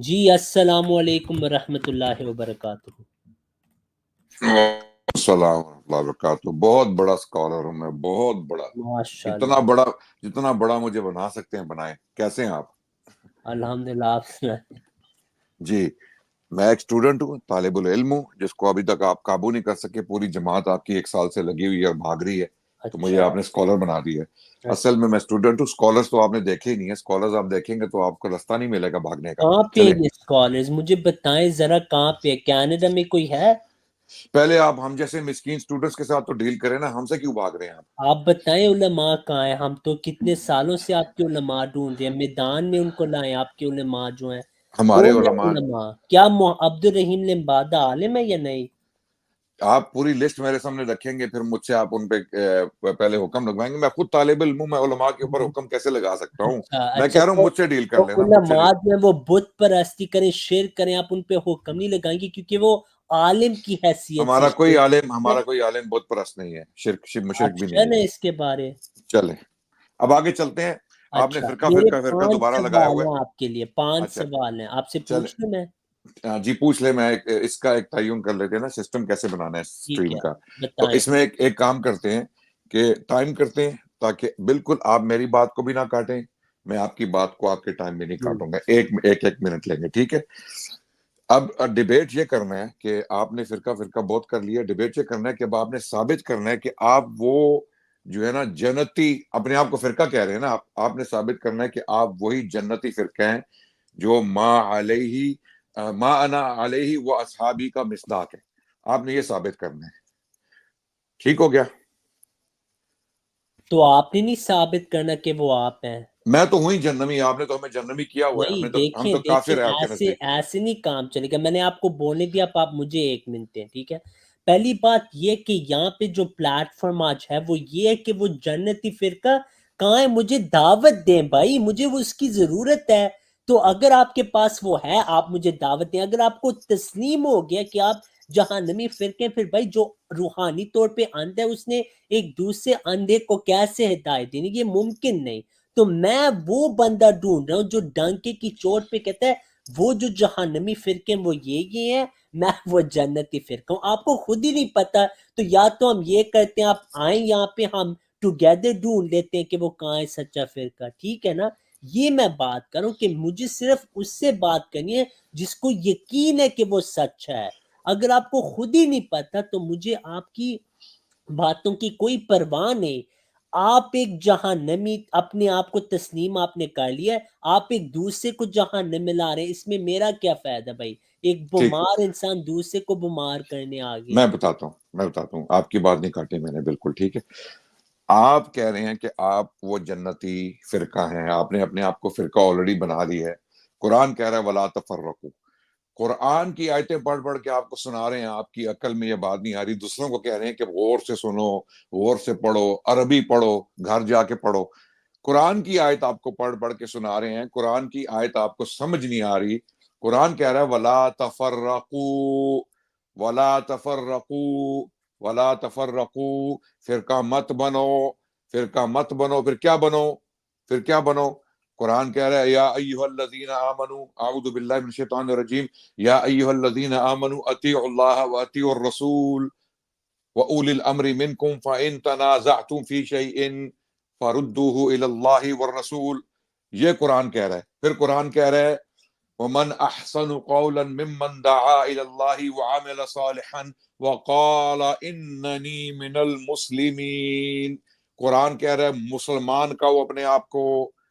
جی السلام علیکم ورحمۃ اللہ وبرکاتہ۔ السلام ورحمۃ اللہ وبرکاتہ۔ بہت بڑا اسکالر ہوں میں، بہت بڑا، ماشاء جتنا اللہ، بڑا جتنا بڑا مجھے بنا سکتے ہیں بنائیں۔ کیسے ہیں آپ؟ الحمدللہ۔ آپ سنائیں۔ جی، میں ایک اسٹوڈنٹ ہوں، طالب العلم ہوں، جس کو ابھی تک آپ قابو نہیں کر سکے۔ پوری جماعت آپ کی 1 سال سے لگی ہوئی ہے اور بھاگ رہی ہے، تو مجھے اچھا آپ نے اسکالر بنا دیا ہے۔ اصل اچھا، میں اسٹوڈنٹ ہوں، اسکالرس تو آپ نے دیکھے ہی نہیں ہے۔ اسکالرس آپ دیکھیں گے تو آپ کو راستہ نہیں ملے گا بھاگنے کا۔ کہاں پہ چلیں یہ اسکالرز؟ مجھے بتائیں ذرا، کہاں پہ؟ کینیڈا میں کوئی ہے؟ پہلے آپ ہم جیسے مسکین اسٹوڈنٹس کے ساتھ تو ڈیل کریں نا، ہم سے کیوں بھاگ رہے ہیں آپ؟ آپ بتائیں علماء کہاں ہیں؟ ہم تو کتنے سالوں سے آپ کے علماء ڈھونڈ رہے ہیں، میدان میں ان کو لائیں۔ آپ کے علماء جو ہیں، ہمارے کون ہے علماء، علماء؟ کیا عبد الرحیم لمبادہ عالم ہے یا نہیں؟ آپ پوری لسٹ میرے سامنے رکھیں گے، پھر مجھ سے آپ ان پہ پہلے حکم لگوائیں گے۔ میں خود طالب علم ہوں، میں علماء کے اوپر حکم کیسے لگا سکتا ہوں؟ اچھا میں اچھا، کہہ رہا ہوں مجھ سے ڈیل کر تو لینا، مجھ سے علماء ڈیل۔ جو ہیں وہ بت پرستی کریں، شرک کریں، آپ ان پہ حکم نہیں لگائیں گے کیونکہ وہ عالم کی حیثیت سے شرک کرتے ہیں۔ ہمارا کوئی عالم بہت پرست نہیں ہے، مشرک بھی نہیں آپشن ہے ہے۔ اس کے بارے؟ چلیں اب آگے چلتے ہیں۔ آپ نے اچھا، فرقہ میرے فرقہ فرقہ 5 دوبارہ لگایا سوال ہوا ہیں آپ کے لیے، 5 اچھا سوال ہیں، آپ سے چلیں، پوچھ لوں میں؟ جی پوچھ لیں۔ میں اس کا ایک تعین کر لیتے ہیں نا، سسٹم کیسے بنانا ہے ٹھیک اسٹریم ہے، کا۔ تو بتائیں۔ اس میں ایک کام کرتے ہیں کہ ٹائم کرتے ہیں، تاکہ بالکل آپ میری بات کو بھی نہ کاٹیں، میں آپ کی بات کو آپ کے ٹائم میں نہیں کاٹوں گا۔ ایک منٹ لیں گے، ٹھیک ہے؟ اب ڈیبیٹ یہ کرنا ہے کہ آپ نے فرقہ فرقہ بہت کر لیا۔ ڈیبیٹ یہ کرنا ہے کہ اب آپ نے ثابت کرنا ہے کہ آپ وہ جو ہے نا جنتی، اپنے آپ کو فرقہ کہہ رہے ہیں نا، آپ نے ثابت کرنا ہے کہ آپ وہی جنتی فرقہ ہیں جو ما انا علیہ و اصحابی کا مصداق ہے۔ آپ نے یہ ثابت کرنا ہے، ٹھیک ہو گیا؟ تو آپ نے نہیں ثابت کرنا کہ وہ آپ ہیں؟ میں تو ہوں ہی جہنمی، آپ نے تو ہمیں جہنمی کیا ہوا ہے، نہیں، ہم دیکھیں تو دیکھیں، کافر ہے آپ کے ایسے نزدیک۔ ایسے نہیں کام چلے گا۔ میں نے آپ کو بولنے دیا، آپ مجھے 1 منٹ دیں، ٹھیک ہے؟ پہلی بات یہ کہ یہاں پہ جو پلیٹ فارم آج ہے وہ یہ ہے کہ وہ جنتی فرقہ کہاں ہے، مجھے دعوت دیں بھائی، مجھے وہ اس کی ضرورت ہے۔ تو اگر آپ کے پاس وہ ہے، آپ مجھے دعوت دیں۔ اگر آپ کو تسلیم ہو گیا کہ آپ جہنمی فرقے، پھر بھائی جو روحانی طور پہ اندھا ہے، اس نے ایک دوسرے اندھے کو کیسے ہدایت دینی؟ یہ ممکن نہیں۔ تو میں وہ بندہ ڈھونڈ رہا ہوں جو ڈنکے کی چوٹ پہ کہتا ہے وہ جو جہنمی فرقے وہ یہ ہیں، میں وہ جنتی فرقہ ہوں۔ آپ کو خود ہی نہیں پتا، تو یا تو ہم یہ کرتے ہیں، آپ آئیں یہاں پہ، ہم ٹوگیدر ڈھونڈ لیتے ہیں کہ وہ کہاں ہے سچا فرقہ، ٹھیک ہے نا؟ یہ میں بات کروں کہ مجھے صرف اس سے بات کرنی ہے جس کو یقین ہے کہ وہ سچ ہے۔ اگر آپ کو خود ہی نہیں پتا تو مجھے آپ کی باتوں کی کوئی پرواہ نہیں۔ آپ ایک جہنمی، اپنے آپ کو تسلیم آپ نے کر لیا ہے، آپ ایک دوسرے کو جہنم میں لا رہے ہیں، اس میں میرا کیا فائدہ بھائی؟ ایک ٹھیک، بیمار انسان دوسرے کو بیمار کرنے آ گیا۔ میں بتاتا ہوں، آپ کی بات نہیں کاٹی میں نے، بالکل ٹھیک ہے۔ آپ کہہ رہے ہیں کہ آپ وہ جنتی فرقہ ہیں، آپ نے اپنے آپ کو فرقہ آلریڈی بنا لی ہے۔ قرآن کہہ رہا ہے وَلَا تَفَرَّقُوا۔ قرآن کی آیتیں پڑھ پڑھ کے آپ کو سنا رہے ہیں، آپ کی عقل میں یہ بات نہیں آ رہی۔ دوسروں کو کہہ رہے ہیں کہ غور سے سنو، غور سے پڑھو، عربی پڑھو، گھر جا کے پڑھو۔ قرآن کی آیت آپ کو پڑھ پڑھ کے سنا رہے ہیں، قرآن کی آیت آپ کو سمجھ نہیں آ رہی۔ قرآن کہہ رہا ہے وَلَا تَفَرَّقُوا، وَلَا تَفَرَّقُوا، وَلَا تَفَرَّقُوا، فرقہ مت بنو، فرقہ مت بنو۔ پھر کیا بنو؟ قرآن کہہ رہا ہے یا ایھا الذین آمنوا، اعوذ باللہ من الشیطان الرجیم، یا ایھا الذین آمنوا اطیعوا اللہ واطیعوا الرسول واولی الامر منکم فان تنازعتم فی شیء فردوہ الی اللہ والرسول۔ یہ قرآن کہہ رہا ہے۔ پھر قرآن کہہ رہا ہے ومن احسن قولا ممن دعا الی اللہ وعمل صالحا وقال اننی من المسلمین۔ قرآن کہہ رہا ہے مسلمان کا وہ اپنے آپ کو،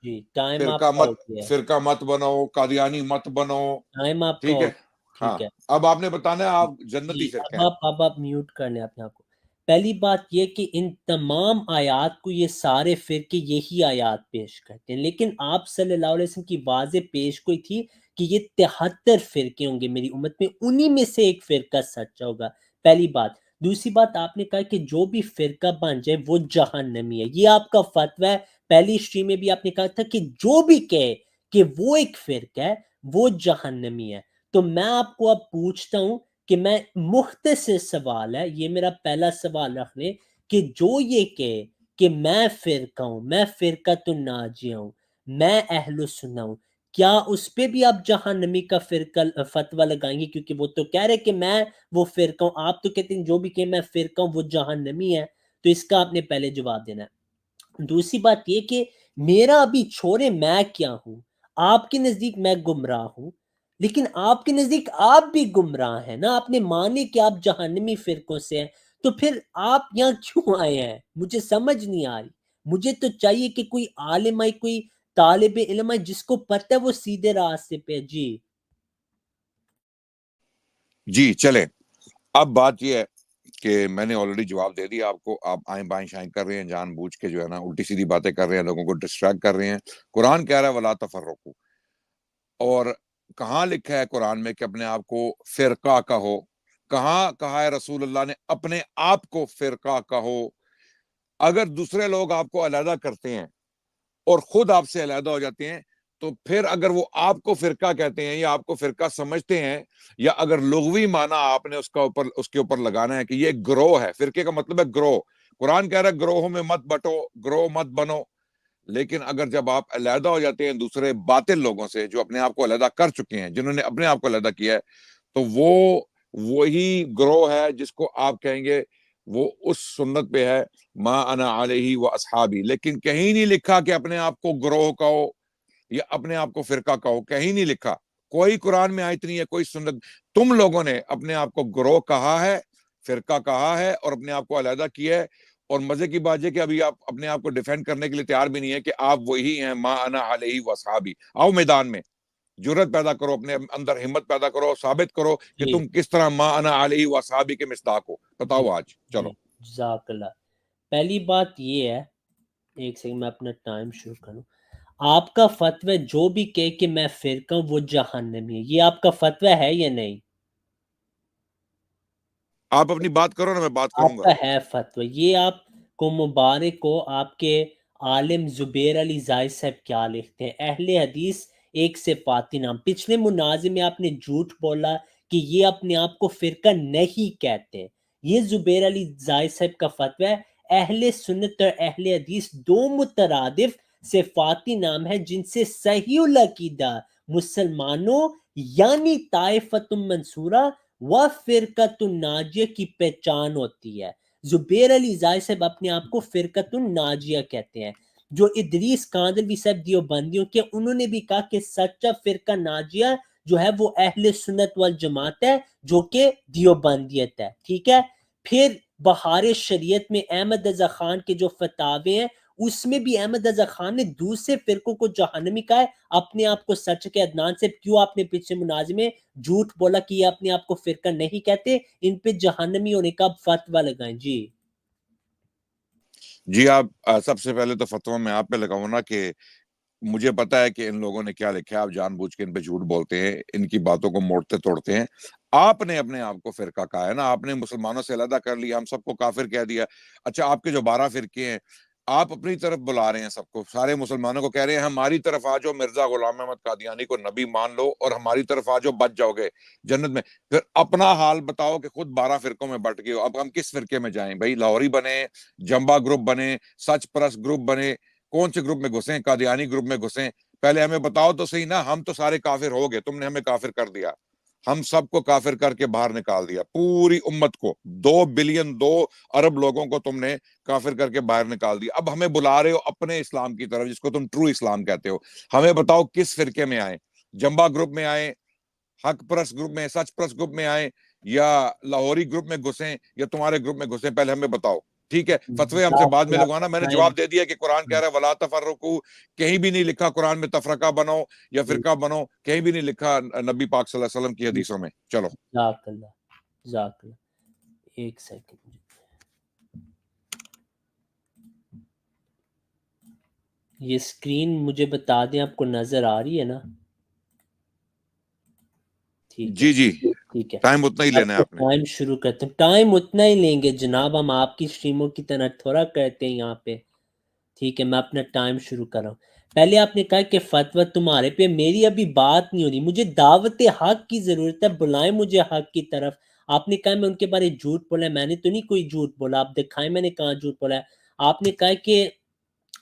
جی، ٹائم آپ کا ہو گیا ہے، فرقہ مت بنو، قادیانی مت بنو، ٹائم آپ کا ٹھیک ہو ہے؟ گیا، ہاں، ٹھیک ہے۔ اب آپ نے بتانا ہے آپ جی، جنتی فرقہ ہیں۔ اب آپ میوٹ کر لیں اپنے آپ کو۔ پہلی بات یہ کہ ان تمام آیات کو یہ سارے فرقے یہی آیات پیش کرتے ہیں، لیکن آپ صلی اللہ علیہ وسلم کی واضح پیش گوئی تھی کہ یہ 73 فرقے ہوں گے میری امت میں، انہی میں سے ایک فرقہ سچا ہوگا، پہلی بات۔ دوسری بات، آپ نے کہا کہ جو بھی فرقہ بن جائے وہ جہنمی ہے، یہ آپ کا فتویٰ ہے۔ پہلی اسٹریم میں بھی آپ نے کہا تھا کہ جو بھی کہے کہ وہ ایک فرقہ ہے وہ جہنمی ہے۔ تو میں آپ کو اب پوچھتا ہوں کہ میں مختصر سوال ہے، یہ میرا پہلا سوال رکھ لیں کہ جو یہ کہے کہ میں فرقہ ہوں، میں فرقۃ الناجیہ ہوں، میں اہل سنہ ہوں، کیا اس پہ بھی آپ جہنمی کا فرقہ فتویٰ لگائیں گے؟ کیونکہ وہ تو کہہ رہے کہ میں وہ فرقہ ہوں، آپ تو کہتے ہیں جو بھی کہ میں فرقہ ہوں وہ جہنمی ہے، تو اس کا آپ نے پہلے جواب دینا ہے۔ دوسری بات یہ کہ میرا ابھی چھوڑے میں کیا ہوں، آپ کے نزدیک میں گمراہ ہوں، لیکن آپ کے نزدیک آپ بھی گمراہ ہیں نا، آپ نے مانے کہ آپ جہنمی فرقوں سے ہیں، تو پھر آپ یہاں کیوں آئے ہیں؟ مجھے سمجھ نہیں آ رہی۔ مجھے تو چاہیے کہ کوئی عالم ہے، کوئی طالب علم ہے جس کو پتہ ہے وہ سیدھے راستے پہ۔ جی جی چلیں، اب بات یہ ہے کہ میں نے آلریڈی جواب دے دیا آپ کو، آپ آئیں بائیں شائیں کر رہے ہیں، جان بوجھ کے جو ہے نا الٹی سیدھی باتیں کر رہے ہیں، لوگوں کو ڈسٹریکٹ کر رہے ہیں۔ قرآن کہہ رہا ہے ولا تفرقوا، اور کہاں لکھا ہے قرآن میں کہ اپنے آپ کو فرقہ کہو؟ کہاں کہا ہے رسول اللہ نے اپنے آپ کو فرقہ کہو؟ اگر دوسرے لوگ آپ کو علیحدہ کرتے ہیں اور خود آپ سے علیحدہ ہو جاتے ہیں، تو پھر اگر وہ آپ کو فرقہ کہتے ہیں یا آپ کو فرقہ سمجھتے ہیں، یا اگر لغوی معنی آپ نے اس کے اوپر لگانا ہے کہ یہ گروہ ہے، فرقے کا مطلب ہے گروہ، قرآن کہہ رہا ہے گروہوں میں مت بٹو، گروہ مت بنو۔ لیکن اگر جب آپ علیحدہ ہو جاتے ہیں دوسرے باطل لوگوں سے جو اپنے آپ کو علیحدہ کر چکے ہیں، جنہوں نے اپنے آپ کو علیحدہ کیا ہے، تو وہ وہی گروہ ہے جس کو آپ کہیں گے وہ اس سنت پہ ہے، ما انا علیہ و اصحابی۔ لیکن کہیں نہیں لکھا کہ اپنے آپ کو گروہ کہو یا اپنے آپ کو فرقہ کہو، کہیں نہیں لکھا، کوئی قرآن میں آیت نہیں ہے، کوئی سنت۔ تم لوگوں نے اپنے آپ کو گروہ کہا ہے، فرقہ کہا ہے، اور اپنے آپ کو علیحدہ کیا ہے، اور مزے کی بات ہے کہ ابھی آپ اپنے آپ کو ڈیفینڈ کرنے کے لیے تیار بھی نہیں ہے کہ آپ وہی ہیں ما انا علیہ و اصحابی۔ آؤ میدان میں جرت پیدا کرو، اپنے اندر ہمت پیدا کرو، ثابت کرو کہ جی تم کس طرح ما انا علیہ و اصحابی کے مصداق ہو، جی بتاؤ آج، جی چلو۔ جزاک اللہ۔ پہلی بات یہ ہے، ایک سیکنڈ میں اپنا ٹائم شروع کروں۔ آپ کا فتوی جو بھی کہے کہ میں فرقہ ہوں وہ جہنمی ہے، یہ آپ کا فتوی ہے یا نہیں؟ آپ اپنی بات کرو نا، میں بات کروں آپ گا۔ کا ہے فتوی، یہ آپ کو مبارک ہو۔ آپ کے عالم زبیر علی زاہد صاحب کیا لکھتے ہیں؟ اہل حدیث ایک صفاتی نام۔ پچھلے مناظر میں آپ نے جھوٹ بولا کہ یہ اپنے آپ کو فرقہ نہیں کہتے، یہ زبیر علی زاہد صاحب کا فتوی ہے۔ اہل سنت اور اہل حدیث دو مترادف صفاتی نام ہے جن سے صحیح العقیدہ مسلمانوں یعنی طائفۃ منصورہ و فرقۃ الناجیہ کی پہچان ہوتی ہے۔ زبیر علی زاہد صاحب اپنے آپ کو فرقۃ الناجیہ کہتے ہیں۔ جو ادریس کاندلوی صاحب دیوبندیوں کے، انہوں نے بھی کہا کہ سچا فرقہ ناجیہ جو ہے وہ اہل سنت والجماعت ہے، جو کہ دیوبندیت ہے، ٹھیک ہے۔ پھر بہار شریعت میں احمد رضا خان کے جو فتاوے ہیں، اس میں بھی احمد رضا خان نے دوسرے فرقوں کو جہنمی کہا ہے، اپنے آپ کو سچ کے۔ عدنان سے کیوں آپ نے پچھلے مناظر میں جھوٹ بولا کہ یہ اپنے آپ کو فرقہ نہیں کہتے، ان پہ جہنمی ہونے کا فتویٰ لگائیں؟ جی جی آپ سب سے پہلے تو فتویٰ میں آپ پہ لگاؤں نا کہ مجھے پتا ہے کہ ان لوگوں نے کیا لکھا ہے، آپ جان بوجھ کے ان پہ جھوٹ بولتے ہیں، ان کی باتوں کو موڑتے توڑتے ہیں۔ آپ نے اپنے آپ کو فرقہ کہا ہے نا، آپ نے مسلمانوں سے علیحدہ کر لیا، ہم سب کو کافر کہہ دیا۔ اچھا، آپ کے جو 12 فرقے ہیں، آپ اپنی طرف بلا رہے ہیں سب کو، سارے مسلمانوں کو کہہ رہے ہیں ہماری طرف آ جاؤ، مرزا غلام احمد قادیانی کو نبی مان لو اور ہماری طرف آ جاؤ، بچ جاؤ گے جنت میں۔ پھر اپنا حال بتاؤ کہ خود 12 فرقوں میں بٹ گئے ہو، اب ہم کس فرقے میں جائیں بھائی؟ لاہوری بنے، جمبا گروپ بنے، سچ پرس گروپ بنے، کون سے گروپ میں گھسیں؟ قادیانی گروپ میں گھسیں؟ پہلے ہمیں بتاؤ تو صحیح نا، ہم تو سارے کافر ہو گئے، تم نے ہمیں کافر کر دیا، ہم سب کو کافر کر کے باہر نکال دیا، پوری امت کو، 2 بلین 2 ارب لوگوں کو تم نے کافر کر کے باہر نکال دیا۔ اب ہمیں بلا رہے ہو اپنے اسلام کی طرف، جس کو تم ٹرو اسلام کہتے ہو۔ ہمیں بتاؤ کس فرقے میں آئے؟ جمبا گروپ میں آئے، حق پرس گروپ میں، سچ پرس گروپ میں آئے، یا لاہوری گروپ میں گھسیں، یا تمہارے گروپ میں گھسیں؟ پہلے ہمیں بتاؤ، ٹھیک ہے؟ فتوے ہم سے بعد میں لگوانا۔ میں نے جواب دے دیا کہ قرآن کہہ رہا ہے ولا تفرقوا، کہیں بھی نہیں لکھا قرآن میں تفرقہ بنو یا فرقہ بنو، کہیں بھی نہیں لکھا نبی پاک صلی اللہ علیہ وسلم کی حدیثوں میں۔ چلو جزاک اللہ، جزاک اللہ۔ ایک سیکنڈ، یہ اسکرین مجھے بتا دیں آپ کو نظر آ رہی ہے نا؟ ٹھیک ہے جی جی، ٹھیک ہے۔ ٹائم اتنا ہی آپ لینا ہے کو آپ نے۔ ٹائم شروع کرتے ہیں، ٹائم اتنا ہی لیں گے جناب، ہم آپ کی اسٹریموں کی طرح تھوڑا کرتے ہیں یہاں پہ، ٹھیک ہے؟ میں اپنا ٹائم شروع کر رہا ہوں۔ پہلے آپ نے کہا کہ فتویٰ تمہارے پہ، میری ابھی بات نہیں ہو رہی، مجھے دعوت حق کی ضرورت ہے، بلائیں مجھے حق کی طرف۔ آپ نے کہا میں ان کے بارے جھوٹ بولا ہے، میں نے تو نہیں کوئی جھوٹ بولا، آپ دکھائیں میں نے کہاں جھوٹ بولا ہے۔ آپ نے کہا کہ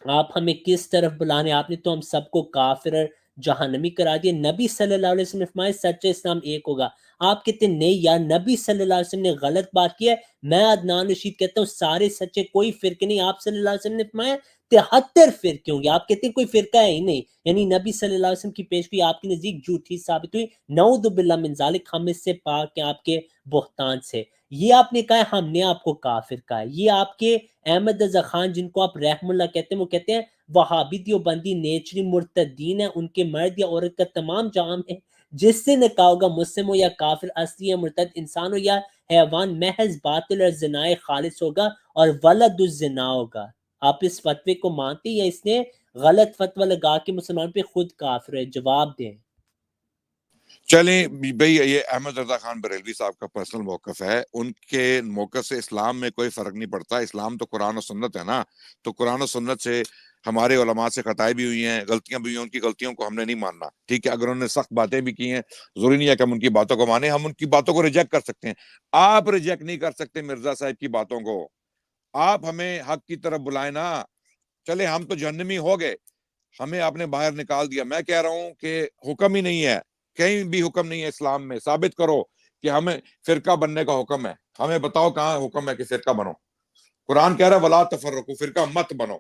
آپ ہمیں کس طرف بلانے، آپ نے تو ہم سب کو کافر اور جہنمی قرار دیا. نبی صلی اللہ علیہ وسلم نے فرمایا سچا اسلام ایک ہوگا. آپ کہتے ہیں نہیں یار نبی صلی اللہ علیہ وسلم نے غلط بات کی ہے. میں عدنان رشید کہتا ہوں سارے سچے, کوئی فرقے نہیں. آپ صلی اللہ علیہ وسلم نے فرمایا 73 فرقے ہوں گے. آپ کہتے ہیں کوئی فرقہ ہے ہی نہیں, یعنی نبی صلی اللہ علیہ وسلم کی پیشگوئی آپ کے نزدیک جھوٹی ثابت ہوئی. نعوذ باللہ من ذالک, ہم اس سے پاک ہیں آپ کے بہتان سے. یہ آپ نے کہا ہم نے آپ کو کافر کہا ہے. یہ آپ کے احمد رضا خان جن کو آپ رحم اللہ کہتے ہیں, وہ کہتے ہیں وہابی دیوبندی نیچری مرتدین ہیں, ان کے مرد یا عورت کا تمام جام ہے جس سے نکاح ہوگا مسلم ہو یا کافر, اصلی یا مرتد, انسان ہو یا حیوان, محض باطل اور زنائے خالص ہوگا اور ولد الزنا ہوگا. آپ اس فتوے کو مانتے یا اس نے غلط فتوہ لگا کے مسلمان پہ خود کافر ہے؟ جواب دیں. چلیں بھئی, یہ احمد رضا خان بریلوی صاحب کا پرسنل موقف ہے, ان کے موقف سے اسلام میں کوئی فرق نہیں پڑتا. اسلام تو قرآن و سنت ہے نا, تو قرآن و سنت سے ہمارے علماء سے خطائیں بھی ہوئی ہیں, غلطیاں بھی ہوئی ہیں, ان کی غلطیوں کو ہم نے نہیں ماننا, ٹھیک ہے. اگر انہوں نے سخت باتیں بھی کی ہیں, ضروری نہیں ہے کہ ہم ان کی باتوں کو مانیں, ہم ان کی باتوں کو ریجیکٹ کر سکتے ہیں. آپ ریجیکٹ نہیں کر سکتے مرزا صاحب کی باتوں کو. آپ ہمیں حق کی طرف بلائیں نا. چلے ہم تو جہنمی ہو گئے, ہمیں آپ نے باہر نکال دیا. میں کہہ رہا ہوں کہ حکم ہی نہیں ہے, کہیں بھی حکم نہیں ہے اسلام میں. ثابت کرو کہ ہمیں فرقہ بننے کا حکم ہے. ہمیں بتاؤ کہاں حکم ہے کہ فرقہ بنو. قرآن کہہ رہا ہے ولا تفرقوا, فرقہ مت بنو.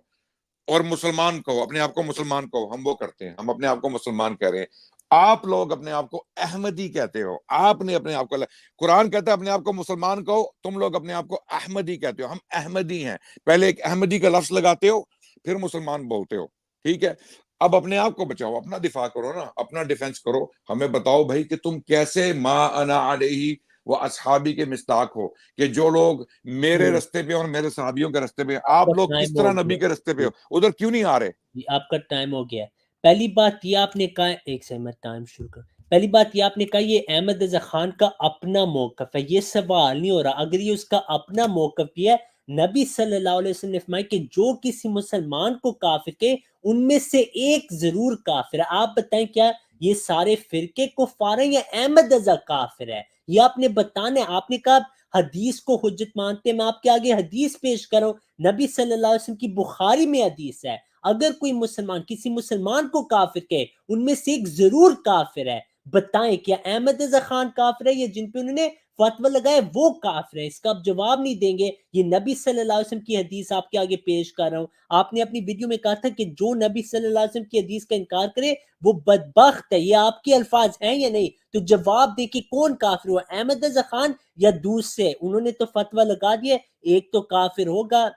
اور مسلمان کہو, اپنے آپ کو مسلمان کہو. ہم وہ کرتے ہیں, ہم اپنے آپ کو مسلمان کہہ رہے ہیں. آپ لوگ اپنے آپ کو احمدی کہتے ہو. آپ نے اپنے آپ کو, قرآن کہتا ہے اپنے آپ کو مسلمان کہو, تم لوگ اپنے آپ کو احمدی کہتے ہو. ہم احمدی ہیں. پہلے ایک احمدی کا لفظ لگاتے ہو, پھر مسلمان بولتے ہو, ٹھیک ہے. اب اپنے آپ کو بچاؤ, اپنا دفاع کرو نا, اپنا ڈیفنس کرو. ہمیں بتاؤ بھائی کہ تم کیسے ما انا علیہ و اصحابی کے مستاق ہو, کہ جو لوگ میرے رستے پہ اور میرے صحابیوں کے رستے پہ, آپ لوگ کس ٹائم ہو طرح گیا نبی کے رستے پہ جی. ہو, ادھر کیوں نہیں آ رہے؟ جی آپ کا ٹائم ہو گیا ہے. پہلی بات یہ آپ نے کہا, ایک سیکنڈ میں ٹائم شروع کر. پہلی بات یہ آپ نے کہا یہ احمد رضا خان کا اپنا موقف ہے, یہ سوال نہیں ہو رہا. اگر یہ اس کا اپنا موقف بھی ہے, نبی صلی اللہ علیہ وسلم نے فرمایا کہ جو کسی مسلمان کو کافر کے ان میں سے ایک ضرور کافر ہے. آپ بتائیں کیا یہ سارے فرقے کفار ہیں یا احمد رضا کافر ہے؟ یہ آپ نے بتانا ہے. آپ نے کہا حدیث کو حجت مانتے, میں آپ کے آگے حدیث پیش کروں. نبی صلی اللہ علیہ وسلم کی بخاری میں حدیث ہے, اگر کوئی مسلمان کسی مسلمان کو کافر کہے ان میں سے ایک ضرور کافر ہے. بتائیں کیا احمد رضا خان کافر ہے یا جن پہ انہوں نے فتویٰ لگایا وہ کافر ہے؟ اس کا آپ جواب نہیں دیں گے. یہ نبی صلی اللہ علیہ وسلم کی حدیث آپ کے آگے پیش کر رہا ہوں. آپ نے اپنی ویڈیو میں کہا تھا کہ جو نبی صلی اللہ علیہ وسلم کی حدیث کا انکار کرے وہ بدبخت ہے. یہ آپ کے الفاظ ہیں یا نہیں؟ تو جواب دے کہ کون کافر ہوا, احمد رضا خان یا دوسرے؟ انہوں نے تو فتویٰ لگا دیا ایک تو کافر ہوگا.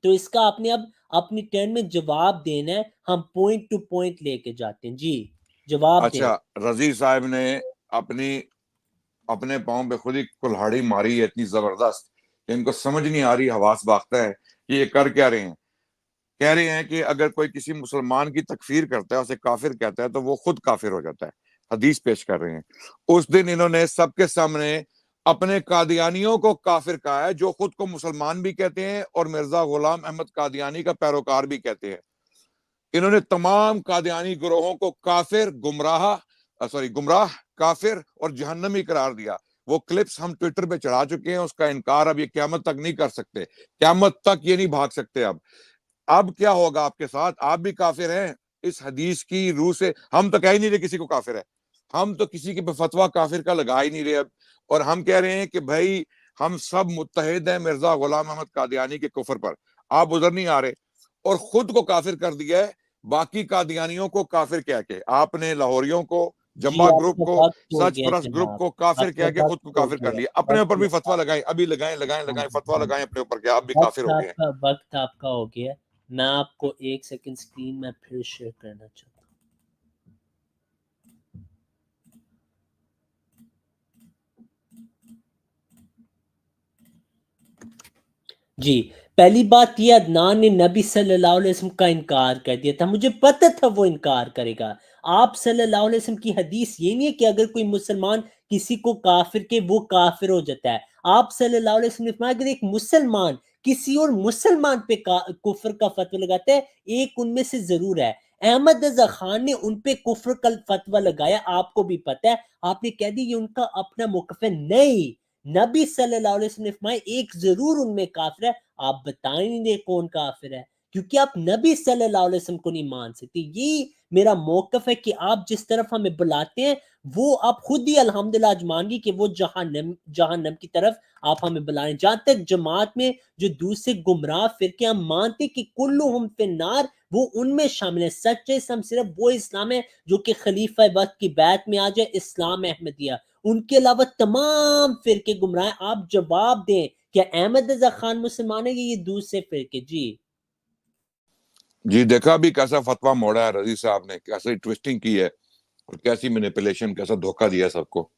تو اس کا آپ نے اب اپنی ٹرن میں جواب دینا ہے. ہم پوائنٹ ٹو پوائنٹ لے کے جاتے ہیں. جی جواب دیں. اچھا, رضی صاحب نے اپنے پاؤں پہ خود ہی کلہاڑی ماری ہے اتنی زبردست کہ ان کو سمجھ نہیں آ رہی, حواس باختہ ہے کہ یہ کر کیا رہے ہیں. کہہ رہے ہیں کہ اگر کوئی کسی مسلمان کی تکفیر کرتا ہے, اسے کافر کہتا ہے, تو وہ خود کافر ہو جاتا ہے. حدیث پیش کر رہے ہیں. اس دن انہوں نے سب کے سامنے اپنے قادیانیوں کو کافر کہا ہے, جو خود کو مسلمان بھی کہتے ہیں اور مرزا غلام احمد قادیانی کا پیروکار بھی کہتے ہیں. انہوں نے تمام قادیانی گروہوں کو کافر, گمراہ, کافر اور جہنمی قرار دیا. وہ کلپس ہم ٹویٹر پہ چڑھا چکے ہیں, اس کا انکار اب یہ قیامت تک نہیں کر سکتے. قیامت تک یہ نہیں بھاگ سکتے. اب کیا ہوگا آپ کے ساتھ؟ آپ بھی کافر ہیں اس حدیث کی روح سے. ہم تو کہہ ہی نہیں رہے کسی کو کافر ہے, ہم تو کسی کے فتویٰ کافر کا لگا ہی نہیں رہے اب. اور ہم کہہ رہے ہیں کہ بھائی ہم سب متحد ہیں مرزا غلام احمد قادیانی کے کفر پر. آپ ادھر نہیں آ رہے اور خود کو کافر کر دیا ہے باقی قادیانیوں کو کافر کہہ کے. آپ نے لاہوریوں کو, جی جمبا آپ گروپ کا کو, وقت ہو سچ گیا پرس گروپ جناب, کو کافر آپ کا کہہ کے خود کو وقت ہو کافر کر گیا. لیا. اپنے اوپر بھی فتویٰ لگائیں, ابھی لگائیں فتویٰ لگائیں اپنے اوپر کہ آپ بھی کافر ہو گئے ہیں. وقت آپ کا ہو گیا. میں آپ کو ایک سیکنڈ سکرین میں پھر شیئر کرنا چاہتا ہوں. جی پہلی بات یہ, عدنان نے نبی صلی اللہ علیہ وسلم کا انکار کر دیا تھا. مجھے پتہ تھا وہ انکار کرے گا. آپ صلی اللہ علیہ وسلم کی حدیث یہ نہیں ہے کہ اگر کوئی مسلمان کسی کو کافر کے وہ کافر ہو جاتا ہے. آپ صلی اللہ علیہ وسلم نے فرمایا اگر ایک مسلمان کسی اور مسلمان پہ کفر کا فتویٰ لگاتا ہے, ایک ان میں سے ضرور ہے. احمد رضا خان نے ان پہ کفر کا فتویٰ لگایا, آپ کو بھی پتہ ہے. آپ نے کہہ دی یہ ان کا اپنا موقف ہے. نہیں, نبی صلی اللہ علیہ وسلم نے فرمایا ایک ضرور ان میں کافر ہے. آپ بتائیں نہیں دے کون کافر ہے, کیونکہ آپ نبی صلی اللہ علیہ وسلم کو نہیں مان سکتے. یہ میرا موقف ہے کہ آپ جس طرف ہمیں بلاتے ہیں وہ آپ خود ہی الحمدللہ آج مان گی کہ وہ جہنم کی طرف آپ ہمیں بلائیں. جہاں تک جماعت میں جو دوسرے گمراہ فرقے ہم مانتے کہ کلہم فی النار، وہ ان میں شامل ہے. سچے اسلام صرف وہ اسلام ہے جو کہ خلیفہ وقت کی بیعت میں آ جائے، اسلام احمدیہ. ان کے علاوہ تمام فرقے گمراہ ہیں. آپ جواب دیں کیا احمد رضا خان مسلمان ہے یہ دوسرے فرقے؟ جی دیکھا بھی کیسا فتویٰ موڑا ہے رضی صاحب نے، کیسے ٹویسٹنگ کی ہے اور کیسی مینیپولیشن، کیسا دھوکہ دیا سب کو.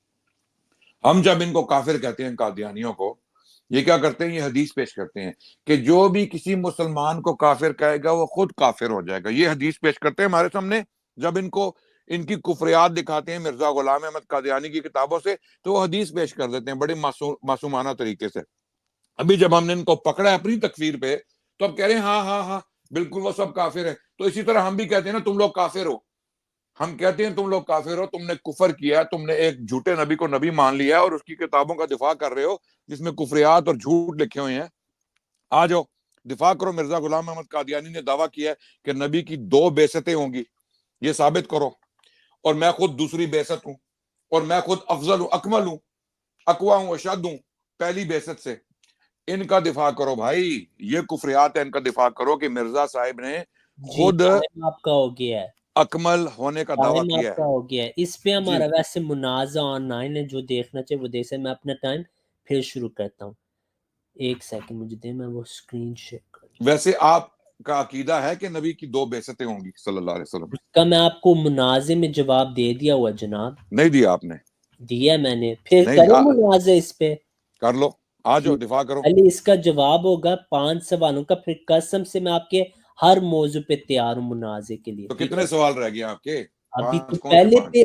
ہم جب ان کو کافر کہتے ہیں قادیانیوں کو، یہ کیا کرتے ہیں؟ یہ حدیث پیش کرتے ہیں کہ جو بھی کسی مسلمان کو کافر کہے گا وہ خود کافر ہو جائے گا. یہ حدیث پیش کرتے ہیں ہمارے سامنے. جب ان کو ان کی کفریات دکھاتے ہیں مرزا غلام احمد قادیانی کی کتابوں سے، تو وہ حدیث پیش کر دیتے ہیں بڑے معصومانہ طریقے سے. ابھی جب ہم نے ان کو پکڑا ہے اپنی تکفیر پہ، تو اب کہہ رہے ہیں ہاں ہاں ہاں بالکل وہ سب کافر ہے. تو اسی طرح ہم بھی کہتے ہیں نا تم لوگ کافر ہو. ہم کہتے ہیں تم لوگ کافر ہو، تم نے کفر کیا، تم نے ایک جھوٹے نبی کو نبی مان لیا اور اس کی کتابوں کا دفاع کر رہے ہو جس میں کفریات اور جھوٹ لکھے ہوئے ہیں. آ جاؤ دفاع کرو. مرزا غلام احمد قادیانی نے دعویٰ کیا ہے کہ نبی کی 2 بعثتیں ہوں گی، یہ ثابت کرو. اور میں خود دوسری بعثت ہوں، اور میں خود افضل ہوں، اکمل ہوں، اقوا ہوں، اشد ہوں پہلی بعثت سے. ان کا دفاع کرو بھائی، یہ کفریات ہے، ان کا دفاع کرو کہ مرزا صاحب نے جی خود ٹائم آپ کا ہو گیا ہے، اکمل ہونے کا دعویٰ ٹائم کیا آپ کا ہے. ہو گیا ہے. اس پہ جی ہمارا ویسے منازع آن لائن ہے، جو دیکھنا چاہیے وہ دیکھ سے. میں اپنا ٹائم پھر شروع کرتا ہوں. ایک سیکنڈ مجھے دیں، میں وہ اسکرین شیئر کر دوں. ویسے آپ کا عقیدہ ہے کہ نبی کی 2 بعثتیں ہوں گی صلی اللہ علیہ وسلم؟ اس کا میں آپ کو منازع میں جواب دے دیا ہوا جناب، نہیں دیا آپ نے؟ دیا میں نے. پھر نہیں کریں دیا. منازع اس پہ. کر لو، آ جی جاؤ دفاع کرو. پہلے اس کا جواب ہوگا 5 سوالوں کا، پھر قسم سے میں آپ کے ہر موضوع پہ تیار ہوں منازع کے لیے. تو ٹھیک کتنے ہے، سوال رہ گئے آپ کے؟ ابھی تو 5 کون سے پہلے 5؟ پہ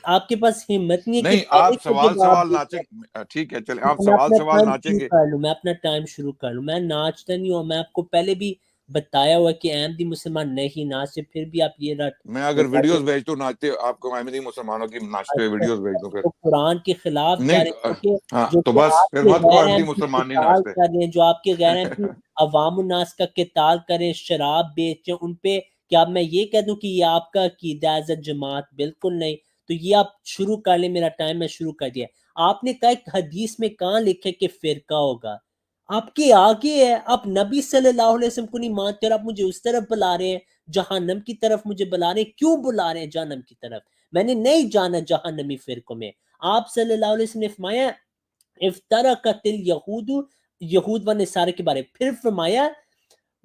آپ کے پاس ہمت نہیں ہے کہ نہیں پہلے آپ کا سوال جواب سوال دے ناچیں. دیں. ٹھیک ہے چلیں، آپ میں سوال اپنا سوال ٹائم ناچیں شروع گے. کر لوں، میں اپنا ٹائم شروع کر لوں. میں ناچتا نہیں ہوں. میں آپ کو پہلے بھی بتایا ہوا کہ احمدی مسلمان نہیں ناچتے، پھر بھی آپ یہ میں اگر ویڈیوز بھیج دوں ناچتے آپ کو، احمدی مسلمانوں کی ناچتے ہوئے ویڈیوز بھیج دوں پھر؟ تو قرآن کے خلاف جا رہے ہیں، نہیں ہاں جو تو کہ بس آپ پھر کے مت کو غیر احمدی احمدی مسلمان نہیں قتال ناچتے. کر رہے ہیں، جو آپ کے غیر احمدی عوام الناس کا قتال کریں، شراب بیچیں ان پہ. کیا میں یہ کہہ دوں کہ یہ آپ کا عقیدہ ایز اے جماعت؟ بالکل نہیں. تو یہ آپ شروع کر لیں، میرا ٹائم میں شروع کر دیا. آپ نے کہا ایک حدیث میں کہاں لکھے کہ فرقہ ہوگا؟ آپ کے آگے ہے. آپ نبی صلی اللہ علیہ وسلم کو نہیں مانتے اور آپ مجھے اس طرف بلا رہے ہیں، جہنم کی طرف مجھے بلا رہے ہیں. کیوں بلا رہے ہیں جہنم کی طرف؟ میں نے نہیں جانا جہنمی فرقوں میں. آپ صلی اللہ علیہ وسلم نے فرمایا افترقت الیہود، یہود و نصارہ کے بارے. پھر فرمایا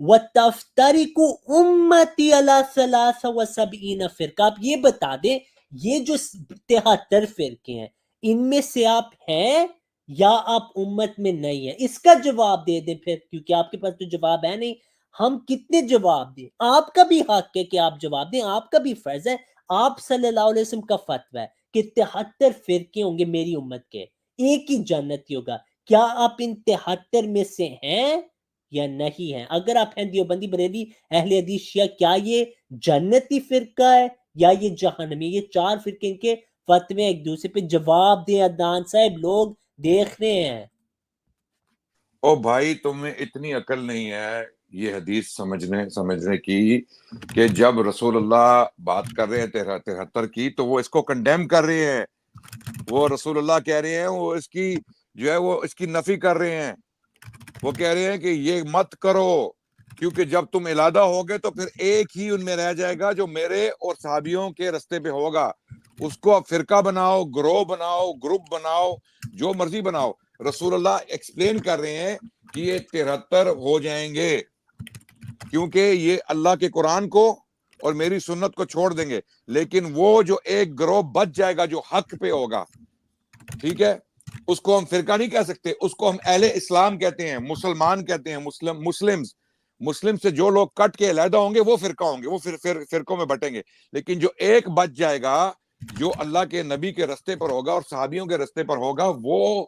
وَتَفْتَرِقُ أُمَّتِي عَلَىٰ 73 فرقہ. آپ یہ بتا دیں یہ جو 73 فرقے ہیں ان میں سے آپ ہیں یا آپ امت میں نہیں ہیں؟ اس کا جواب دے دیں پھر، کیونکہ آپ کے پاس تو جواب ہے نہیں. ہم کتنے جواب دیں؟ آپ کا بھی حق ہے کہ آپ جواب دیں، آپ کا بھی فرض ہے. آپ صلی اللہ علیہ وسلم کا فتویٰ ہے کہ 73 فرقے ہوں گے میری امت کے، ایک ہی جنتی ہوگا. کیا آپ ان 73 میں سے ہیں یا نہیں ہیں؟ اگر آپ ہیں دیوبندی، بریلی، اہل حدیث، شیعہ، کیا یہ جنتی فرقہ ہے یا یہ جہنمی؟ یہ 4 فرقے ان کے فتوے ایک دوسرے پہ. جواب دیں عدنان صاحب، لوگ دیکھ رہے ہیں. او بھائی تمہیں اتنی عقل نہیں ہے یہ حدیث سمجھنے کی کہ جب رسول اللہ بات کر رہے ہیں 73 کی تو وہ اس کو کنڈیم کر رہے ہیں. وہ رسول اللہ کہہ رہے ہیں، وہ اس کی جو ہے وہ اس کی نفی کر رہے ہیں. وہ کہہ رہے ہیں کہ یہ مت کرو، کیونکہ جب تم علادہ ہوگے تو پھر ایک ہی ان میں رہ جائے گا جو میرے اور صحابیوں کے رستے پہ ہوگا. اس کو اب فرقہ بناؤ، گروہ بناؤ، گروپ بناؤ، جو مرضی بناؤ. رسول اللہ ایکسپلین کر رہے ہیں کہ یہ 73 ہو جائیں گے کیونکہ یہ اللہ کے قرآن کو اور میری سنت کو چھوڑ دیں گے. لیکن وہ جو ایک گروہ بچ جائے گا جو حق پہ ہوگا، ٹھیک ہے، اس کو ہم فرقہ نہیں کہہ سکتے، اس کو ہم اہل اسلام کہتے ہیں، مسلمان کہتے ہیں. مسلم سے جو لوگ کٹ کے علیحدہ ہوں گے وہ فرقہ ہوں گے، وہ فرقوں میں بٹیں گے. لیکن جو ایک بچ جائے گا جو اللہ کے نبی کے رستے پر ہوگا اور صحابیوں کے رستے پر ہوگا، وہ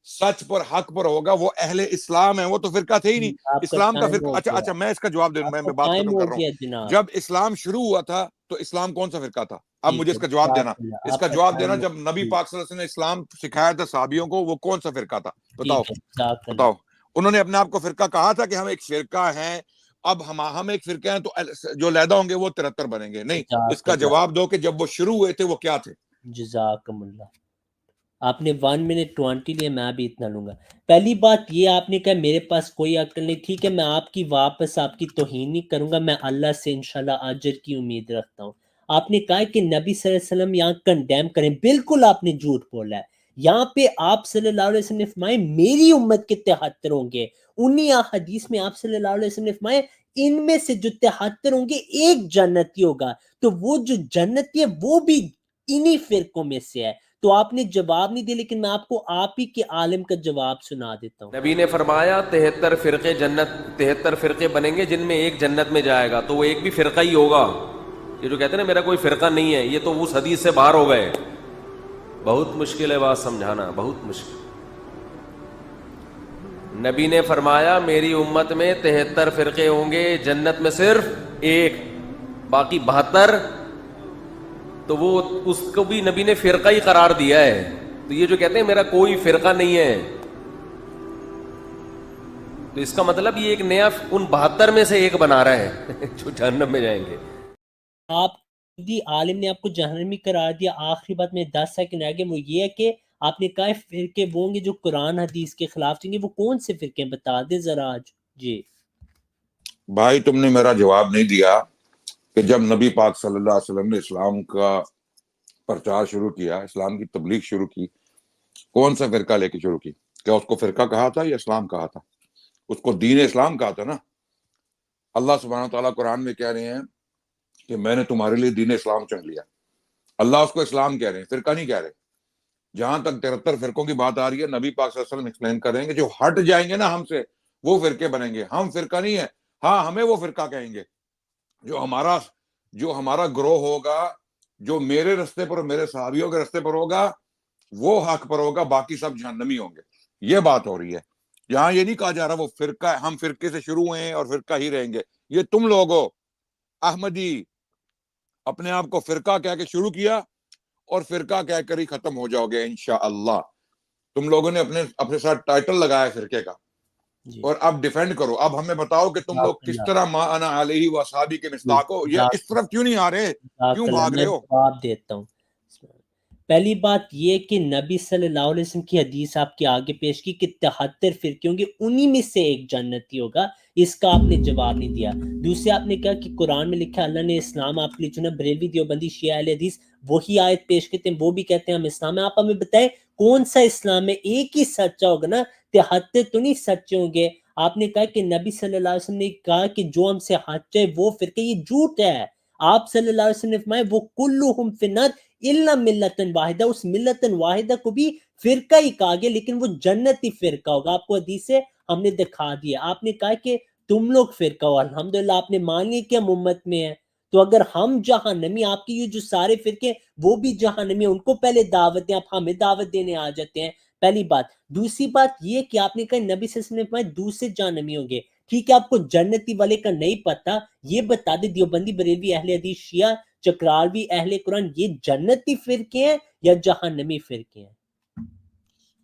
سچ پر حق پر ہوگا، وہ اہل اسلام ہے. وہ تو فرقہ تھے ہی نہیں. آپ کا اسلام کا ٹائم فرقہ، ہو اچھا گیا، میں اس کا جواب دے دوں، آپ کا میں بات ٹائم ختم ہو کر رہا گیا ہوں. جناب. جب اسلام شروع ہوا تھا تو اسلام کون سا فرقہ تھا؟ اب ٹھیک مجھے ہے، اس کا جواب دینا. جزاک اللہ. اس کا آپ کا جواب دینا، ٹائم جب نبی جی پاک صلی اللہ علیہ وسلم نے اسلام سکھایا تھا صحابیوں کو، وہ کون سا فرقہ تھا؟ بتاؤ ٹھیک ہے، جزاک اللہ. بتاؤ. انہوں نے اپنے آپ کو فرقہ کہا تھا کہ ہم ایک فرقہ ہیں اب ہم ایک فرقہ ہیں تو جو علیحدہ ہوں گے وہ 73 بنیں گے. نہیں, اس کا جزاک اللہ جواب دو کہ جب وہ شروع ہوئے تھے وہ کیا تھے. جزاکم اللہ. آپ نے 1 منٹ 20 لیے, میں بھی اتنا لوں گا. پہلی بات یہ آپ نے کہا میرے پاس کوئی عقل نہیں. ٹھیک ہے, میں آپ کی واپس آپ کی توہین نہیں کروں گا, میں اللہ سے انشاءاللہ اجر کی امید رکھتا ہوں. آپ نے کہا کہ نبی صلی اللہ علیہ وسلم یہاں کنڈیم کریں, بالکل آپ نے جھوٹ بولا ہے. یہاں پہ آپ صلی اللہ علیہ وسلم نے فرمائے میری امت کے 73 ہوں گے. انہی حدیث میں آپ صلی اللہ علیہ وسلم نے فرمائے ان میں سے جو 73 ہوں گے ایک جنتی ہوگا. تو وہ جو جنتی ہے وہ بھی انہی فرقوں میں سے ہے. تو آپ نے جواب نہیں دیا, لیکن میں آپ کو آپ ہی کے عالم کا جواب سنا دیتا ہوں. نبی نے فرمایا 73 فرقے جنت 73 فرقے بنیں گے جن میں ایک جنت میں جائے گا, تو وہ ایک بھی فرقہ ہی ہوگا. یہ جو کہتے ہیں نا میرا کوئی فرقہ نہیں ہے, یہ تو اس حدیث سے باہر ہو گئے. بہت مشکل ہے بات سمجھانا, بہت مشکل. نبی نے فرمایا میری امت میں 73 فرقے ہوں گے, جنت میں صرف ایک, باقی 72 تو وہ اس کو بھی نبی نے فرقہ ہی قرار دیا ہے. تو یہ جو کہتے ہیں میرا کوئی فرقہ نہیں ہے, تو اس کا مطلب یہ ایک نیا ان 72 میں سے ایک بنا رہا ہے جو جہنم میں جائیں گے. آپ عالم نے آپ کو جہنمی قرار دیا. آخری بات میں 10 سیکنڈ رہ گئے, وہ یہ ہے کہ آپ نے کہا فرقے وہ ہوں گے جو قرآن حدیث کے خلاف چلیں گے. وہ کون سے فرقے بتا دے ذرا آج. جی بھائی تم نے میرا جواب نہیں دیا کہ جب نبی پاک صلی اللہ علیہ وسلم نے اسلام کا پرچار شروع کیا, اسلام کی تبلیغ شروع کی, کون سا فرقہ لے کے شروع کی؟ کیا اس کو فرقہ کہا تھا یا اسلام کہا تھا؟ اس کو دین اسلام کہا تھا نا. اللہ سبحانہ تعالیٰ قرآن میں کہہ رہے ہیں کہ میں نے تمہارے لیے دین اسلام چن لیا. اللہ اس کو اسلام کہہ رہے ہیں, فرقہ نہیں کہہ رہے. جہاں تک 73 فرقوں کی بات آ رہی ہے, نبی پاک صلی اللہ علیہ وسلم ایکسپلین کر رہے ہیں کہ جو ہٹ جائیں گے نا ہم سے وہ فرقے بنیں گے. ہم فرقہ نہیں ہے, ہاں ہمیں وہ فرقہ کہیں گے جو ہمارا گروہ ہوگا, جو میرے رستے پر اور میرے صحابیوں کے رستے پر ہوگا وہ حق پر ہوگا, باقی سب جہنمی ہوں گے. یہ بات ہو رہی ہے. یہاں یہ نہیں کہا جا رہا وہ فرقہ ہے, ہم فرقے سے شروع ہوئے ہیں اور فرقہ ہی رہیں گے. یہ تم لوگ ہو احمدی, اپنے آپ کو فرقہ کہہ کے شروع کیا اور فرقہ کہہ کر ہی ختم ہو جاؤ گے انشاءاللہ. تم لوگوں نے اپنے ساتھ ٹائٹل لگایا فرقے کا, جی اور اب ڈیفینڈ کرو. اب ہمیں بتاؤ کہ تم لوگ کس طرح ما انا علیہ و اصحابی کے مصداق ہو, یا اس طرف کیوں نہیں آ رہے, کیوں بھاگ رہے ہو؟ جواب دیتا ہوں. پہلی بات یہ کہ نبی صلی اللہ علیہ وسلم کی حدیث آپ کے آگے پیش کی کہ 73 فرقے ہوں گے, انہی میں سے ایک جنتی ہوگا. اس کا آپ نے جواب نہیں دیا. دوسرے آپ نے کہا کہ قرآن میں لکھا اللہ نے اسلام آپ کے لیے چنا. بریلوی دیوبندی شیعہ اہل حدیث وہی آیت پیش کرتے ہیں, وہ بھی کہتے ہیں ہم اسلام ہے. آپ ہمیں بتائیں کون سا اسلام ہے؟ ایک ہی سچا ہوگا نا, 73 تو نہیں سچے ہوں گے. آپ نے کہا کہ نبی صلی اللہ علیہ وسلم نے کہا کہ جو ہم سے ہٹ جائے وہ فرقے, یہ جھوٹ ہے. آپ صلی اللہ علیہ وسلم نے فرمایا وہ کلہم فی النار الا ملتن واحدہ, اس ملتن واحدہ کو بھی فرقہ ہی کہا گیا, لیکن وہ جنتی فرقہ ہوگا. آپ کو حدیث سے ہم نے دکھا دیا. آپ نے کہا کہ تم لوگ فرقہ ہو, الحمدللہ آپ نے مان لی کہ ہم امت میں ہیں. تو اگر ہم جہنمی, آپ کی یہ جو سارے فرقے وہ بھی جہنمی ہیں, ان کو پہلے دعوت دیں, آپ ہمیں دعوت دینے آ جاتے ہیں. پہلی بات. دوسری بات یہ کہ آپ نے کہا نبی صلی اللہ علیہ وسلم نے دوسرے جہنمی ہوں گے. ٹھیک ہے, آپ کو جنتی والے کا نہیں پتا, یہ بتا دے دیوبندی بریلوی اہل حدیث شیعہ چکراروی اہل قرآن یہ جنتی فرقے ہیں یا جہنمی فرقے ہیں؟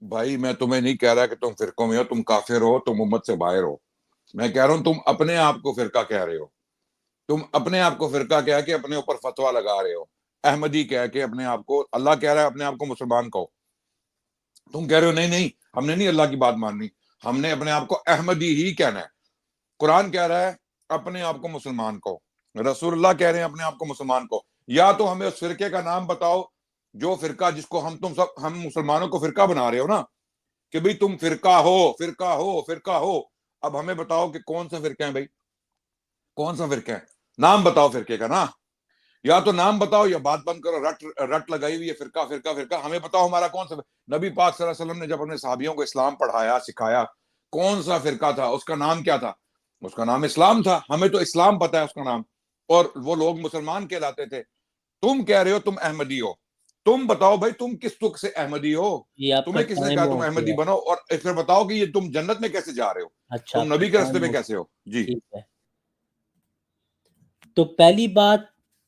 بھائی میں تمہیں نہیں کہہ رہا کہ تم فرقوں میں ہو, تم کافر ہو, تم امت سے باہر ہو. میں کہہ رہا ہوں تم اپنے آپ کو فرقہ کہہ رہے ہو. تم اپنے آپ کو فرقہ کہہ کے اپنے اوپر فتویٰ لگا رہے ہو. احمدی کہہ کے اپنے آپ کو, اللہ کہہ رہا ہے اپنے آپ کو مسلمان کہو. تم کہہ رہے ہو نہیں ہم نے نہیں اللہ کی بات ماننی, ہم نے اپنے آپ کو احمدی ہی کہنا ہے. قرآن کہہ رہا ہے اپنے آپ کو مسلمان کہو, رسول اللہ کہہ رہے ہیں اپنے آپ کو مسلمان کہو. یا تو ہمیں اس فرقے کا نام بتاؤ جو فرقہ جس کو ہم مسلمانوں کو فرقہ بنا رہے ہو نا, کہ بھئی تم فرقہ ہو. اب ہمیں بتاؤ کہ کون سا فرقہ ہے بھائی, کون سا فرقہ ہے, نام بتاؤ فرقے کا نا. یا تو نام بتاؤ یا بات بند کرو, رٹ لگائی ہوئی ہے فرقہ. ہمیں بتاؤ ہمارا کون سا. نبی پاک صلی اللہ علیہ وسلم نے جب اپنے صحابیوں کو اسلام پڑھایا سکھایا, کون سا فرقہ تھا, اس کا نام کیا تھا؟ اس کا نام اسلام تھا. ہمیں تو اسلام پتہ ہے اس کا نام, اور وہ لوگ مسلمان کہلاتے تھے. تم کہہ رہے ہو تم احمدی ہو, تم بتاؤ بھائی تم کس تک سے احمدی ہو, یہ آپ کا تمہیں کس نے ٹائم کہا ہو تم احمدی گیا. بنو, اور پھر بتاؤ کہ یہ تم جنت میں کیسے جا رہے ہو, اچھا تم آپ کا نبی کے راستے ٹائم پہ ہو کیسے ہو. جی ٹھیک ہے. تو پہلی بات,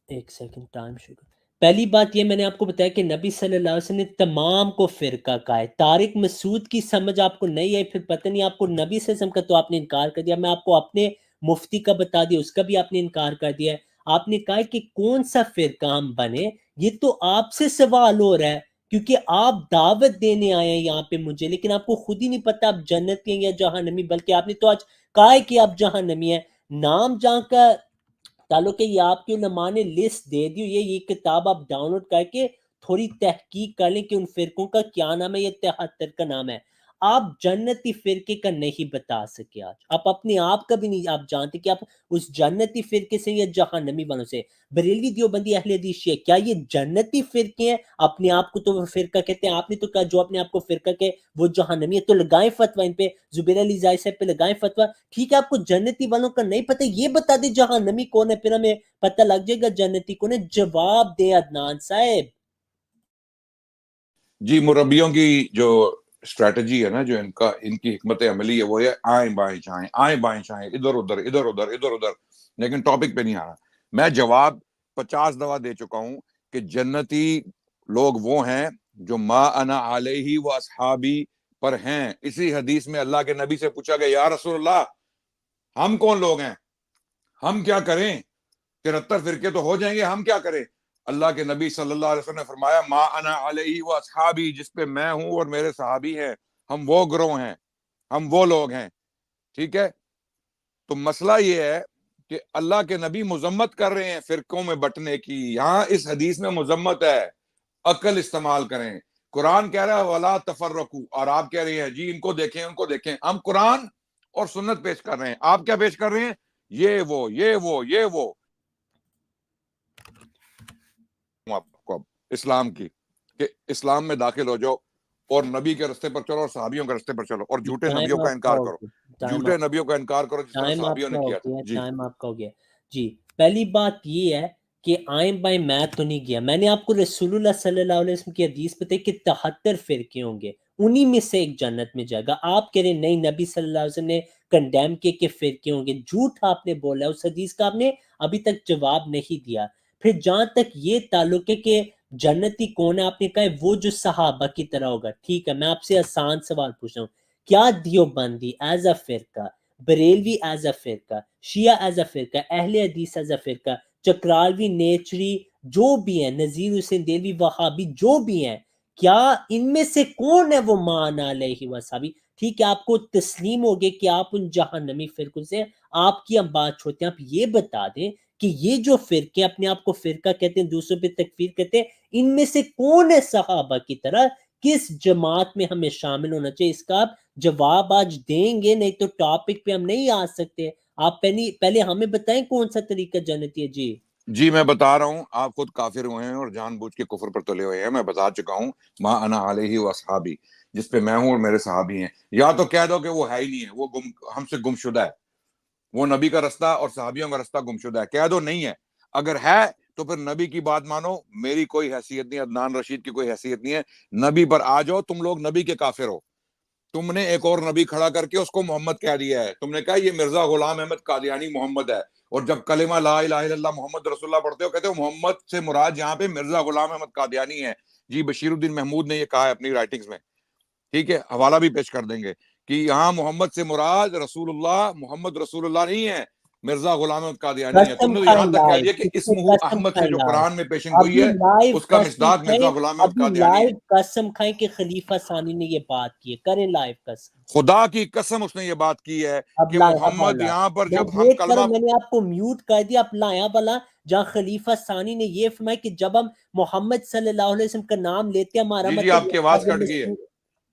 ایک سیکنڈ ٹائم شروع. پہلی بات یہ میں نے آپ کو بتایا کہ نبی صلی اللہ علیہ وسلم نے تمام کو فرقہ کہا ہے. طارق مسعود کی سمجھ آپ کو نہیں آئی, پھر پتہ نہیں آپ کو نبی صلی اللہ علیہ وسلم کا تو آپ نے انکار کر دیا. میں آپ کو اپنے مفتی کا بتا دیا، اس کا بھی آپ نے انکار کر دیا ہے. آپ نے کہا کہ کون سا فرقہ ہم بنے، یہ تو آپ سے سوال ہو رہا ہے کیونکہ آپ دعوت دینے آئے ہیں یہاں پہ مجھے، لیکن آپ کو خود ہی نہیں پتا آپ جنتی ہیں یا جہنمی، بلکہ آپ نے تو آج کہا ہے کہ آپ جہنمی ہیں. نام جہاں کا تعلق ہے یہ آپ کے علماء نے لسٹ دے دی، یہ کتاب آپ ڈاؤن لوڈ کر کے تھوڑی تحقیق کر لیں کہ ان فرقوں کا کیا نام ہے، یہ 73 کا نام ہے. آپ جنتی فرقے کا نہیں بتا سکے آج، آپ اپنے آپ کا بھی نہیں آپ جانتے کہ آپ اس جنتی فرقے سے یا جہنمی والوں سے. بریلوی دیوبندی اہل حدیث شیعہ کیا یہ جنتی فرقے ہیں؟ اپنے آپ کو تو وہ فرقہ کہتے ہیں، آپ نے تو کہا جو اپنے آپ کو فرقہ کہ وہ جہنمی ہے، تو لگائیں فتویٰ ان پہ، زبیر علی زاہد صاحب پہ لگائیں فتویٰ. ٹھیک ہے آپ کو جنتی والوں کا نہیں پتہ، یہ بتا دے جہنمی کون ہے، پھر ہمیں پتہ لگ جائے گا جنتی کون ہے. جواب دے عدنان صاحب. جی مربیوں کی جو اسٹریٹجی ہے نا، جو ان کی حکمت عملی ہے، وہ ہے آئیں بائیں چاہیں، آئیں بائیں چاہیں، ادھر ادھر ادھر ادھر ادھر ادھر، لیکن ٹاپک پہ نہیں آ رہا. میں جواب 50 دفعہ دے چکا ہوں کہ جنتی لوگ وہ ہیں جو ما انا علیہ و اصحابی پر ہیں. اسی حدیث میں اللہ کے نبی سے پوچھا گیا یا رسول اللہ ہم کون لوگ ہیں، ہم کیا کریں، 73 فرقے تو ہو جائیں گے، ہم کیا کریں. اللہ کے نبی صلی اللہ علیہ وسلم نے فرمایا ما انا علیہ و اصحابی، جس پہ میں ہوں اور میرے صحابی ہیں، ہم وہ گروہ ہیں، ہم وہ لوگ ہیں. ٹھیک ہے، تو مسئلہ یہ ہے کہ اللہ کے نبی مذمت کر رہے ہیں فرقوں میں بٹنے کی. یہاں اس حدیث میں مذمت ہے، عقل استعمال کریں. قرآن کہہ رہا ہے ولا تفرقوا، اور آپ کہہ رہے ہیں جی ان کو دیکھیں ان کو دیکھیں. ہم قرآن اور سنت پیش کر رہے ہیں، آپ کیا پیش کر رہے ہیں، یہ وہ یہ وہ یہ وہ. آپ کو اب اسلام کی کہ اسلام میں داخل ہو جاؤ اور نبی کے رستے پر چلو اور صحابیوں کے رستے پر چلو، اور جھوٹے ٹائم نبیوں کا آپ کا انکار ہو کرو، گیا، جھوٹے نبیوں کا انکار کرو جس طرح ٹائم آپ صحابیوں کا نے ہو کیا تھا. گیا، جی ٹائم آپ کا ہو گیا. جی پہلی بات یہ ہے کہ آئیں بائیں میں تو نہیں گیا، میں نے آپ کو رسول اللہ صلی اللہ علیہ وسلم کی حدیث بتائی کہ 73 فرقے ہوں گے، انہی میں سے ایک جنت میں جائے گا. آپ کہہ رہے نہیں، نبی صلی اللہ علیہ وسلم نے کنڈیم کیے کہ فرقے ہوں گے. جھوٹ آپ نے بولا، اس حدیث کا آپ نے ابھی تک جواب نہیں دیا. پھر جہاں تک یہ تعلق ہے کہ جنتی کون ہے، آپ نے کہا ہے وہ جو صحابہ کی طرح ہوگا. ٹھیک ہے، میں آپ سے آسان سوال پوچھ رہا ہوں، کیا دیوبندی ایز اے فرقہ، بریلوی ایز اے فرقہ، شیعہ ایز اے فرقہ، اہل حدیث ایز اے فرقہ، چکرالوی نیچری جو بھی ہیں، نذیر حسین دہلوی وہابی جو بھی ہیں، کیا ان میں سے کون ہے وہ مانا علیہ وصحابی؟ ٹھیک ہے آپ کو تسلیم ہو گئے کہ آپ ان جہنمی فرقوں سے آپ کی ہم بات چھوڑتے ہیں. آپ یہ بتا دیں کہ یہ جو فرقے اپنے آپ کو فرقہ کہتے ہیں، دوسروں پہ تکفیر کہتے ہیں، ان میں سے کون ہے صحابہ کی طرح، کس جماعت میں ہمیں شامل ہونا چاہیے؟ اس کا آپ جواب آج دیں گے، نہیں تو ٹاپک پہ ہم نہیں آ سکتے. آپ پہلے ہمیں بتائیں کون سا طریقہ جنتی ہے. جی جی میں بتا رہا ہوں، آپ خود کافر ہوئے ہیں اور جان بوجھ کے کفر پر تلے ہوئے ہیں. میں بتا چکا ہوں ما انا علیہ و اصحابی، جس پہ میں ہوں اور میرے صحابی ہیں. یا تو کہہ دو کہ وہ ہے ہی نہیں ہے، وہ ہم سے گم شدہ ہے، وہ نبی کا رستہ اور صحابیوں کا رستہ گم شدہ ہے. کہہ دو نہیں ہے. اگر ہے تو پھر نبی کی بات مانو، میری کوئی حیثیت نہیں، عدنان رشید کی کوئی حیثیت نہیں ہے. نبی پر آ جاؤ، تم لوگ نبی کے کافر ہو. تم نے ایک اور نبی کھڑا کر کے اس کو محمد کہہ دیا ہے. تم نے کہا یہ مرزا غلام احمد قادیانی محمد ہے، اور جب کلمہ لا الہ الا اللہ محمد رسول اللہ پڑھتے ہو کہتے ہو محمد سے مراد یہاں پہ مرزا غلام احمد قادیانی ہے. جی بشیر الدین محمود نے یہ کہا ہے اپنی رائٹنگز میں. ٹھیک ہے، حوالہ بھی پیش کر دیں گے کہ یہاں محمد سے مراد رسول اللہ، محمد رسول اللہ نہیں ہے، مرزا غلام احمد قادیانی ہے. تم قسم نے کھائیں یہاں تک کہہ لائیو، دیا کہ کس سے اسمہ قسم احمد سے کھائیں جو لائیو، قرآن میں پیشن گوئی ابھی ہے لائیو اس کا قسم مصداق کھائیں، مرزا غلام احمد ابھی قادیانی لائیو ہے. قسم کھائیں کہ خلیفہ ثانی نے یہ بات کی ہے، کریں لائیو قسم. خدا کی قسم اس نے یہ بات کی ہے اب کہ لائے محمد حوالہ، یہاں پر میں جب ہم ویٹ کرو، کلمہ، میں نے آپ کو میوٹ کر دیا. آپ لائیں والا جہاں خلیفہ ثانی نے یہ فرمایا کہ جب ہم محمد صلی اللہ علیہ وسلم کا نام لیتے ہیں ہمارا جی جی مطلب آپ کی یہ آواز وہ کٹ گئی ہے، مسیح.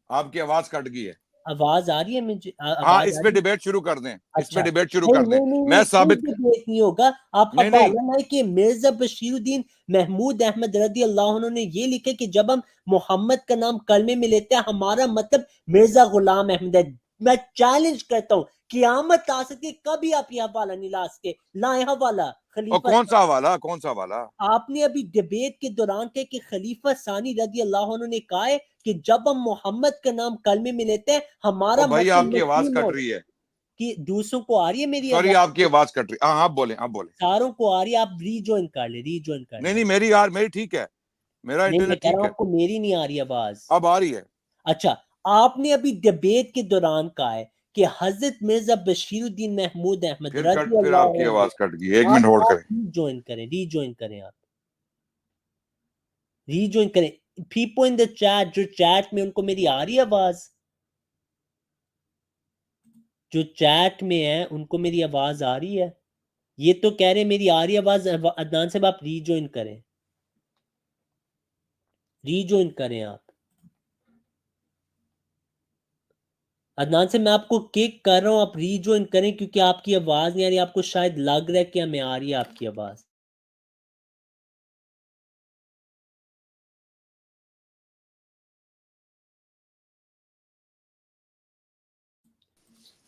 آپ کی آواز کٹ گئی ہے. آواز آ رہی ہے مجھے؟ ہاں آواز اس آ پہ رہی ہے؟ ڈیبیٹ شروع کر دیں، اس پہ اچھا ڈیبیٹ شروع نہیں کر دیں. نہیں نہیں میں نہیں، کوئی ثابت ڈیبیٹ نہیں ہوگا. آپ نہیں نہیں حوالہ لائیں کہ مرزا بشیر الدین محمود احمد رضی اللہ عنہ نے یہ لکھا کہ جب ہم محمد کا نام کلمے میں لیتے ہیں ہمارا مطلب مرزا غلام احمد ہے. میں چیلنج کرتا ہوں قیامت آ سکتی ہے، کبھی آپ یہ حوالہ نہیں لا سکتے. لائیں حوالہ اور خلیفہ. کون سا حوالہ، کون سا حوالہ؟ آپ نے ابھی ڈیبیٹ کے دوران کہا کہ خلیفہ ثانی رضی اللہ عنہ نے کہا ہے کہ جب ہم محمد کا نام کلمے میں لیتے ہیں ہمارا اور بھائی آپ مطلب کی آواز مسیح کٹ موعود. رہی ہے، کہ دوسروں کو آ رہی ہے میری سوری آپ کی آواز؟ آواز کٹ رہی ہے. ہاں آپ بولیں، آپ بولیں. ساروں کو آ رہی ہے، آپ ری جوائن کر لیں، ری جوائن کر نہیں لیں. نہیں میری یار میری ٹھیک ہے، میرا نہیں میں انٹرنیٹ کہہ رہا ٹھیک ہوں ہے، آپ کو میری نہیں آ رہی آواز. اب آ رہی ہے. اچھا آپ نے ابھی ڈیبیٹ کے دوران کہا ہے کہ حضرت مرزا بشیر الدین محمود احمد پھر رضی آپ اللہ کی عنہ، آواز کٹ گئی، 1 منٹ ہولڈ کریں. ری جوائن کریں آپ ری جوائن کریں. پیپل ان دا چیٹ، جو چیٹ میں ان کو میری آ رہی ہے آواز، جو چیٹ میں ہے ان کو میری آواز آ رہی ہے؟ یہ تو کہہ رہے میری آ رہی ہے آواز. عدنان صاحب آپ ری جوائن کریں، ری جوائن کریں آپ. عدنان سے میں آپ کو کک کر رہا ہوں، آپ ری جوائن کریں کیونکہ آپ کی آواز نہیں آ رہی. آپ کو شاید لگ رہا ہے کہ ہمیں آ رہی ہے آپ کی آواز.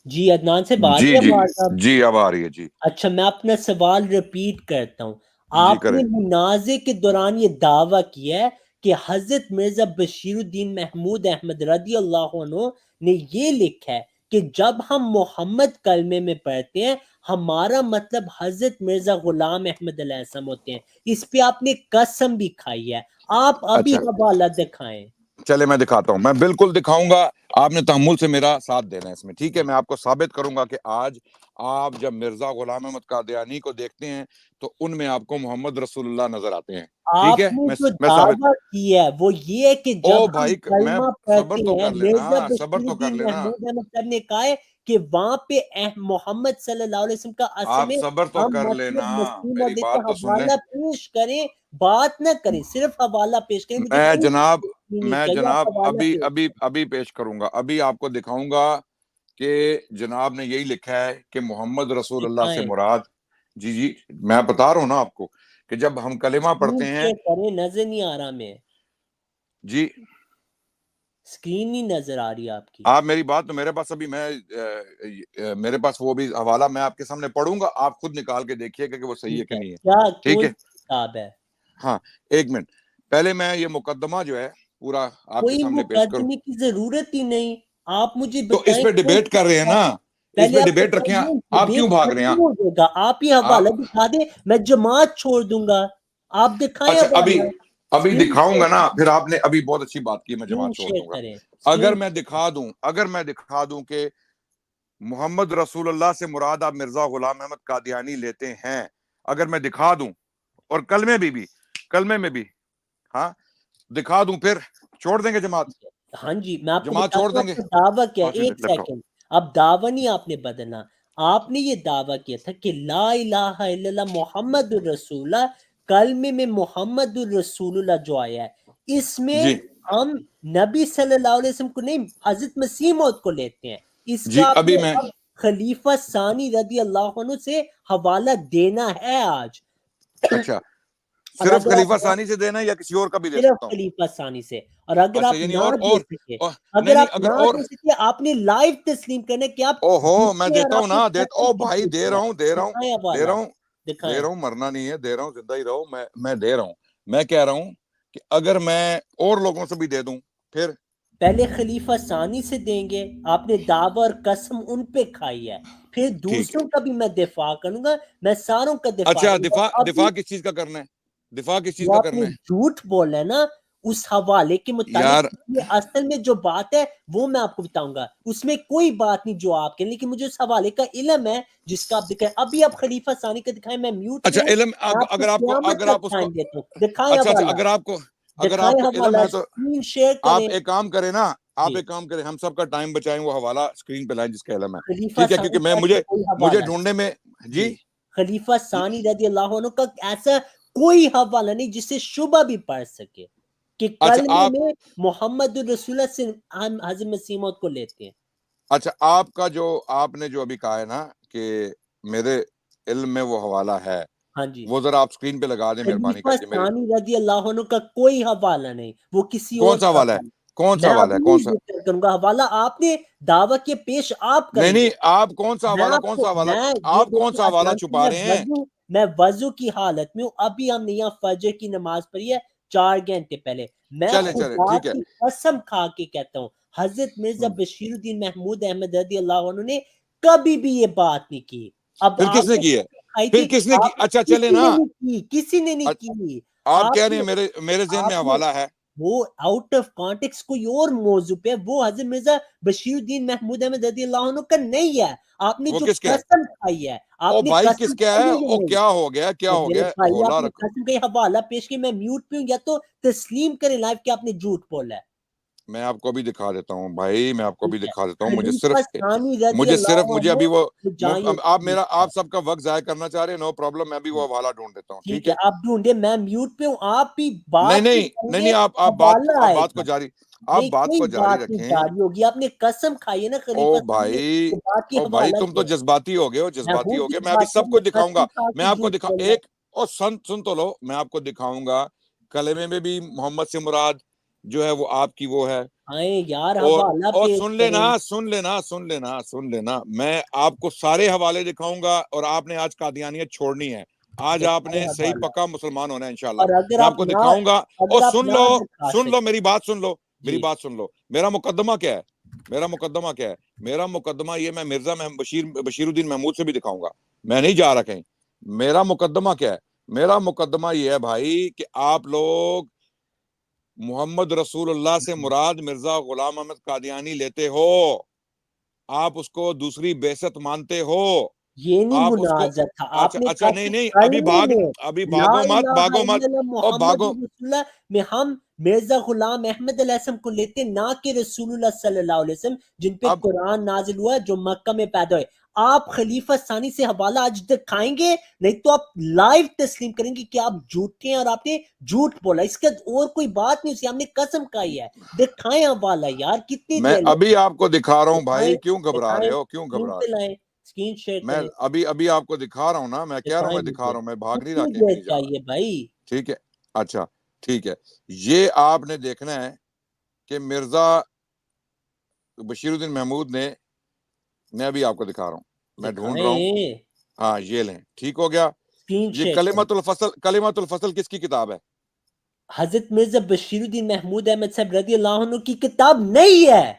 جی عدنان سے آ رہی ہے آواز آپ؟ جی اب آ رہی ہے. جی اچھا میں اپنا سوال ریپیٹ کرتا ہوں. جی آپ کریں. نے منازع کے دوران یہ دعویٰ کیا ہے کہ حضرت مرزا بشیر الدین محمود احمد رضی اللہ عنہ نے یہ لکھا ہے کہ جب ہم محمد کلمے میں پڑھتے ہیں ہمارا مطلب حضرت مرزا غلام احمد علیہ السلام ہوتے ہیں. اس پہ آپ نے قسم بھی کھائی ہے. آپ ابھی اچھا حوالہ دکھائیں. چلے میں دکھاتا ہوں، میں بالکل دکھاؤں گا. آپ نے تحمل سے میرا ساتھ دینا ہے اس میں، ٹھیک ہے. میں آپ کو ثابت کروں گا کہ آج آپ جب مرزا غلام احمد قادیانی کو دیکھتے ہیں تو ان میں آپ کو محمد رسول اللہ نظر آتے ہیں. ٹھیک آپ ہے، نے جو میں ثابت. دعویٰ کیا ہے وہ یہ ہے کہ جب او ہم بھائی میں کلمہ صبر پڑھتے تو ہیں، کر مرزا لینا، صبر بشیر تو کر الدین لینا. محمود احمد صاحب نے کہا ہے کہ وہاں پہ محمد صلی اللہ علیہ وسلم کا اصل آپ ہے. صبر تو ہم کر لینا، محمد مسیم اور میری دیکھیں بات تو سن لیں. حوالہ پیش کریں، بات نہ کریں، صرف حوالہ پیش کریں. مجھے میں کوئی جناب نہیں چاہیے، آپ حوالہ پیش کریں. ابھی پیش کروں گا. ابھی آپ کو دکھاؤں گا کہ جناب نے یہی لکھا ہے کہ محمد رسول اللہ سے دکھائیں، مراد. جی میں بتا رہا ہوں نا آپ کو کہ جب ہم کلمہ پڑھتے ہیں. شیئر کریں، نظر نہیں آ رہا میں، جی اسکرین نہیں نظر آ رہی آپ کی. آپ میری بات تو میرے پاس ابھی میرے پاس وہ بھی حوالہ میں آپ کے سامنے پڑھوں گا، آپ خود نکال کے دیکھیے کہ وہ صحیح ہے کہ نہیں ہے. کیا ٹھیک کوئی ہے، کتاب ہے؟ ہاں 1 منٹ. پہلے میں یہ مقدمہ جو ہے پورا آپ کے کوئی سامنے پیش کروں. مقدمے کی ضرورت ہی نہیں. آپ مجھے تو اس بتائیں پہ ڈیبیٹ کر رہے ہیں نا، اس پہلے پہ آپ ڈیبیٹ رکھیں. بتائیے آپ کیوں ڈیبیٹ بھاگ رہے ہیں؟ ختم ہو جائے گا. آپ یہ حوالہ آپ دکھا دیں، میں جماعت چھوڑ دوں گا. آپ دکھائیں اچھا حوالہ. ابھی دکھاؤں گا نا. پھر آپ نے ابھی بہت اچھی بات کی، میں اسکرین جماعت چھوڑ شیئر دوں گا. کریں. اگر میں دکھا دوں کہ محمد رسول اللہ سے مراد آپ مرزا غلام احمد قادیانی لیتے ہیں، اگر میں دکھا دوں اور کلمے میں بھی ہاں دکھا دوں، پھر چھوڑ دیں گے جماعت؟ ہاں جی میں آپ کو جماعت چھوڑ بتاتا ہوں دیں گے. آپ کا دعویٰ کیا ہے. 5 ایک منٹ لیفٹ. سیکنڈ، اب دعویٰ نہیں آپ نے بدلنا. آپ نے یہ دعویٰ کیا تھا کہ لا الہ الا اللہ محمد الرسول اللہ، کلمے میں محمد الرسول اللہ جو آیا ہے اس میں جی ہم نبی صلی اللہ علیہ وسلم کو نہیں، حضرت مسیح موعود کو لیتے ہیں. اس جی کا آپ ابھی نے میں اب خلیفہ ثانی رضی اللہ عنہ سے حوالہ دینا ہے آج. اچھا اور صرف اگر خلیفہ آپ ثانی سے دینا ہے یا کسی اور کا بھی دے صرف سکتا ہوں؟ خلیفہ ثانی سے. اور اگر اچھا آپ یعنی نہ دے سکے، اگر نہیں آپ اگر نہ دے سکے، آپ نے لائیو تسلیم کرنا کہ آپ او ہو میں جھوٹے دیتا اور ہوں آپ نے نا، او قسم کی بھائی جھوٹی ہے. دکھائیں حوالہ، دکھائیں. مرنا نہیں ہے، دے رہا ہوں، زندہ ہی رہو. میں دے رہا ہوں. میں کہہ رہا ہوں کہ اگر میں اور لوگوں سے بھی دے دوں پھر پہلے خلیفہ ثانی سے دیں گے. آپ نے دعویٰ اور قسم ان پہ کھائی ہے، پھر ٹھیک ہے. دوسروں کا بھی میں دفاع کروں گا. میں ساروں کا دفاع اچھا کروں گا. ابھی دفاع کس چیز کا کرنا ہے؟ دفاع کس چیز جو کا آپ نے کرنا ہے جھوٹ بولا ہے نا اس حوالے کے یار؟ متعلق، یہ اصل میں جو بات ہے وہ میں آپ کو بتاؤں گا. اس میں کوئی بات نہیں جو آپ کے، لیکن مجھے اس حوالے کا علم ہے جس کا آپ دکھائیں. ابھی آپ خلیفہ ثانی کا دکھائیں. میں میوٹ اچھا میں ہوں. علم میں آپ کو قیامت اگر آپ تک اس کو ٹائم دیتا ہوں. دکھائیں اچھا حوالہ، اگر آپ دکھائیں کو علم حوالہ. ہے تو اسکرین شیئر آپ کریں. ایک کام کریں نا، جی ہم سب کا ٹائم بچائیں، وہ حوالہ اسکرین پہ لائیں جس کا علم ہے. خلیفہ ٹھیک ہے، ثانی کیونکہ کا ایسا کوئی مجھے حوالہ نہیں. ڈھونڈنے میں جی جی خلیفہ ثانی رضی اللہ عنہ کا ایسا کوئی حوالہ نہیں جس سے شبہ بھی پڑ سکے کہ اچھا کلمے میں محمد الرسول اللہ سے ہم حضرت مسیح موعود کو لیتے ہیں. اچھا آپ نے جو ابھی کہا ہے نا کہ میرے علم میں وہ حوالہ ہے، ہاں جی وہ ذرا آپ اسکرین پہ لگا دیں مہربانی خلیفہ کر کے. میرے ثانی رضی اللہ عنہ کا کوئی حوالہ نہیں، وہ کسی اور کون سا کا حوالہ ہے؟ حوالہ. کون سا میں حوالہ اب ہے؟ کون نہیں سا؟ ذکر کروں گا حوالہ. آپ نے دعویٰ کے پیش آپ کریں نہیں گے. آپ کون سا میں حوالہ آپ کو میں یہ آپ کون دیکھیں سا حوالہ عدنان سے چھپا رہے ہیں؟ میں وضو کی حالت میں ہوں. ابھی ہم نے یہاں فجر کی نماز پڑھی ہے 4 گھنٹے پہلے. میں چلے خدا ٹھیک ہے. کی قسم کھا کے کہتا ہوں حضرت مرزا بشیر الدین محمود احمد رضی اللہ عنہ نے کبھی بھی یہ بات نہیں کی. اب پھر کس آپ نے نے کی ہے؟ کھائی پھر تھی، کس نے کی؟ آپ اچھا چلے کسی نا، نے نہیں کی، کسی نے نہیں کی. آپ کہہ آپ رہے نے ہیں میرے ذہن میں آپ نے حوالہ ہے. وہ آؤٹ آف کانٹیکس کوئی اور موضوع پہ، وہ حضرت مرزا بشیر الدین محمود احمد رضی اللہ عنہ کا نہیں ہے. آپ نے وہ جو کس کا ہے؟ قسم کھائی ہے، او آپ نے بھائی قسم کس کا کھائی ہے؟ یا او نہیں؟ کیا ہو گیا؟ کیا ہو میرے گیا؟ بھائی ہولا آپ نے رکھو. قسم کا حوالہ پیش کی، میں میوٹ پہ ہوں، یا تو تسلیم کریں لائف کہ آپ نے جھوٹ بولا ہے. میں آپ کو بھی دکھا دیتا ہوں بھائی، میں آپ کو بھی ٹھیک ہے، دکھا دیتا ہوں. خلیفہ ثانی رضی اللہ مجھے عنہ ابھی وہ وہ جائیں آپ میرا آپ سب کا وقت ضائع کرنا چاہ رہے ہیں، نو پرابلم، میں بھی وہ حوالہ ڈھونڈ دیتا ہوں. ٹھیک ہے، آپ ڈھونڈے، میں میوٹ پہ ہوں، آپ بھی نہیں بات نہیں کریں نہیں گے، نہیں، آپ حوالہ آئے بات کو گا. جاری، آپ نہیں بات کوئی کو جاری بات نہیں رکھیں. جاری ہوگی، آپ نے قسم کھائی ہے نا او خلیفہ ثانی بھائی، کی بات کی او بھائی حوالہ تم تو دے. جذباتی ہو گئے ہو، میں جذباتی ہوں ہو گئے. میں ابھی جذباتی، سب کو میں دکھاؤں گا. قسم کھا میں کے آپ کو جھوٹ بول رہا ایک اور سن تو لو، میں آپ کو دکھاؤں گا کلمے میں بھی محمد سے مراد جو ہے وہ آپ کی وہ ہے. ہوں. آئیں یار، اور حوالہ پیش سن کریں. لینا، میں آپ کو سارے حوالے دکھاؤں گا، اور آپ نے آج قادیانیت چھوڑنی ہے. آج آپ نے دکھائیں صحیح حوالہ. پکا مسلمان ہونا ہے انشاءاللہ. اور اگر میں آپ آپ کو نہ دکھاؤں گا. اور اگر آپ سن نہ لو دکھا سن لو سکیں. میری بات سن لو، میری جی بات سن لو. میرا مقدمہ کیا ہے؟ میرا مقدمہ کیا ہے؟ میرا مقدمہ یہ، میں مرزا بشیر الدین محمود سے بھی دکھاؤں گا، میں نہیں جا رہا کہیں. میرا مقدمہ کیا ہے؟ میرا مقدمہ یہ ہے بھائی کہ آپ لوگ محمد رسول اللہ سے مراد مرزا غلام احمد قادیانی لیتے ہو، آپ اس کو دوسری بعثت مانتے ہو. یہ نہیں آپ اس کو منازع تھا، آپ نے اچھا کہا نہیں کہ نہیں، کلمے میں ابھی لا بھاگو الہ مت الا اللہ اور محمد بھاگو. رسول اللہ میں ہم مرزا غلام احمد علیہ السلام کو لیتے، نہ کہ رسول اللہ صلی اللہ علیہ وسلم جن پہ اب قرآن نازل ہوا ہے، جو مکہ میں پیدا ہوئے. آپ خلیفہ ثانی سے حوالہ آج دکھائیں گے، نہیں تو آپ لائیو تسلیم کریں گے کہ آپ جھوٹے ہیں اور آپ نے جھوٹ بولا. اس کا اور کوئی بات نہیں، اسی ہم نے قسم کھائی ہے. دکھائیں حوالہ یار، کتنی میں دیر ابھی لگی؟ آپ کو دکھا رہا ہوں دکھائیں بھائی، کیوں گھبرا دکھائیں، رہے ہو؟ اسکرین پہ لائیں، اسکرین شیئر میں کریں. ابھی آپ کو دکھا رہا ہوں نا، میں کہہ رہا ہوں، دکھائیں میں دکھا مجھے، رہا ہوں، میں بھاگ نہیں رہا، کتنی کہیں بھی دیر نہیں جا رہا. چاہیے بھائی؟ ٹھیک ہے، اچھا ٹھیک ہے. یہ آپ نے دیکھنا ہے کہ مرزا بشیر الدین محمود نے، میں ابھی آپ کو دکھا رہا ہوں، میں ڈھونڈ رہا ہوں. دکھائیں، ہاں یہ لیں، ٹھیک ہو گیا. اسکرین یہ شیئر کریں. کلمۃ الفصل کس کی کتاب ہے؟ حضرت مرزا بشیر الدین محمود احمد صاحب رضی اللہ عنہ کی کتاب نہیں ہے،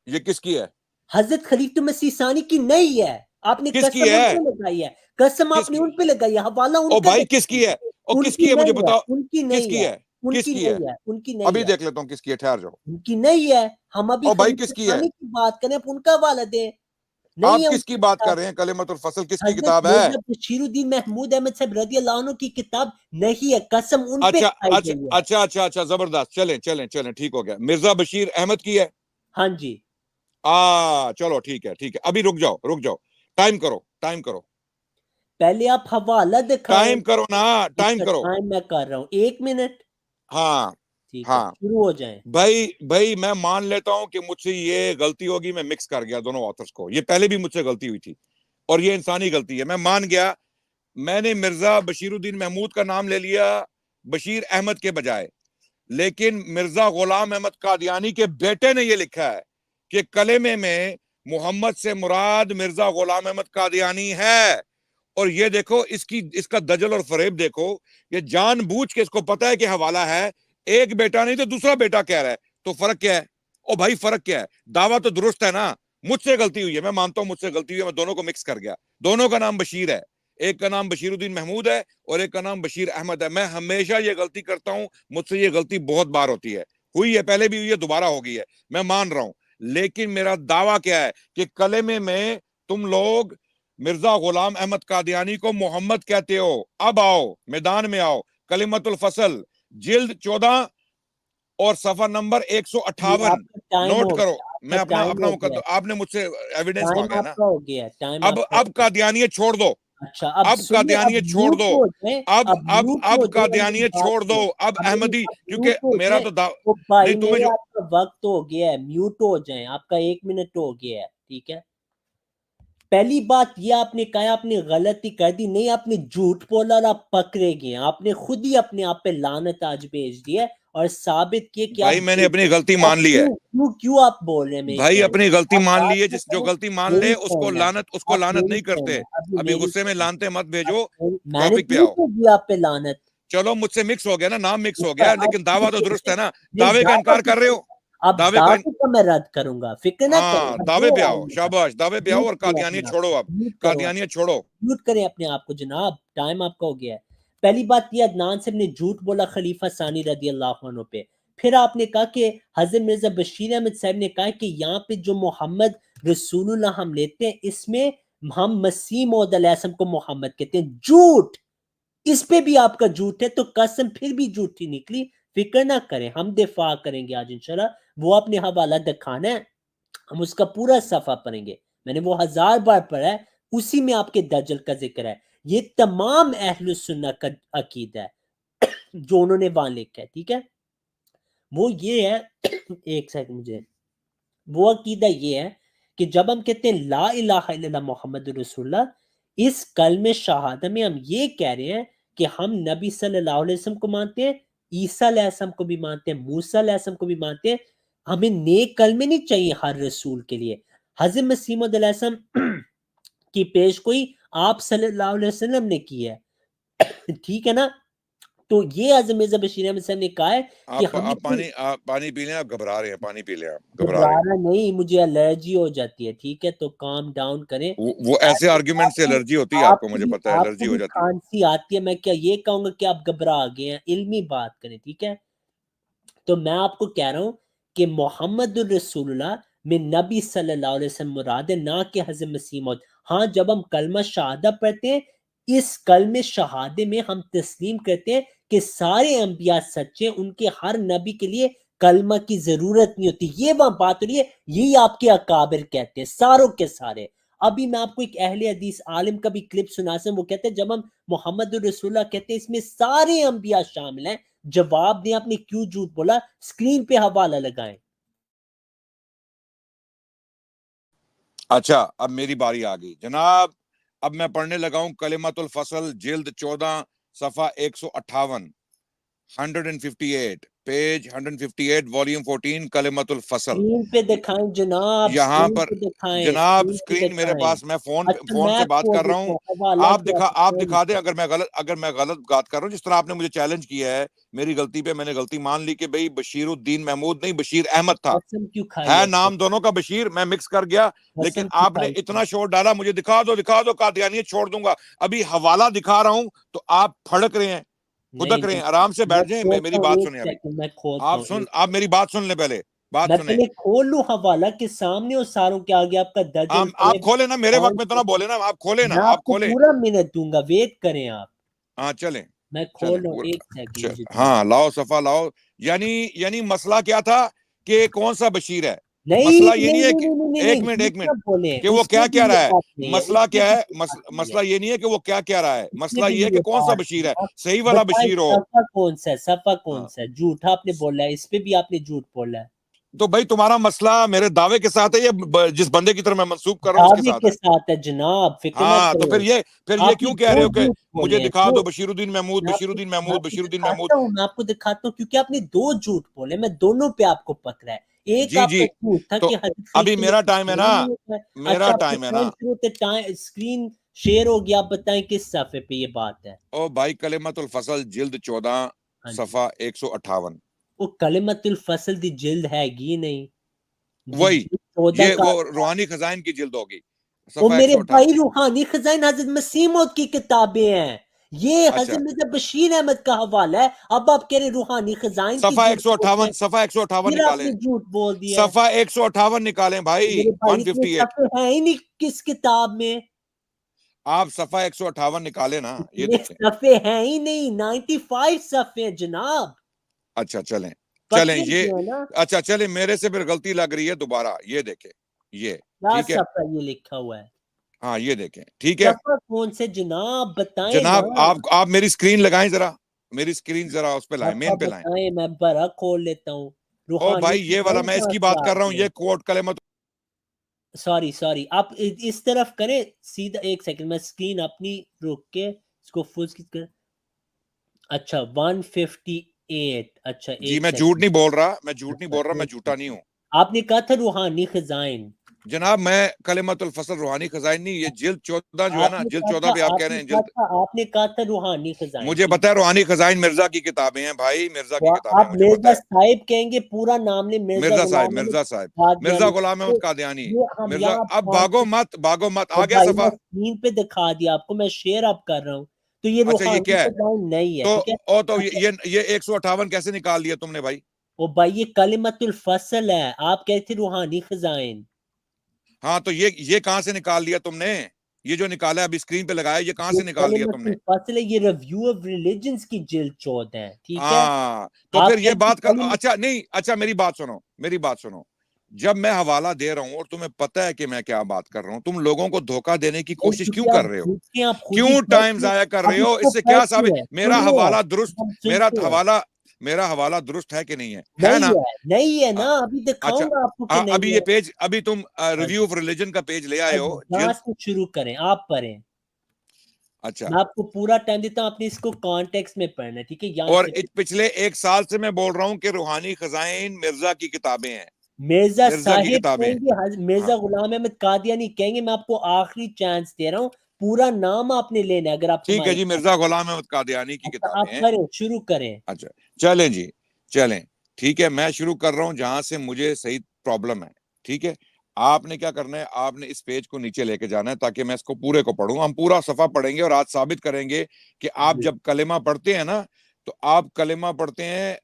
یہ کس کی ہے؟ حضرت خلیفۃ مسیح ثانی کی نہیں ہے. آپ نے کس کی قسم ان ہے؟ پہ لگائی ہے، قسم کس آپ نے کی؟ ان پہ لگائی ہے، حوالہ ان او کا بھائی کس دکھائیں. کی ہے؟ او ان کس کی کی ہے مجھے نہیں ہے، بتاؤ. ان کی کس نہیں کی ہے، ہے؟ ان کس کی کی ہے؟ نہیں ہے، ان کی ابھی نہیں ہے، دیکھ لیتا ہوں کس کی ہے، ٹھہر جاؤ. ان کی نہیں ہے. ہم ابھی او بھائی خلیفہ کس کی ہے؟ ثانی کی بات کریں، آپ ان کا حوالہ دیں. نہیں آپ ہے ان کس کی کی بات کتاب. کر رہے ہیں؟ کلمۃ الفصل کس کی حضرت کتاب ہے؟ مرزا بشیر الدین محمود احمد صاحب رضی اللہ عنہ کی کتاب نہیں ہے، قسم ان پہ کھائی گئی ہے. اچھا زبردست. چلیں ٹھیک ہو گیا. مرزا بشیر احمد کی ہے. ہاں جی. چلو ٹھیک ہے. ابھی رک جاؤ. ٹائم کرو. پہلے آپ حوالہ دکھائیں. ٹائم کرو نا، ٹائم اچھا کرو. ٹائم میں کر رہا ہوں، 1 منٹ. ہاں ٹھیک ہے، ہاں شروع ہو جائیں. بھائی میں مان لیتا ہوں کہ مجھ سے یہ غلطی ہوگی، میں مکس کر گیا دونوں آتھرز کو. یہ پہلے بھی مجھ سے غلطی ہوئی تھی، اور یہ انسانی غلطی ہے، میں مان گیا. میں نے مرزا بشیر الدین محمود کا نام لے لیا بشیر احمد کے بجائے، لیکن مرزا غلام احمد قادیانی کے بیٹے نے یہ لکھا ہے کہ کلمے میں محمد سے مراد مرزا غلام احمد قادیانی ہے. اور یہ دیکھو اس کا دجل اور فریب دیکھو. یہ جان بوجھ کے اس کو پتا ہے کہ حوالہ ہے، ایک بیٹا نہیں تو دوسرا بیٹا کہہ رہا ہے. تو فرق کیا ہے؟ او بھائی فرق کیا ہے؟ دعویٰ تو درست ہے نا. مجھ سے غلطی ہوئی ہے، میں مانتا ہوں مجھ سے غلطی ہوئی ہے، میں دونوں کو مکس کر گیا. دونوں کا نام بشیر ہے، ایک کا نام بشیر الدین محمود ہے اور ایک کا نام بشیر احمد ہے. میں ہمیشہ یہ غلطی کرتا ہوں، مجھ سے یہ غلطی بہت بار ہوتی ہے، ہوئی ہے پہلے بھی ہوئی ہے، دوبارہ ہو گئی ہے، میں مان رہا ہوں. لیکن میرا دعویٰ کیا ہے کہ کلمے میں تم لوگ مرزا غلام احمد قادیانی کو محمد کہتے ہو. اب آؤ میدان میں آؤ. کلمۃ الفصل جلد 14 اور صفحہ نمبر 158 آپ کا ٹائم نوٹ ہو کرو. گیا، آپ میں کا ٹائم اپنا ہو گیا، مقدم، آپ نے مجھ سے ایویڈنس ٹائم مانگا ہے نا. آپ کا ہو گیا، ٹائم آپ کا ہو اب گیا. قادیانیت چھوڑ دو. اچھا اب اب سنیں، اب قادیانیت چھوڑ میوٹ دو. ہو جائیں، اب میوٹ ہو اب جائیں اور میری قادیانیت بات چھوڑ دو. سنیں. اب احمدی، کیونکہ میوٹ ہو میرا جائیں. تو او بھائی نہیں تمہیں میرے، جو آپ کا وقت ہو گیا ہے، میوٹ ہو جائیں. آپ کا 1 منٹ ہو گیا ہے. ٹھیک ہے، پہلی بات یہ آپ نے کہا، آپ نے غلطی کر دی نہیں، آپ نے جھوٹ بولا اور آپ پکڑے گئے. آپ نے خود ہی اپنے آپ پہ لعنت آج بھیج دی ہے اور ثابت کیے کہ آپ بھائی میں نے اپنی غلطی آپ مان لی ہے. کیوں آپ بول رہے ہیں میری بھائی ٹرن؟ اپنی غلطی آپ مان بات لی ہے. نہ جو کریں، غلطی مان میری لے ٹرن ہے، اس کو آپ لعنت میری نہیں ٹرن کرتے. ہے، ابھی ابھی میری غصے میں ٹرن ہے. لانتے مت بھیجو. میں نے ٹاپک پہ کیوں آؤ. تو دیا آپ پہ لعنت؟ چلو مجھ سے مکس ہو گیا نا، نام مکس ہو اچھا، گیا، آپ لیکن دعویٰ تو درست ہے نا. نہیں، دعوے کا دعویٰ انکار کر رہے ہو. اب دعوے کا دعوے کا میں رد کروں گا، فکر نہ کریں. ہاں اب دعوے وہ پہ آؤ. آئیے گا. شاباش، دعوے پہ آؤ میوٹ اور کریں قادیانیت اپنے آپ چھوڑو. کو، اب میوٹ کرو آپ، قادیانیت چھوڑو. میوٹ کریں اپنے آپ کو جناب، ٹائم آپ کا ہو گیا ہے. پہلی بات یہ عدنان صاحب نے جھوٹ بولا خلیفہ ثانی رضی اللہ عنہ پہ. پھر آپ نے کہا کہ حضرت مرزا بشیر احمد صاحب نے کہا کہ یہاں پہ جو محمد رسول اللہ ہم لیتے ہیں اس میں ہم مسیح موعود علیہ السلام کو محمد کہتے ہیں. جھوٹ، اس پہ بھی آپ کا جھوٹ ہے. تو قسم پھر بھی جھوٹی نکلی. فکر نہ کریں، ہم دفاع کریں گے آج انشاءاللہ. وہ اپنے حوالہ دکھانا ہے، ہم اس کا پورا صفحہ پڑھیں گے. میں نے وہ 1000 بار پڑھا ہے، اسی میں آپ کے دجل کا ذکر ہے. یہ تمام اہل السنہ کا عقیدہ ہے جو انہوں نے وہاں لکھا ہے. ٹھیک ہے، وہ یہ ہے ایک سیکنڈ مجھے، وہ عقیدہ یہ ہے کہ جب ہم کہتے ہیں لا الہ الا اللہ محمد رسول اللہ، اس کلمہ شہادہ میں ہم یہ کہہ رہے ہیں کہ ہم نبی صلی اللہ علیہ وسلم کو مانتے ہیں، عیسیٰ علیہ السلام کو بھی مانتے ہیں، موسیٰ علیہ السلام کو بھی مانتے ہیں. ہمیں نیک کلمے نہیں چاہیے ہر رسول کے لیے. حضرت مسیح موعود علیہ السلام کی پیش گوئی آپ صلی اللہ علیہ وسلم نے کی ہے. ٹھیک ہے نا؟ تو یہ حضرت مرزا بشیر احمد صاحب نے کہا ہے کہ آپ پانی پی لیں. آپ گھبرا رہے ہیں، پانی پی لیں. آپ گھبرا رہے گھبرانا نہیں، مجھے الرجی ہو جاتی ہے. ٹھیک ہے، تو کام ڈاؤن کریں. وہ ایسے آرگیومنٹ سے الرجی ہوتی ہے آپ کو، مجھے پتا ہے آپ الرجی کو ہو بھی جاتی ہے. کھانسی آتی ہے، میں کیا یہ کہوں گا کہ آپ گھبرا گئے ہیں؟ علمی بات کریں. ٹھیک ہے، تو میں آپ کو کہہ رہا ہوں کہ محمد الرسول اللہ میں نبی صلی اللہ علیہ وسلم مراد ہے، نہ کہ حضرت مسیح موعود. ہاں، جب ہم کلمہ شہادہ پڑھتے ہیں، اس کلمہ شہادے میں ہم تسلیم کرتے ہیں کہ سارے انبیاء سچے، ان کے ہر نبی کے لیے کلمہ کی ضرورت نہیں ہوتی. یہ وہاں بات ہو رہی ہے، یہی آپ کے اکابر کہتے ہیں، ساروں کے سارے. ابھی میں آپ کو ایک اہل حدیث عالم کا بھی کلپ سنا سکتا ہوں. وہ کہتے ہیں جب ہم محمد الرسول اللہ کہتے ہیں اس میں سارے انبیاء شامل ہیں. جواب دیں آپ نے کیوں جھوٹ بولا، اسکرین پہ حوالہ لگائیں. اچھا، اب میری باری آ گئی جناب. اب میں پڑھنے لگا ہوں کلمۃ الفصل، جلد 14، صفحہ 158، 158 پیج 158، والیوم 14، کلمۃ الفصل. اسکرین پہ دکھائیں جناب، یہاں اسکرین پر پہ دکھائیں، جناب اسکرین پہ اسکرین میرے دکھائیں. پاس، میں اچھا فون میں سے بات کھول کر رہا دیتا ہوں. ہوں حوالہ آپ کیا آپ ہے. دکھا دیں اگر میں غلط بات کر رہا ہوں. جس طرح آپ نے مجھے چیلنج کیا ہے میری غلطی پہ، میں نے غلطی مان لی کہ بھئی بشیر الدین محمود نہیں، بشیر احمد تھا. قسم کیوں کھائی ہے ہے نام دونوں کا بشیر، میں مکس کر گیا. لیکن قسم کیوں آپ نے کھائی ہے. اتنا شور ڈالا، مجھے دکھا دو قادیانیت چھوڑ دوں گا. ابھی حوالہ دکھا رہا ہوں تو آپ پھڑک رہے ہیں، نہیں خدک رہے نہیں، ہیں. آرام سے میں بیٹھ جائیں، کھولتا میری ہوں، بات ایک سنیں. ابھی سیکنڈ میں کھولتا ہوں. آپ میری بات سن لیں، پہلے بات میں سنیں. پہلے کھول لوں حوالہ کے سامنے اور ساروں کے آگے آپ کا دجل آپ کھولیں نا، میرے وقت میں تو نہ بولے نا. آپ کھولیں نا، میں آپ آپ کو کھولیں. پورا منٹ دوں گا، ویٹ کریں آپ. ہاں چلیں میں چلیں کھول رہا ہوں، ایک سیکنڈ مجھے دیں. ہاں لاؤ صفحہ لاؤ. یعنی مسئلہ کیا تھا کہ کون سا بشیر ہے. نہیں مسئلہ یہ نہیں نہیں ہے نہیں کہ نہیں نہیں ایک نہیں، منٹ جھوٹ نہ بولیں، کہ وہ اس میں کیا بھی کہہ یہ رہا ہے. بات نہیں ہے، اس مسئلہ میں کیا بھی ہے؟ یہ بات نہیں ہے، مسئلہ یہ نہیں ہے کہ وہ کیا کہہ رہا ہے. اس میں مسئلہ بھی یہ ہے کہ کون سا بات بشیر نہیں ہے، ہے. صحیح والا بتائیں بشیر ہو. صفحہ کون سا ہے، صفحہ کون ہاں. سا ہے. جھوٹ آپ نے بولا ہے، اس پہ بھی آپ نے جھوٹ بولا ہے. تو بھائی تمہارا مسئلہ میرے دعوے کے ساتھ ہے یا جس بندے کی طرف میں منسوب کر رہا ہوں اس کے دعوے ساتھ کے ہے؟ ساتھ ہے جناب، فکر نہ ہاں، تو کریں. پھر یہ آپ نے کیوں کہہ رہے دو ہو کہ جھوٹ مجھے بولے ہیں. دکھا دو، دو بشیر الدین محمود، میں بشیر الدین آپ محمود، کو بشیر الدین محمود. دکھاتا ہوں، میں آپ کو دکھاتا ہوں، کیونکہ آپ نے دو جھوٹ بولے، میں دونوں پہ آپ کو پکڑا ہے. ایک جی آپ کا جی، جھوٹ تھا تو کہ حضرت ابھی خلیفہ میرا ٹائم ہے نا، میرا اچھا آپ ٹائم ہے نا. اسکرین شیئر ہو گیا. آپ بتائیں کس صفحے پہ یہ بات ہے. او بھائی کلمۃ الفصل، جلد 14، ہاں جی، صفحہ 158. وہ کلمت الفصل دی جلد ہے گی نہیں، وہی جلد 14 یہ کا. وہ روحانی خزائن کی جلد ہوگی، وہ صفحہ میرے 158. بھائی روحانی خزائن حضرت مسیح موعود کی کتابیں ہیں، یہ اچھا، حضرت مرزا بشیر احمد کا حوالہ ہے. اب آپ کہہ رہے روحانی خزائن کی صفحہ جلد ہوتے 158، ہیں، صفحہ 158 پھر آپ نکالیں. نے جھوٹ بول دیا ہے. صفحہ 158 نکالیں بھائی. میرے بھائی اتنے 158. صفحے ہیں ہی نہیں کس کتاب میں، آپ صفحہ 158 نکالیں نا، یہ اتنے دیکھیں. صفحے ہیں ہی نہیں. 95 صفحے ہیں جناب. اچھا چلیں پکڑے یہ. گئے نا. اچھا چلیں، میرے سے پھر غلطی لگ رہی ہے دوبارہ. یہ دیکھیں، یہ کیا ٹھیک ہے. صفحہ یہ لکھا ہوا ہے؟ ہاں یہ دیکھیں، ٹھیک ہے صفحہ کون سے جناب بتائیں نا. جناب. آپ میری اسکرین لگائیں ذرا، میری اسکرین ذرا اس پہ لائیں، صفحہ مین پہ لائیں. بتائیں، میں برا کھول لیتا ہوں. او روحانی بھائی یہ والا خزائن میں اس کہاں کی سے بات آ کر رہا ہوں، گئی ہے؟ یہ کوٹ کلمۃ. سوری آپ اس طرف کریں سیدھا. ایک سیکنڈ میں اسکرین اپنی روک کے اس کو فل کر. اچھا 158. اچھا جی ایک میں جھوٹ سیکنڈ. نہیں بول رہا، میں جھوٹ نہیں اچھا بول رہا، میں ایک جھوٹا نہیں سیکنڈ. ہوں. آپ نے کہا تھا روحانی خزائن. جناب میں کلمۃ الفصل روحانی خزائن نہیں، یہ جلد 14 جو ہے آپ نا، نے جلد کہا 14 تھا پہ آپ کہہ رہے ہیں جلد. آپ نے کہا تھا روحانی خزائن. مجھے ٹھیک پتا ہے روحانی خزائن مرزا کی کتابیں ہیں بھائی، مرزا کی کتابیں ہیں، آپ مجھے پتا مرزا ہے. صاحب کہیں گے، پورا نام نے مرزا مرزا صاحب، غلام احمد مرزا صاحب، مرزا قادیانی. غلام احمد قادیانی. یہ ہم مرزا، یہاں اب بھاگو مت، بھاگو مت. آ گیا بھائی میں صفحہ. اسکرین پہ دکھا دیا آپ کو، میں شیئر اب کر رہا ہوں. تو یہ اچھا یہ روحانی کیا ہے؟ خزائن نہیں ہے. ٹھیک ہے، تو یہ 158 کیسے نکال لیا تم نے بھائی؟ او بھائی یہ کلمۃ الفصل ہے، آپ کہتے تھے روحانی خزائن. ہاں تو یہ کہاں سے نکال لیا تم نے؟ یہ جو نکالا ہے ابھی اسکرین پہ لگایا، یہ کہاں سے نکال لیا تم نے؟ فصل ہے، یہ ریویو آف ریلیجنز کی جلد 14 ہے، ٹھیک ہے. ہاں تو پھر یہ بات کر، اچھا نہیں، اچھا میری بات سنو. جب میں حوالہ دے رہا ہوں اور تمہیں پتہ ہے کہ میں کیا بات کر رہا ہوں، تم لوگوں کو دھوکہ دینے کی کوشش کیوں کر رہے ہو؟ کیوں ٹائم ضائع کر رہے ہو؟ اس سے کیا ثابت؟ میرا حوالہ درست، میرا حوالہ درست ہے کہ نہیں ہے نا؟ نہیں ہے نا، ابھی دکھاؤں گا آپ کو کہ نہیں. ابھی یہ پیج، ابھی تم ریویو آف ریلیجن کا پیج لے آئے ہو، جہاں سے شروع کریں آپ پڑھیں. اچھا میں آپ کو پورا ٹائم دیتا ہوں، آپ نے اس کو کانٹیکس میں پڑھنا ہے، ٹھیک ہے. یہاں اور سے پچھلے 1 سال سے میں بول رہا ہوں کہ روحانی خزائن مرزا کی کتابیں ہیں، مرزا کی صاحب کتابیں. کہیں گے، مرزا غلام احمد قادیانی کہیں گے. میں آپ کو آخری چانس دے رہا ہوں، پورا نام آپ نے لینا ہے اگر آپ ٹھیک ہے جی، مرزا غلام احمد قادیانی کی کتابیں آپ ہیں. کریں، شروع کریں. اچھا چلیں جی، چلیں ٹھیک ہے. میں شروع کر رہا ہوں جہاں سے مجھے صحیح پرابلم ہے، ٹھیک ہے. آپ نے کیا کرنا ہے، آپ نے اس پیج کو نیچے لے کے جانا ہے تاکہ میں اس کو پورے کو پڑھوں. ہم پورا صفحہ پڑھیں گے اور آج ثابت کریں گے کہ آپ جب کلمہ پڑھتے ہیں نا تو آپ کلمہ پڑھتے ہیں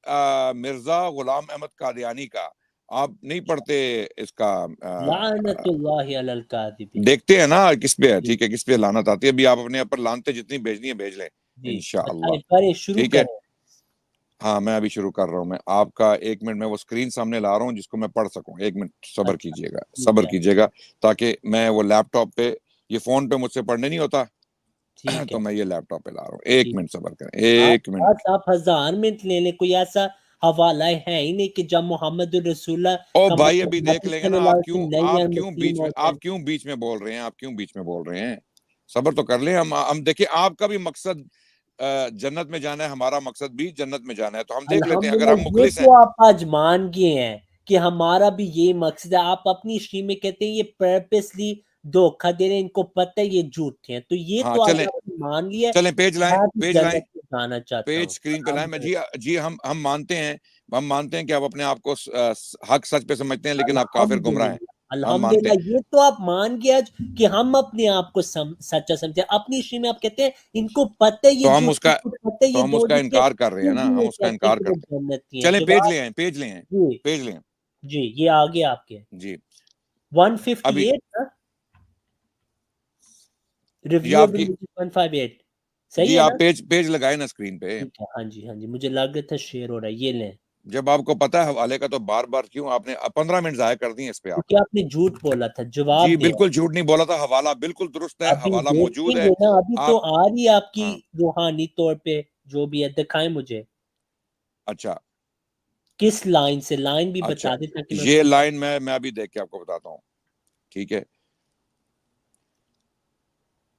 مرزا غلام احمد قادیانی کا، آپ نہیں پڑھتے اس کا. لعنت اللہ علی الکاذبین. دیکھتے ہیں نا کس پہ ہے، ٹھیک ہے، کس پہ لعنت آتی ہے. ابھی آپ اپنے اوپر لعنتیں جتنی بھیجنی ہے بھیج لیں انشاءاللہ، کریں، شروع ٹھیک ہے. کریں. ہاں میں ابھی شروع کر رہا ہوں. میں آپ کا 1 منٹ میں وہ اسکرین سامنے لا رہا ہوں جس کو میں پڑھ سکوں. 1 منٹ صبر کیجئے گا، صبر کیجئے گا، تاکہ میں وہ لیپ ٹاپ پہ، یہ فون پہ مجھ سے پڑھنے نہیں ہوتا تو میں یہ لیپ ٹاپ پہ لا رہا ہوں. 1 منٹ صبر کریں، 1 منٹ. آپ 1000 منٹ لے لیں، کوئی ایسا حوالہ ہے ہی نہیں کہ جب محمد الرسول اللہ او کا بھائی مطلب ابھی دیکھ نبی لیں گے صلی نا. اللہ آپ علیہ کیوں وسلم نہیں ہے، مسلم ہو جائیں. آپ کیوں بیچ میں بول رہے ہیں؟ آپ کیوں بیچ میں بول رہے ہیں؟ صبر تو کر لیں. ہم دیکھیں، آپ کا بھی مقصد جنت میں جانا ہے، ہمارا مقصد بھی جنت میں جانا ہے، تو ہم دیکھ لیتے ہیں اگر ہم الحمدللہ، یہ مخلص ہیں. تو آپ آج مان گئے ہیں کہ ہمارا بھی یہ مقصد ہے. آپ اپنی اسٹریم میں کہتے ہیں یہ پرپسلی دھوکہ دے رہے ہیں، ان کو پتہ ہے یہ جھوٹے ہیں، تو یہ ہاں تو چلیں اللہ نے مان لیا. چلیں، پیج لائیں، میں بھی پیج لائیں، جنت میں جانا چاہتا پیج ہوں. اسکرین پہ لائیں. جی ہم مانتے ہیں کہ آپ اپنے آپ کو حق سچ پہ سمجھتے ہیں، لیکن آپ کافر گمراہ ہیں. ہم مانتے الحمدللہ، ہیں. یہ تو آپ مان گیا آج کہ ہم اپنے آپ کو سچا سمجھتے ہیں. اپنی اسٹریم میں آپ کہتے ہیں ان کو پتہ ہے یہ تو جھوٹے، ان کو پتہ ہے یہ ہم اس کا دوزخی ہے، انکار کر رہے ہیں پھر نا، بھی ہم یہ اس کا کہتے ہیں انکار کہ وہ کرتے ہیں. جنتی ہیں. چلیں پیج جواب لے آئیں، پیج لے آئیں، جی پیج لے آئیں. جی، یہ آگے آپ کے جی 158 نا، یہ ریویو آپ آف کی، 158 صحیح جی ہے نا؟ آپ پیج لگائیں نا اسکرین پہ. ٹھیک ہے، ہاں جی ہاں جی، مجھے لگ رہا تھا شیئر ہو رہا ہے. یہ لیں، جب آپ کو پتا ہے حوالے کا تو بار بار کیوں آپ نے 15 منٹ ضائع کر دیے اس پہ آپ کیونکہ نے. آپ نے جھوٹ بولا تھا. جی جواب دیں. بالکل جھوٹ نہیں بولا تھا، حوالہ بالکل درست ہے، ابھی حوالہ موجود دیکھیں ہے. گے نا، ابھی تو آپ آ رہی ہے آپ کی ہاں روحانی طور پہ جو بھی ہے. دکھائیں مجھے اچھا کس لائن سے، لائن بھی اچھا بتا دیں تاکہ میں اس یہ کو. لائن میں ابھی دیکھ کے آپ کو بتاتا ہوں، ٹھیک ہے.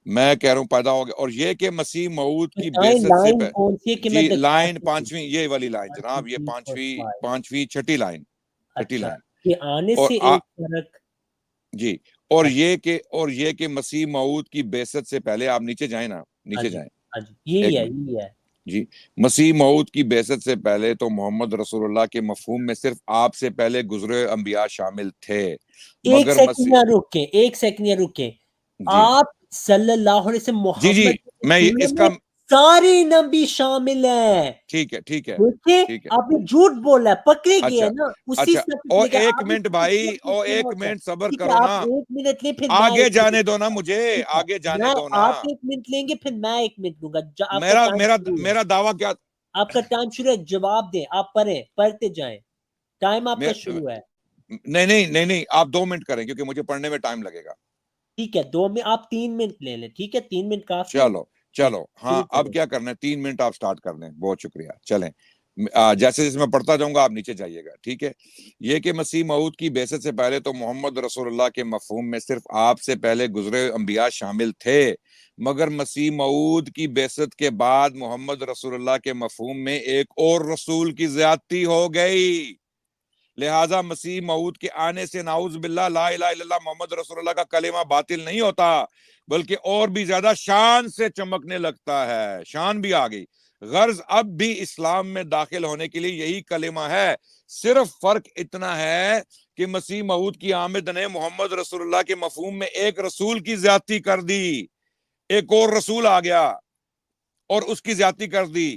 میں کہہ رہا ہوں پیدا ہو گیا، اور یہ کہ مسیح موعود کی بتائیں بعثت سے لائن کون سی ہے کہ میں جی دکھا لائن سکوں. 5ویں، یہ والی لائن جناب، یہ 5ویں چھٹی لائن، چھٹی اچھا، لائن. کہ آنے اور سے ایک فرق. جی اور یہ کہ مسیح موعود کی بعثت سے پہلے، آپ نیچے جائیں نا، ہاں نیچے جی جائیں ہاں جی، یہی 1 ہے منٹ. یہی ہے. جی مسیح موعود کی بعثت سے پہلے تو محمد رسول اللہ کے مفہوم میں صرف آپ سے پہلے گزرے انبیاء شامل تھے، ایک مگر سیکنڈ یہاں رکیں، ایک سیکنڈ یہاں رکیں. جی آپ صلی اللہ علیہ وسلم جی محمد میں رسول اس کا، میں سارے نبی شامل ہیں. ٹھیک ہے دیکھیں ٹھیک ہے. آپ نے جھوٹ بولا ہے، پکڑے گئے اچھا نا اسی اچھا سب اور لے 1 آپ منٹ بھائی، اور 1 منٹ صبر ٹھیک ہے. کرو آپ نا، 1 منٹ لیں، پھر میں آگے 1 منٹ. جانے دو نا مجھے، ٹھیک ہے، آگے جانے میں دو نا. آپ 1 منٹ لیں گے، پھر میں 1 منٹ لوں گا. آپ کا میرا ٹائم میرا شروع ہے، میرا دعویٰ کیا؟ آپ کا ٹائم شروع ہے. جواب دیں، آپ پڑھتے جائیں. ٹائم آپ کا شروع ہے. نہیں آپ 2 منٹ کریں کیونکہ مجھے پڑھنے میں ٹائم لگے گا. ٹھیک ہے، آپ 3 منٹ لے لیں. ٹھیک ہے، 3 منٹ کافی ہے. چلو ہاں شروع اب کریں. کیا کرنا ہے، 3 منٹ آپ سٹارٹ کر دیں. بہت شکریہ. چلیں جیسے جیسے میں پڑھتا جاؤں گا آپ نیچے جائیے گا، ٹھیک ہے. یہ کہ مسیح موعود کی بعثت سے پہلے تو محمد رسول اللہ کے مفہوم میں صرف آپ سے پہلے گزرے انبیاء شامل تھے، مگر مسیح موعود کی بعثت کے بعد محمد رسول اللہ کے مفہوم میں ایک اور رسول کی زیادتی ہو گئی. لہٰذا مسیح موعود کے آنے سے نعوذ باللہ لا الہ الا اللہ محمد رسول اللہ کا کلمہ باطل نہیں ہوتا، بلکہ اور بھی زیادہ شان سے چمکنے لگتا ہے. شان بھی آ گئی. غرض اب بھی اسلام میں داخل ہونے کے لیے یہی کلمہ ہے، صرف فرق اتنا ہے کہ مسیح موعود کی آمد نے محمد رسول اللہ کے مفہوم میں ایک رسول کی زیادتی کر دی. ایک اور رسول آ گیا اور اس کی زیادتی کر دی،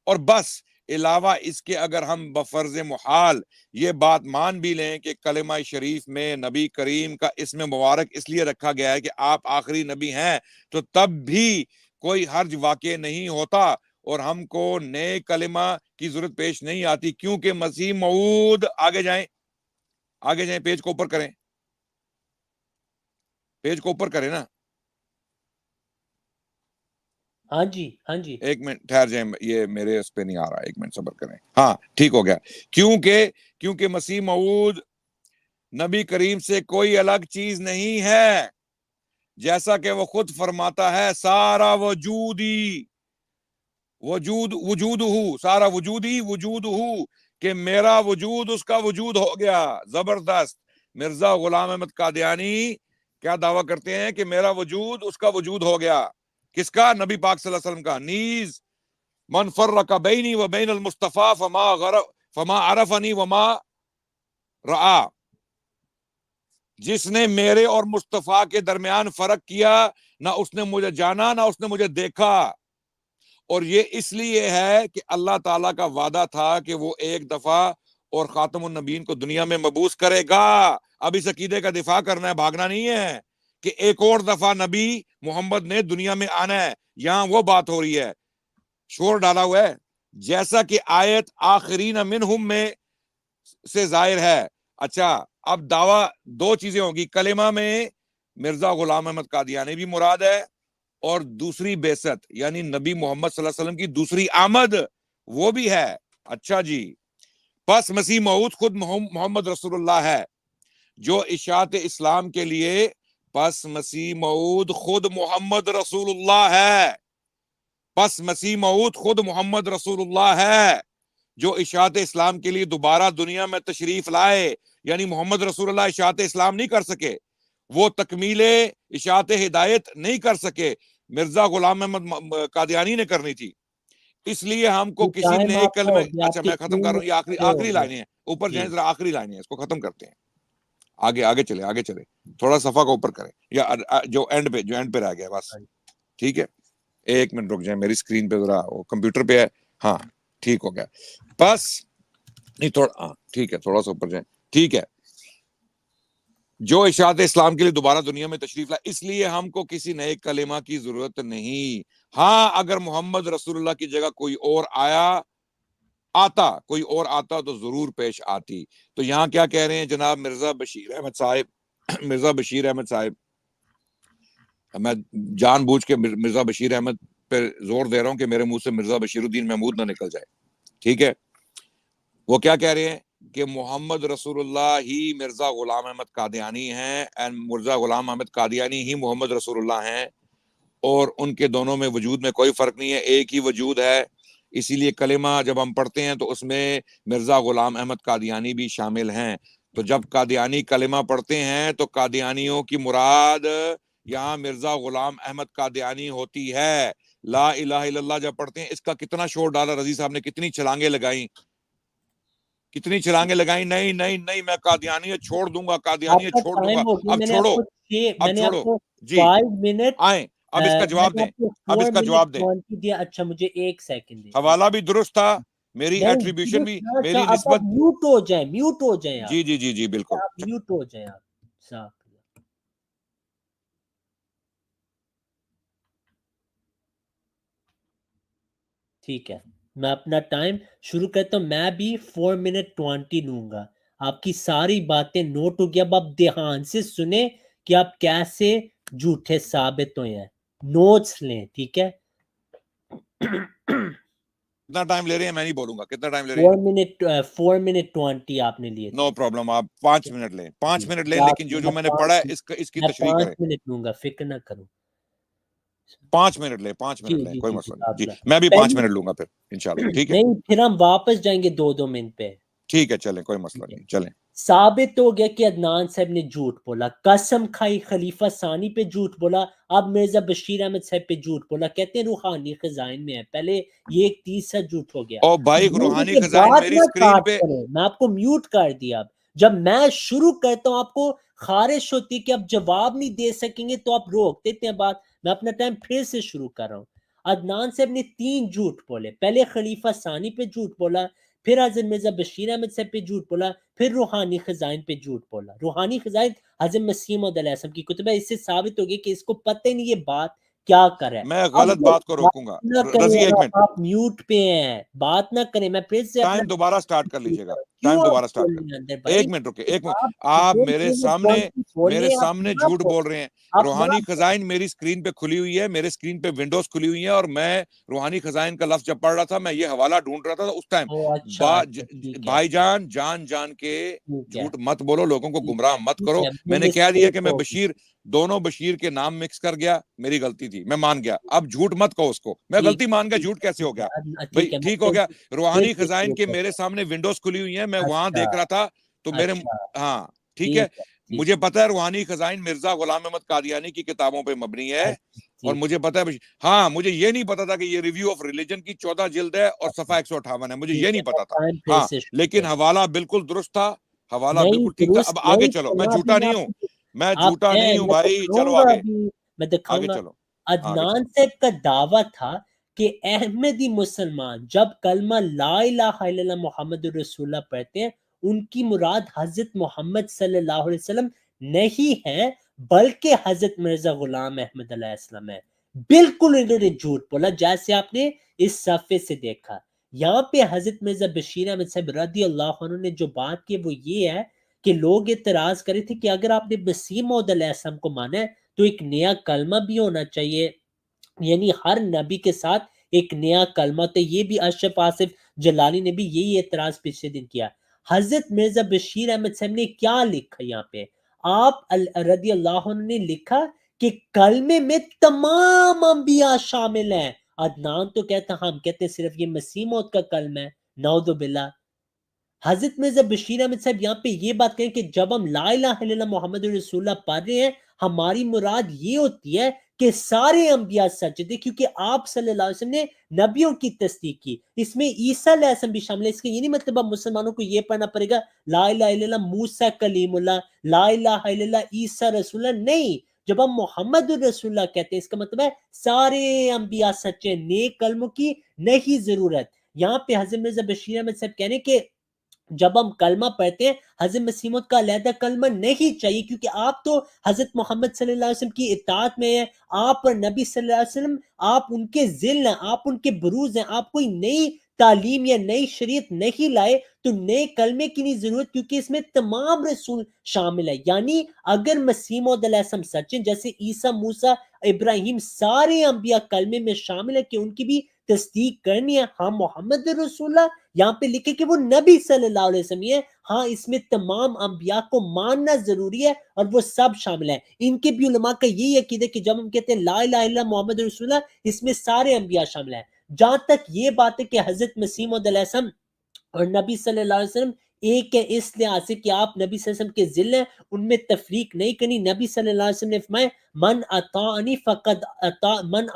اور بس علاوہ اس کے اگر ہم بفرض محال یہ بات مان بھی لیں کہ کلمہ شریف میں نبی کریم کا اسم مبارک اس لیے رکھا گیا ہے کہ آپ آخری نبی ہیں، تو تب بھی کوئی حرج واقع نہیں ہوتا اور ہم کو نئے کلمہ کی ضرورت پیش نہیں آتی، کیونکہ مسیح موعود آگے جائیں پیج کو اوپر کریں، پیج کو اوپر کریں نا، ہاں جی ایک منٹ ٹھہر جائیں، یہ میرے اس پہ نہیں آ رہا، ایک منٹ صبر کریں، ہاں ٹھیک ہو گیا، کیونکہ مسیح موعود نبی کریم سے کوئی الگ چیز نہیں ہے، جیسا کہ وہ خود فرماتا ہے سارا وجود ہو کہ میرا وجود اس کا وجود ہو گیا۔ زبردست۔ مرزا غلام احمد قادیانی کیا دعویٰ کرتے ہیں کہ میرا وجود اس کا وجود ہو گیا، کس کا؟ نبی پاک صلی اللہ علیہ وسلم کا۔ نیز من فرق بینی و بین المصطفیٰ فما عرفنی وما رعا، جس نے میرے اور مصطفیٰ کے درمیان فرق کیا، نہ اس نے مجھے جانا نہ اس نے مجھے دیکھا، اور یہ اس لیے ہے کہ اللہ تعالیٰ کا وعدہ تھا کہ وہ ایک دفعہ اور خاتم النبیین کو دنیا میں مبعوث کرے گا۔ اب اس عقیدے کا دفاع کرنا ہے، بھاگنا نہیں ہے کہ ایک اور دفعہ نبی محمد نے دنیا میں آنا ہے، یہاں وہ بات ہو رہی ہے، شور ڈالا ہوا ہے، جیسا کہ آیت آخرین منہم میں سے ظاہر ہے۔ اچھا، اب دعویٰ دو چیزیں ہوگی، کلمہ میں مرزا غلام احمد قادیانی بھی مراد ہے، اور دوسری بعثت یعنی نبی محمد صلی اللہ علیہ وسلم کی دوسری آمد وہ بھی ہے۔ اچھا جی، پس مسیح موعود خود محمد رسول اللہ ہے جو اشاعت اسلام کے لیے، پس مسیح موعود خود محمد رسول اللہ ہے، پس مسیح موعود خود محمد رسول اللہ ہے جو اشاعت اسلام کے لیے دوبارہ دنیا میں تشریف لائے، یعنی محمد رسول اللہ اشاعت اسلام نہیں کر سکے، وہ تکمیل اشاعت ہدایت نہیں کر سکے، مرزا غلام احمد قادیانی نے کرنی تھی۔ اس لیے ہم کو کسی نئے کلمے، اچھا میں ختم کر رہا ہوں، یہ آخری لائنیں ہیں، اوپر جائیں ذرا، آخری لائنیں ہیں، اس کو ختم کرتے ہیں، آگے چلے، تھوڑا صفحہ کو اوپر کریں، یا جو اینڈ پہ رہ گیا بس، ٹھیک ہے، ایک منٹ رک جائیں، میری اسکرین پہ ذرا وہ کمپیوٹر پہ ہے، ہاں ٹھیک ہو گیا، بس نہیں تھوڑا، ہاں ٹھیک ہے، تھوڑا سا اوپر جائیں، ٹھیک ہے، جو اشاعت اسلام کے لیے دوبارہ دنیا میں تشریف لائے، اس لیے ہم کو کسی نئے کلمہ کی ضرورت نہیں۔ ہاں اگر محمد رسول اللہ کی جگہ کوئی اور آتا تو ضرور پیش آتی۔ تو یہاں کیا کہہ رہے ہیں جناب مرزا بشیر احمد صاحب، میں جان بوجھ کے مرزا بشیر احمد پہ زور دے رہا ہوں کہ میرے منہ سے مرزا بشیر الدین محمود نہ نکل جائے، ٹھیک ہے، وہ کیا کہہ رہے ہیں کہ محمد رسول اللہ ہی مرزا غلام احمد قادیانی ہیں، مرزا غلام احمد قادیانی ہی محمد رسول اللہ ہیں، اور ان کے دونوں میں وجود میں کوئی فرق نہیں ہے، ایک ہی وجود ہے۔ اسی لیے کلمہ جب ہم پڑھتے ہیں تو اس میں مرزا غلام احمد قادیانی بھی شامل ہیں، تو جب قادیانی کلمہ پڑھتے ہیں تو قادیانیوں کی مراد یہاں مرزا غلام احمد قادیانی ہوتی ہے۔ لا الہ الا اللہ جب پڑھتے ہیں، اس کا کتنا شور ڈالا رضی صاحب نے، کتنی چھلانگیں لگائیں، نہیں میں قادیانیت چھوڑ دوں گا، قادیانیت چھوڑ دوں گا، اب چھوڑو جی، 5 منٹ آئیں اب اس کا جواب دیں، اچھا مجھے ایک سیکنڈ دیں، حوالہ بھی درست تھا، میری ایٹریبیوشن بھی، میری نسبت، میوٹ ہو جائیں آپ، جی بالکل، میوٹ ہو جائیں آپ، صاف۔ ٹھیک ہے، میں اپنا ٹائم شروع کرتا ہوں، میں بھی 4 منٹ 20 لوں گا، آپ کی ساری باتیں نوٹ ہو گیا، اب آپ دھیان سے سنیں کہ آپ کیسے جھوٹے ثابت ہوئے ہیں، نوٹس لیں، ٹھیک ہے۔ کتنا ٹائم لے رہے ہیں میں نہیں بولوں گا، کتنا ٹائم لے رہے ہیں؟ 4 منٹ 20 آپ نے لیے، نو پرابلم، آپ 5 منٹ لیں، 5 منٹ لیں، لیکن جو میں نے پڑھا ہے اس کی تشریح کریں۔ 5 منٹ لوں گا، فکر نہ کرو، 5 منٹ لیں، 5 منٹ لیں، کوئی مسئلہ نہیں جی، آپ میں بھی 5 منٹ لوں گا پھر انشاءاللہ، ٹھیک ہے، نہیں پھر ہم واپس جائیں گے 2 منٹ پہ۔ ٹھیک ہے، چلیں، کوئی مسئلہ نہیں، چلیں۔ ثابت ہو گیا کہ عدنان صاحب نے جھوٹ بولا، قسم کھائی خلیفہ ثانی پہ جھوٹ بولا، اب مرزا بشیر احمد صاحب پہ جھوٹ بولا، کہتے ہیں روحانی خزائن میں ہے، پہلے یہ ایک تیسرا جھوٹ ہو گیا۔ اور بھائی روحانی خزائن میری اسکرین پہ، میں آپ کو میوٹ کر دیا، اب جب میں شروع کرتا ہوں آپ کو خارش ہوتی ہے کہ آپ جواب نہیں دے سکیں گے تو آپ روک دیتے ہیں بات، میں اپنا ٹائم پھر سے شروع کر رہا ہوں۔ عدنان صاحب نے 3 جھوٹ بولے. پہلے خلیفہ ثانی پہ جھوٹ بولا, پھر حضرت مرزا بشیر احمد صاحب پہ جھوٹ بولا, پھر روحانی خزائن پہ جھوٹ بولا. روحانی خزائن حضرت مسیح موعود علیہ السلام کی کتب ہے. اس سے ثابت ہو گیا کہ اس کو پتہ ہی نہیں یہ بات کیا کر رہا ہے. میں اب غلط یہ بات کو بات روکوں گا. نہ کریں, رضی ایک منٹ, آپ میوٹ پہ ہیں, بات نہ کریں. میں پھر سے اپنا ٹائم دوبارہ سٹارٹ کر لیجئے گا, کیوں ٹائم آپ دوبارہ سٹارٹ بول کر. رہے ہیں اندر بھائی؟ ایک منٹ رکے, ایک منٹ. آپ آپ جو میرے چیزیں بولیں آپ سامنے نہ جھوٹ بولیں. بول رہے ہیں. آپ روحانی نہ خزائن میری اسکرین پہ کھلی ہوئی ہے, میرے اسکرین پہ ونڈوز کھلی ہوئی ہیں, اور میں روحانی خزائن کا لفظ جب پڑھ رہا تھا میں یہ حوالہ ڈھونڈ رہا تھا اس ٹائم. اچھا ٹھیک ہے بھائی جان کے ٹھیک ہے جھوٹ مت بولو, لوگوں کو ٹھیک گمراہ ہے مت ٹھیک کرو. ہے. میں نے کہہ دیا کہ میں ہوگی. دونوں بشیر کے نام مکس کر گیا, میری غلطی تھی, میں مان گیا. اب جھوٹ مت کہو اس کو, میں ٹھیک غلطی مان گیا, ٹھیک جھوٹ ہے کیسے ہو گیا بھائی؟ ٹھیک ہے. ٹھیک ہو گیا. روحانی پھر خزائن کے سے میرے سامنے ونڈوز کھلی ہوئی ہیں, میں وہاں اچھا دیکھ رہا تھا تو میرے اچھا ہاں ٹھیک ہے. ٹھیک ہے ٹھیک مجھے پتا ہے روحانی خزائن مرزا غلام احمد قادیانی کی کتابوں پہ مبنی ہے, ہے اور ٹھیک مجھے پتا ہے ہاں, مجھے یہ نہیں پتا تھا کہ یہ ریویو آف ریلیجن کی 14 جلد ہے اور صفحہ 158 ہے, مجھے یہ ٹھیک ہے. نہیں پتا تھا. ٹائم پھر ہاں سے شروع لیکن کریں. حوالہ بالکل درست تھا, حوالہ نہیں بالکل ٹھیک تھا. اب درست آگے نہیں چلو, میں سنا. ابھی جھوٹا میں نہیں آپ ہوں, کو میں آپ جھوٹا نہیں ہیں, ہوں میں بھائی. دکھاؤں چلو گا آگے, ابھی, میں آگے دکھاؤں گا. چلو, آگے عدنان چلو. صاحب کا دعویٰ تھا کہ احمدی مسلمان جب کلمہ لا الہ الا اللہ محمد رسول اللہ پڑھتے ہیں, ان کی مراد حضرت محمد صلی اللہ علیہ وسلم نہیں ہے بلکہ حضرت مرزا غلام احمد علیہ السلام ہے. بالکل انہوں نے جھوٹ بولا, جیسے آپ نے اس صفحے سے دیکھا. یہاں پہ حضرت مرزا بشیر احمد صاحب رضی اللہ عنہ نے جو بات کی وہ یہ ہے کہ لوگ اعتراض کرے تھے کہ اگر آپ نے مسیح موعود علیہ السلام کو مانا ہے تو ایک نیا کلمہ بھی ہونا چاہیے, یعنی ہر نبی کے ساتھ ایک نیا کلمہ. تو یہ بھی اشرف آصف جلالی نے بھی یہی اعتراض پچھلے دن کیا. حضرت مرزا بشیر احمد صاحب نے کیا لکھا یہاں پہ, آپ رضی اللہ عنہ نے لکھا کہ کلمے میں تمام انبیاء شامل ہیں. عدنان تو کہتا, ہم کہتے صرف یہ مسیح موعود کا کلمہ ہے, نعوذ باللہ. حضرت مرزا بشیر احمد صاحب یہاں پہ یہ بات کہیں کہ جب ہم لا الہ الا اللہ محمد رسول اللہ پڑھ رہے ہیں, ہماری مراد یہ ہوتی ہے کہ سارے انبیاء سچ تھے, کیونکہ آپ صلی اللہ علیہ وسلم نے نبیوں کی تصدیق کی. اس میں عیسیٰ علیہ السلام بھی شامل ہے. اس کا یہ نہیں مطلب اب مسلمانوں کو یہ پڑھنا پڑے گا لا الہ الا اللہ موسیٰ کلیم اللہ, لا الہ الا اللہ عیسیٰ رسول اللہ. نہیں, جب ہم محمد الرسول اللہ کہتے ہیں اس کا مطلب ہے سارے انبیاء سچے, نیک کلموں کی نہیں ضرورت. یہاں پہ حضرت مرزا بشیر احمد صاحب کہنے کہ جب ہم کلمہ پڑھتے ہیں حضرت مسیح موعود کا علیحدہ کلمہ نہیں چاہیے, کیونکہ آپ تو حضرت محمد صلی اللہ علیہ وسلم کی اطاعت میں ہیں, آپ اور نبی صلی اللہ علیہ وسلم آپ ان کے ذل ہیں, آپ ان کے بروز ہیں. آپ کوئی نئی تعلیم یا نئی شریعت نہیں لائے تو نئے کلمے کی نہیں ضرورت, کیونکہ اس میں تمام رسول شامل ہے. یعنی اگر مسیح موعود علیہ السلام سچ ہیں, جیسے عیسیٰ موسیٰ ابراہیم سارے انبیاء کلمے میں شامل ہے کہ ان کی بھی تصدیق کرنی ہے. ہاں محمد رسول اللہ یہاں پہ لکھے کہ وہ نبی صلی اللہ علیہ وسلم ہے, ہاں اس میں تمام انبیاء کو ماننا ضروری ہے اور وہ سب شامل ہیں. ان کے بھی علماء کا یہی عقیدہ ہے کہ جب ہم کہتے ہیں لا الہ الا اللہ محمد رسول اللہ, اس میں سارے انبیاء شامل ہیں. جہاں تک یہ بات ہے کہ حضرت مسیح موعود علیہ السلام اور نبی صلی اللہ علیہ وسلم ایک ہے اس لحاظ سے کہ آپ نبی صلی اللہ علیہ وسلم کے ذل ہیں, ان میں تفریق نہیں کرنی. نبی صلی اللہ علیہ وسلم نے فرمایا من اطاعنی فقد اطاع من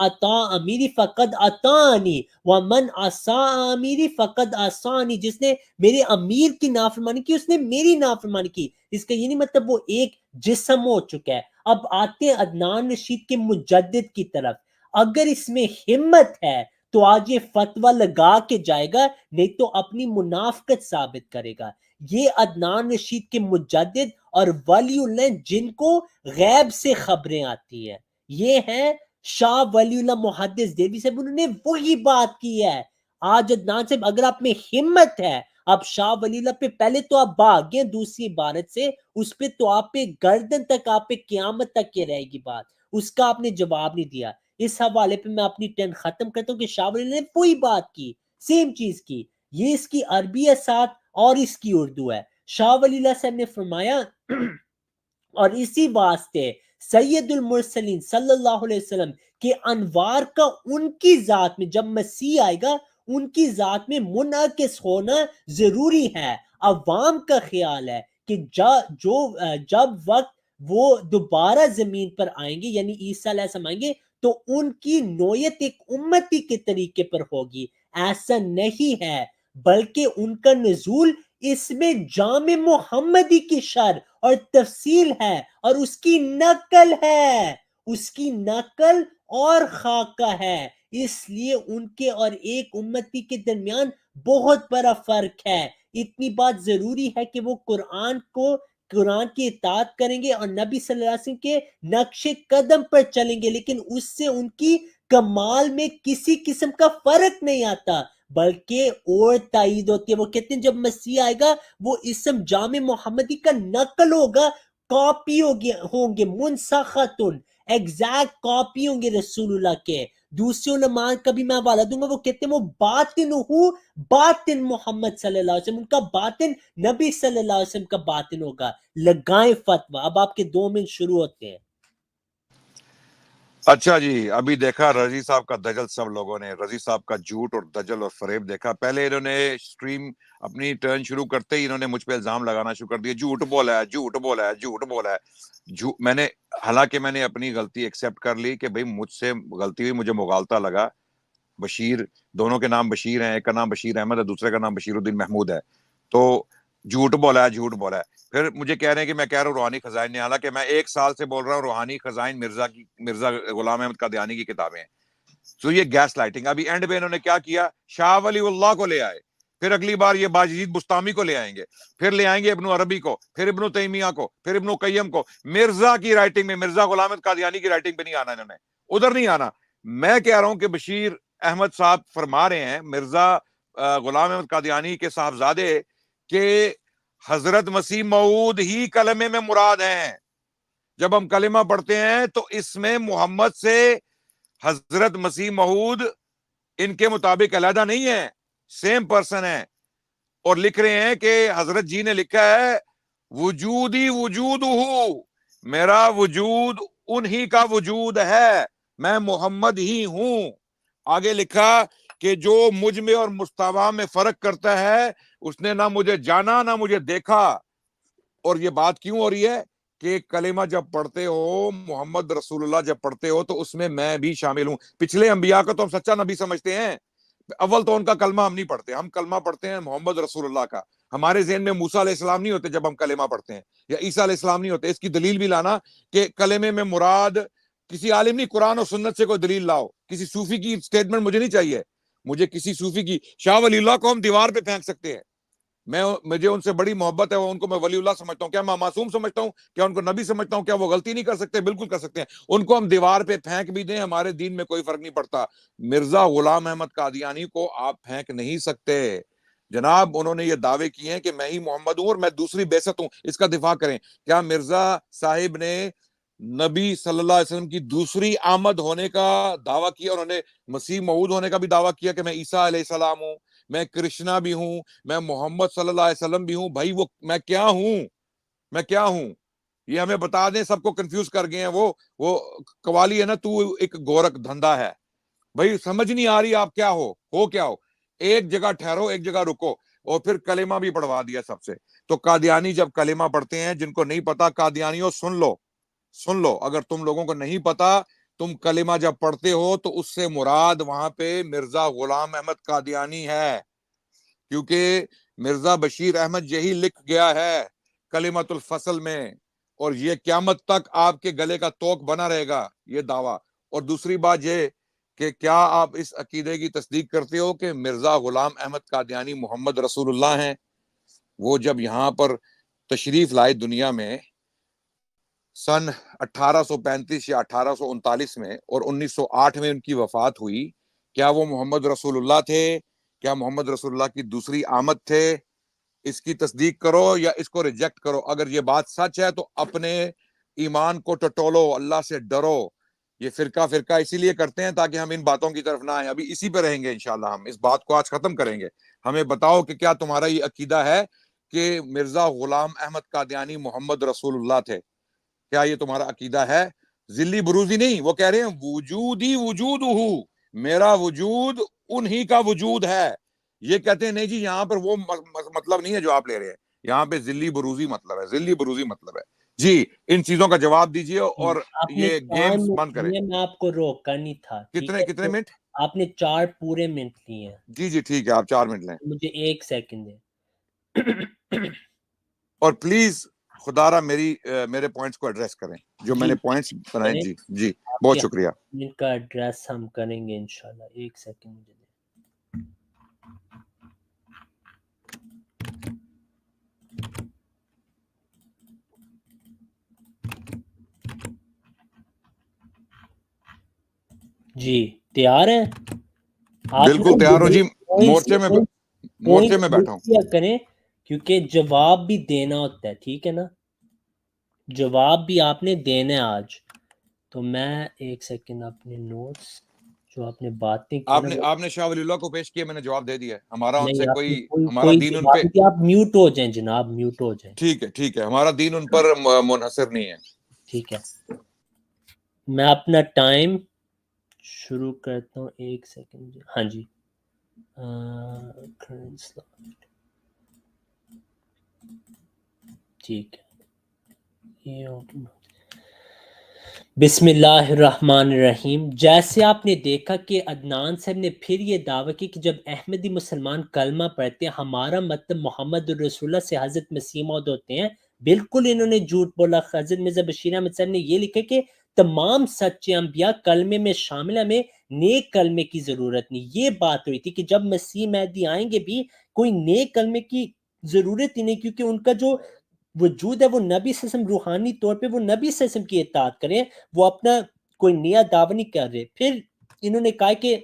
اطاع امیری فقد اطاعنی ومن عصا امیری فقد عصانی. جس نے میرے امیر کی نافرمانی کی اس نے میری نافرمانی کی. اس کا یہ نہیں مطلب وہ ایک جسم ہو چکا ہے. اب آتے ہیں عدنان رشید کے مجدد کی طرف. اگر اس میں ہمت ہے تو آج یہ فتویٰ لگا کے جائے گا, نہیں تو اپنی منافقت ثابت کرے گا. یہ عدنان رشید کے مجدد اور ولی اللہ جن کو غیب سے خبریں آتی ہیں, یہ ہیں شاہ ولی اللہ محدث دہلوی صاحب. انہوں نے وہی بات کی ہے. آج عدنان صاحب اگر آپ میں ہمت ہے, اب شاہ ولی اللہ پہ پہلے تو آپ بھاگیں دوسری عبارت سے, اس پہ تو آپ پہ گردن تک, آپ پہ قیامت تک یہ رہے گی بات, اس کا آپ نے جواب نہیں دیا. اس حوالے پہ میں اپنی ٹرن ختم کرتا ہوں کہ شاہ ولی اللہ نے وہی بات کی, سیم چیز کی. یہ اس کی عربی ہے ساتھ اور اس کی اردو ہے. شاہ ولی اللہ صاحب نے فرمایا اور اسی واسطے سید المرسلین صلی اللہ علیہ وسلم کے انوار کا ان کی ذات میں جب مسیح آئے گا ان کی ذات میں منعکس ہونا ضروری ہے. عوام کا خیال ہے کہ جب وقت وہ دوبارہ زمین پر آئیں گے, یعنی عیسیٰ علیہ السلام آئیں گے, تو ان کی نوعیت ایک امتی کے طریقے پر ہوگی. ایسا نہیں ہے, بلکہ ان کا نزول اس میں جامع محمدی کی شرح اور تفصیل ہے اور اس کی نقل ہے, اس کی نقل اور خاکہ ہے، اس لیے ان کے اور ایک امتی کے درمیان بہت بڑا فرق ہے۔ اتنی بات ضروری ہے کہ وہ قرآن کی اطاعت کریں گے اور نبی صلی اللہ علیہ وسلم کے نقش قدم پر چلیں گے، لیکن اس سے ان کی کمال میں کسی قسم کا فرق نہیں آتا، بلکہ اور تائید ہوتی ہے۔ وہ کہتے ہیں جب مسیح آئے گا وہ اسم جامع محمدی کا نقل ہوگا، کاپی ہوں گے، منسختن، ایگزیکٹ کاپی ہوں گے رسول اللہ کے۔ دوسرے علماء کا بھی میں حوالہ دوں گا، وہ کہتے ہیں وہ باطن محمد صلی اللہ علیہ وسلم، ان کا باطن نبی صلی اللہ علیہ وسلم کا باطن ہوگا۔ لگائیں فتویٰ، اب آپ کے 2 منٹ شروع ہوتے ہیں۔ اچھا جی، ابھی دیکھا رضی صاحب کا دجل، سب لوگوں نے رضی صاحب کا جھوٹ اور دجل اور فریب دیکھا۔ پہلے انہوں نے سٹریم اپنی ٹرن شروع کرتے ہی انہوں نے مجھ پہ الزام لگانا شروع کر دیا، جھوٹ بولا ہے، جھوٹ بولا ہے، جھوٹ بولا ہے۔ حالانکہ میں نے اپنی غلطی ایکسیپٹ کر لی کہ بھئی مجھ سے غلطی ہوئی، مجھے مغالطہ لگا۔ بشیر، دونوں کے نام بشیر ہیں، ایک کا نام بشیر احمد ہے، دوسرے کا نام بشیر الدین محمود ہے، تو جھوٹ بولا ہے، جھوٹ بولا ہے۔ پھر مجھے کہہ رہے ہیں کہ میں کہہ رہا ہوں روحانی خزائن نے، حالانکہ میں 1 سال سے بول رہا ہوں روحانی خزائن مرزا غلام احمد قادیانی کی کتابیں ہیں۔ تو یہ گیس لائٹنگ۔ ابھی اینڈ میں انہوں نے کیا کیا، شاہ ولی اللہ کو لے آئے، پھر اگلی بار یہ باجید بستامی کو لے آئیں گے، پھر لے آئیں گے ابن عربی کو، پھر ابن تیمیہ کو، پھر ابن قیم کو۔ مرزا کی رائٹنگ میں، مرزا غلام احمد قادیانی کی رائٹنگ پہ نہیں آنا، انہوں نے ادھر نہیں آنا۔ میں کہہ رہا ہوں کہ بشیر احمد صاحب فرما رہے ہیں، مرزا غلام احمد قادیانی کے صاحبزادے، کہ حضرت مسیح موعود ہی کلمے میں مراد ہیں۔ جب ہم کلمہ پڑھتے ہیں تو اس میں محمد سے حضرت مسیح موعود ان کے مطابق علیحدہ نہیں ہے، سیم پرسن ہے۔ اور لکھ رہے ہیں کہ حضرت جی نے لکھا ہے وجودی وجود ہوں، میرا وجود انہی کا وجود ہے، میں محمد ہی ہوں۔ آگے لکھا کہ جو مجھ میں اور مصطفیٰ میں فرق کرتا ہے اس نے نہ مجھے جانا نہ مجھے دیکھا۔ اور یہ بات کیوں ہو رہی ہے کہ کلمہ جب پڑھتے ہو، محمد رسول اللہ جب پڑھتے ہو تو اس میں بھی شامل ہوں۔ پچھلے انبیاء کو تو ہم سچا نبی سمجھتے ہیں، اول تو ان کا کلمہ ہم نہیں پڑھتے، ہم کلمہ پڑھتے ہیں محمد رسول اللہ کا۔ ہمارے ذہن میں موسیٰ علیہ السلام نہیں ہوتے جب ہم کلمہ پڑھتے ہیں، یا عیسیٰ علیہ السلام نہیں ہوتے۔ اس کی دلیل بھی لانا کہ کلمے میں مراد کسی عالم نہیں، قرآن اور سنت سے کوئی دلیل لاؤ۔ کسی صوفی کی سٹیٹمنٹ مجھے نہیں چاہیے، مجھے کسی صوفی کی، شاہ ولی اللہ کو ہم دیوار پہ پھینک سکتے ہیں، مجھے ان سے بڑی محبت ہے، ان کو میں ولی اللہ سمجھتا ہوں، کیا میں معصوم سمجھتا ہوں، کیا ان کو نبی سمجھتا ہوں، کیا وہ غلطی نہیں کر سکتے؟ بالکل کر سکتے ہیں۔ ان کو ہم دیوار پہ پھینک بھی دیں، ہمارے دین میں کوئی فرق نہیں پڑتا۔ مرزا غلام احمد قادیانی کو آپ پھینک نہیں سکتے جناب۔ انہوں نے یہ دعوے کیے ہیں کہ میں ہی محمد ہوں اور میں دوسری بعثت ہوں، اس کا دفاع کریں۔ کیا مرزا صاحب نے نبی صلی اللہ علیہ وسلم کی دوسری آمد ہونے کا دعویٰ کیا؟ انہوں نے مسیح موعود ہونے کا بھی دعویٰ کیا کہ میں عیسیٰ علیہ السلام ہوں، میں کرشنا بھی ہوں، میں محمد صلی اللہ علیہ وسلم بھی ہوں۔ بھائی وہ میں کیا ہوں، میں کیا ہوں؟ یہ ہمیں بتا دیں، سب کو کنفیوز کر گئے ہیں۔ وہ قوالی ہے نا، تو ایک گورکھ دھندا ہے۔ بھائی سمجھ نہیں آ رہی آپ کیا ہو کیا ہو؟ ایک جگہ ٹھہرو، ایک جگہ رکو۔ اور پھر کلمہ بھی پڑھوا دیا سب سے۔ تو قادیانی جب کلمہ پڑھتے ہیں، جن کو نہیں پتا قادیانیوں سن لو، اگر تم لوگوں کو نہیں پتا، تم کلمہ جب پڑھتے ہو تو اس سے مراد وہاں پہ مرزا غلام احمد قادیانی ہے، کیونکہ مرزا بشیر احمد یہی لکھ گیا ہے کلمۃ الفصل میں، اور یہ قیامت تک آپ کے گلے کا توق بنا رہے گا یہ دعویٰ۔ اور دوسری بات یہ کہ کیا آپ اس عقیدے کی تصدیق کرتے ہو کہ مرزا غلام احمد قادیانی محمد رسول اللہ ہیں؟ وہ جب یہاں پر تشریف لائے دنیا میں سن 1835 یا 1839 میں، اور 1908 میں ان کی وفات ہوئی، کیا وہ محمد رسول اللہ تھے؟ کیا محمد رسول اللہ کی دوسری آمد تھے؟ اس کی تصدیق کرو یا اس کو ریجیکٹ کرو۔ اگر یہ بات سچ ہے تو اپنے ایمان کو ٹٹولو، اللہ سے ڈرو۔ یہ فرقہ اسی لیے کرتے ہیں تاکہ ہم ان باتوں کی طرف نہ آئیں۔ ابھی اسی پہ رہیں گے انشاءاللہ، ہم اس بات کو آج ختم کریں گے۔ ہمیں بتاؤ کہ کیا تمہارا یہ عقیدہ ہے کہ مرزا غلام احمد قادیانی محمد رسول اللہ تھے؟ کیا یہ تمہارا عقیدہ ہے؟ ذلی بروزی نہیں، وہ کہہ رہے ہیں وجودی وجود ہوں، میرا وجود انہی کا وجود ہے۔ یہ کہتے ہیں نہیں جی، یہاں پر وہ مطلب نہیں ہے جو آپ لے رہے ہیں، یہاں پہ ذلی بروزی مطلب ہے، ذلی بروزی مطلب ہے۔ جی ان چیزوں کا جواب دیجئے اور آپ نے یہ 4 گیمز منٹ بند کریں۔ لیے، میں آپ کو روکا نہیں تھا، ٹھیک ہے؟ کتنے منٹ؟ آپ نے 4 پورے منٹ لیے ہیں، جی ٹھیک ہے، آپ 4 منٹ لیں۔ مجھے 1 سیکنڈ دیں۔ اور پلیز خدا را میرے پوائنٹس کو ایڈریس کریں جو میں نے پوائنٹس بنائے. جی جی بہت شکریہ. ان کا ایڈریس ہم کریں گے انشاءاللہ. ایک سیکنڈ مجھے دیں. جی تیار ہیں آپ؟ بالکل تیار ہو جی. مورچے میں بیٹھا ہوں. کریں کیونکہ جواب بھی دینا ہوتا ہے, ٹھیک ہے نا, جواب بھی آپ نے دینا ہے آج. تو میں ایک سیکنڈ اپنے نوٹس جو آپ نے باتیں کی آپ نے شاہ ولی اللہ کو پیش کیا, میں نے جواب دے دیا. ہمارا ان سے نہیں, ہمارا دین ان پہ, آپ میوٹ ہو جائیں جناب, میوٹ ہو جائیں. ٹھیک ہے, ہمارا دین ان پر منحصر نہیں ہے. ٹھیک ہے, میں اپنا ٹائم شروع کرتا ہوں. ایک سیکنڈ. ہاں جی, ٹھیک ہے. بسم اللہ الرحمن الرحیم. جیسے آپ نے دیکھا کہ عدنان صاحب نے پھر یہ دعویٰ کی کہ جب احمدی مسلمان کلمہ پڑھتے ہیں ہمارا مطلب محمد رسول اللہ سے حضرت مسیح موعود ہوتے ہیں. بالکل انہوں نے جھوٹ بولا. حضرت مرزا بشیر احمد صاحب نے یہ لکھا کہ تمام سچے انبیاء کلمے میں شامل ہیں, ہمیں نیک کلمے کی ضرورت نہیں. یہ بات ہوئی تھی کہ جب مسیح مہدی آئیں گے بھی کوئی نیک کلمے کی ضرورت ہی نہیں, کیونکہ ان کا جو وجود ہے وہ نبی صلی اللہ علیہ وسلم روحانی طور پہ وہ نبی صلی اللہ علیہ وسلم کی اطاعت کریں, وہ اپنا کوئی نیا دعویٰ نہیں کر رہے. پھر انہوں نے کہا کہ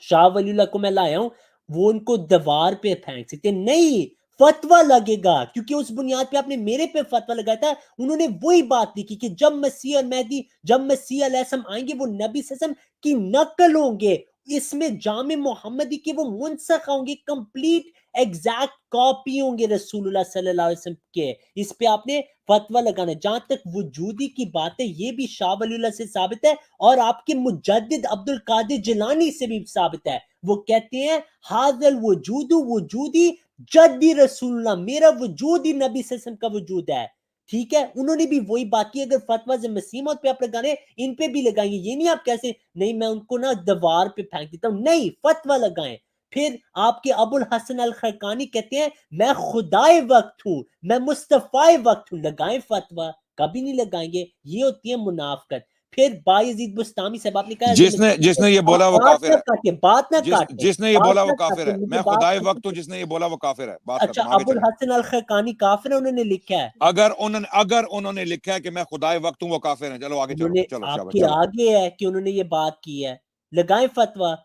شاہ ولی اللہ کو میں لایا ہوں, وہ ان کو دیوار پہ پھینک سکتے. نہیں, فتویٰ لگے گا, کیونکہ اس بنیاد پہ آپ نے میرے پہ فتویٰ لگایا تھا. انہوں نے وہی بات لکھی کہ جب مسیح اور مہدی, جب مسیح علیہ السلام آئیں گے وہ نبی صلی اللہ علیہ وسلم کی نقل ہوں گے, اس میں جامع محمدی کے وہ منسخ ہوں گے, کمپلیٹ ایگزیکٹ کاپی ہوں گے رسول اللہ صلی اللہ علیہ وسلم کے. اس پہ آپ نے فتویٰ لگانا. جہاں تک وجودی کی بات ہے یہ بھی شاہ ولی اللہ سے ثابت ہے اور آپ کے مجدد عبد القادر جیلانی سے بھی ثابت ہے. وہ کہتے ہیں حاضر وجود وجودی جدی رسول اللہ, میرا وجود ہی نبی صلی اللہ علیہ وسلم کا وجود ہے. ٹھیک ہے, انہوں نے بھی وہی بات کی. اگر فتویٰ مسیح موعود پہ آپ لگانے ان پہ بھی لگائیں گے. یہ نہیں آپ کیسے نہیں میں ان کو نا دیوار پہ پھینک دیتا ہوں, نہیں, فتویٰ لگائیں. پھر آپ کے ابو الحسن الخرقانی کہتے ہیں میں خدائے وقت ہوں, میں مصطفی وقت ہوں. لگائیں فتویٰ, کبھی نہیں لگائیں گے. یہ ہوتی ہے منافقت. پھر بایزید بستامی صاحب آپ نے کہا جس نے یہ بولا وہ کافر ہے. بات نہ کاٹیں, جس نے یہ بولا وہ کافر ہے. میں خدائے وقت ہوں, جس نے یہ بولا وہ کافر ہے. بات اچھا, ختم, آگے ابو چلیں. الحسن الخرقانی کافر ہے, انہوں نے لکھا ہے. اگر انہوں نے لکھا ہے کہ میں خدائے وقت ہوں وہ کافر ہیں. چلو آگے انہوں نے چلو آپ شاباش, کے چلو آگے ہے کہ انہوں نے یہ بات کی ہے. لگائیں فتویٰ.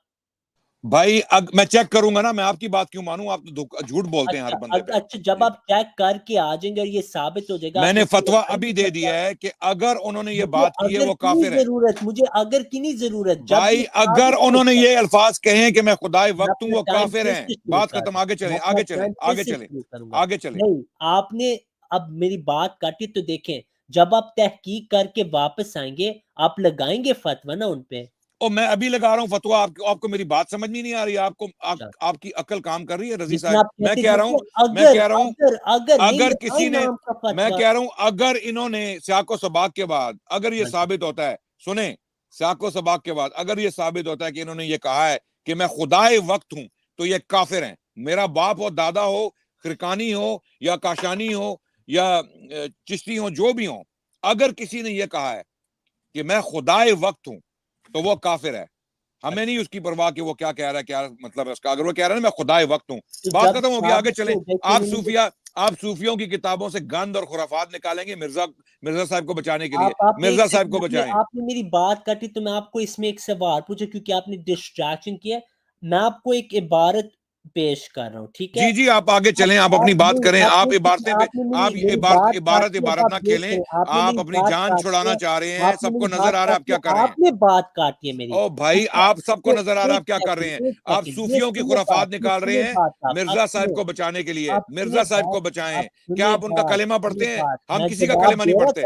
بھائی میں چیک کروں گا نا, میں آپ کی بات کیوں مانوں؟ آپ تو جھوٹ بولتے ہیں ہر بندے پہ. اچھا, جب آپ چیک کر کے آ جائیں گے اور یہ ثابت ہو جائے گا, میں نے فتویٰ ابھی دے دیا ہے کہ اگر انہوں نے یہ بات کی ہے وہ کافر ہے. مجھے اگر کی نہیں ضرورت. بھائی اگر انہوں نے یہ الفاظ کہے کہ میں خدائے وقت ہوں وہ کافر ہیں. بات ختم, آگے چلیں, آگے چلیں, آگے چلیں, آگے چلیں. نہیں, آپ نے اب میری بات کاٹی تو دیکھیں, جب آپ تحقیق کر کے واپس آئیں گے آپ لگائیں گے فتویٰ نا ان پہ. اور میں ابھی لگا رہا ہوں فتویٰ. آپ کو میری بات سمجھ میں نہیں آ رہی ہے؟ آپ کی عقل کام کر رہی ہے رضی صاحب؟ میں کہہ رہا ہوں اگر کسی نے, میں کہہ رہا ہوں اگر انہوں نے سیاق و سباق کے بعد اگر یہ ثابت ہوتا ہے, سنیں, سیاق و سباق کے بعد اگر یہ ثابت ہوتا ہے کہ انہوں نے یہ کہا ہے کہ میں خدائے وقت ہوں تو یہ کافر ہیں. میرا باپ ہو, دادا ہو, خرقانی ہو یا کاشانی ہو یا چشتی ہو, جو بھی ہوں, اگر کسی نے یہ کہا ہے کہ میں خدائے وقت ہوں تو وہ کافر ہے. ہمیں نہیں اس کی پرواہ کہ وہ کیا کہہ رہا ہے, کیا مطلب ہے اس کا. اگر وہ کہہ رہا ہے نا میں خدائے وقت ہوں, بات ختم ہوگی, آگے چلیں. آپ صوفیوں کی کتابوں سے گند اور خرافات نکالیں گے مرزا صاحب کو بچانے کے لیے. مرزا صاحب کو بچائیں. آپ نے میری بات کاٹی تو میں آپ کو اس میں ایک سوال پوچھا کیونکہ آپ نے ڈسٹریکشن کیا. میں آپ کو ایک عبارت پیش کر رہا ہوں, ٹھیک ہے؟ جی آپ آگے چلیں, آپ اپنی بات کریں. آپ عبارتیں پہ آپ عبارت نہ کھیلیں. آپ اپنی جان چھڑانا چاہ رہے ہیں, سب کو نظر آ رہا ہے آپ کیا کر رہے ہیں. آپ نے بات کاٹی ہے میری. او بھائی, آپ سب کو نظر آ رہا ہے آپ کیا کر رہے ہیں. آپ صوفیوں کی خرافات نکال رہے ہیں مرزا صاحب کو بچانے کے لیے. مرزا صاحب کو بچائیں. کیا آپ ان کا کلمہ پڑھتے ہیں؟ ہم کسی کا کلمہ نہیں پڑھتے.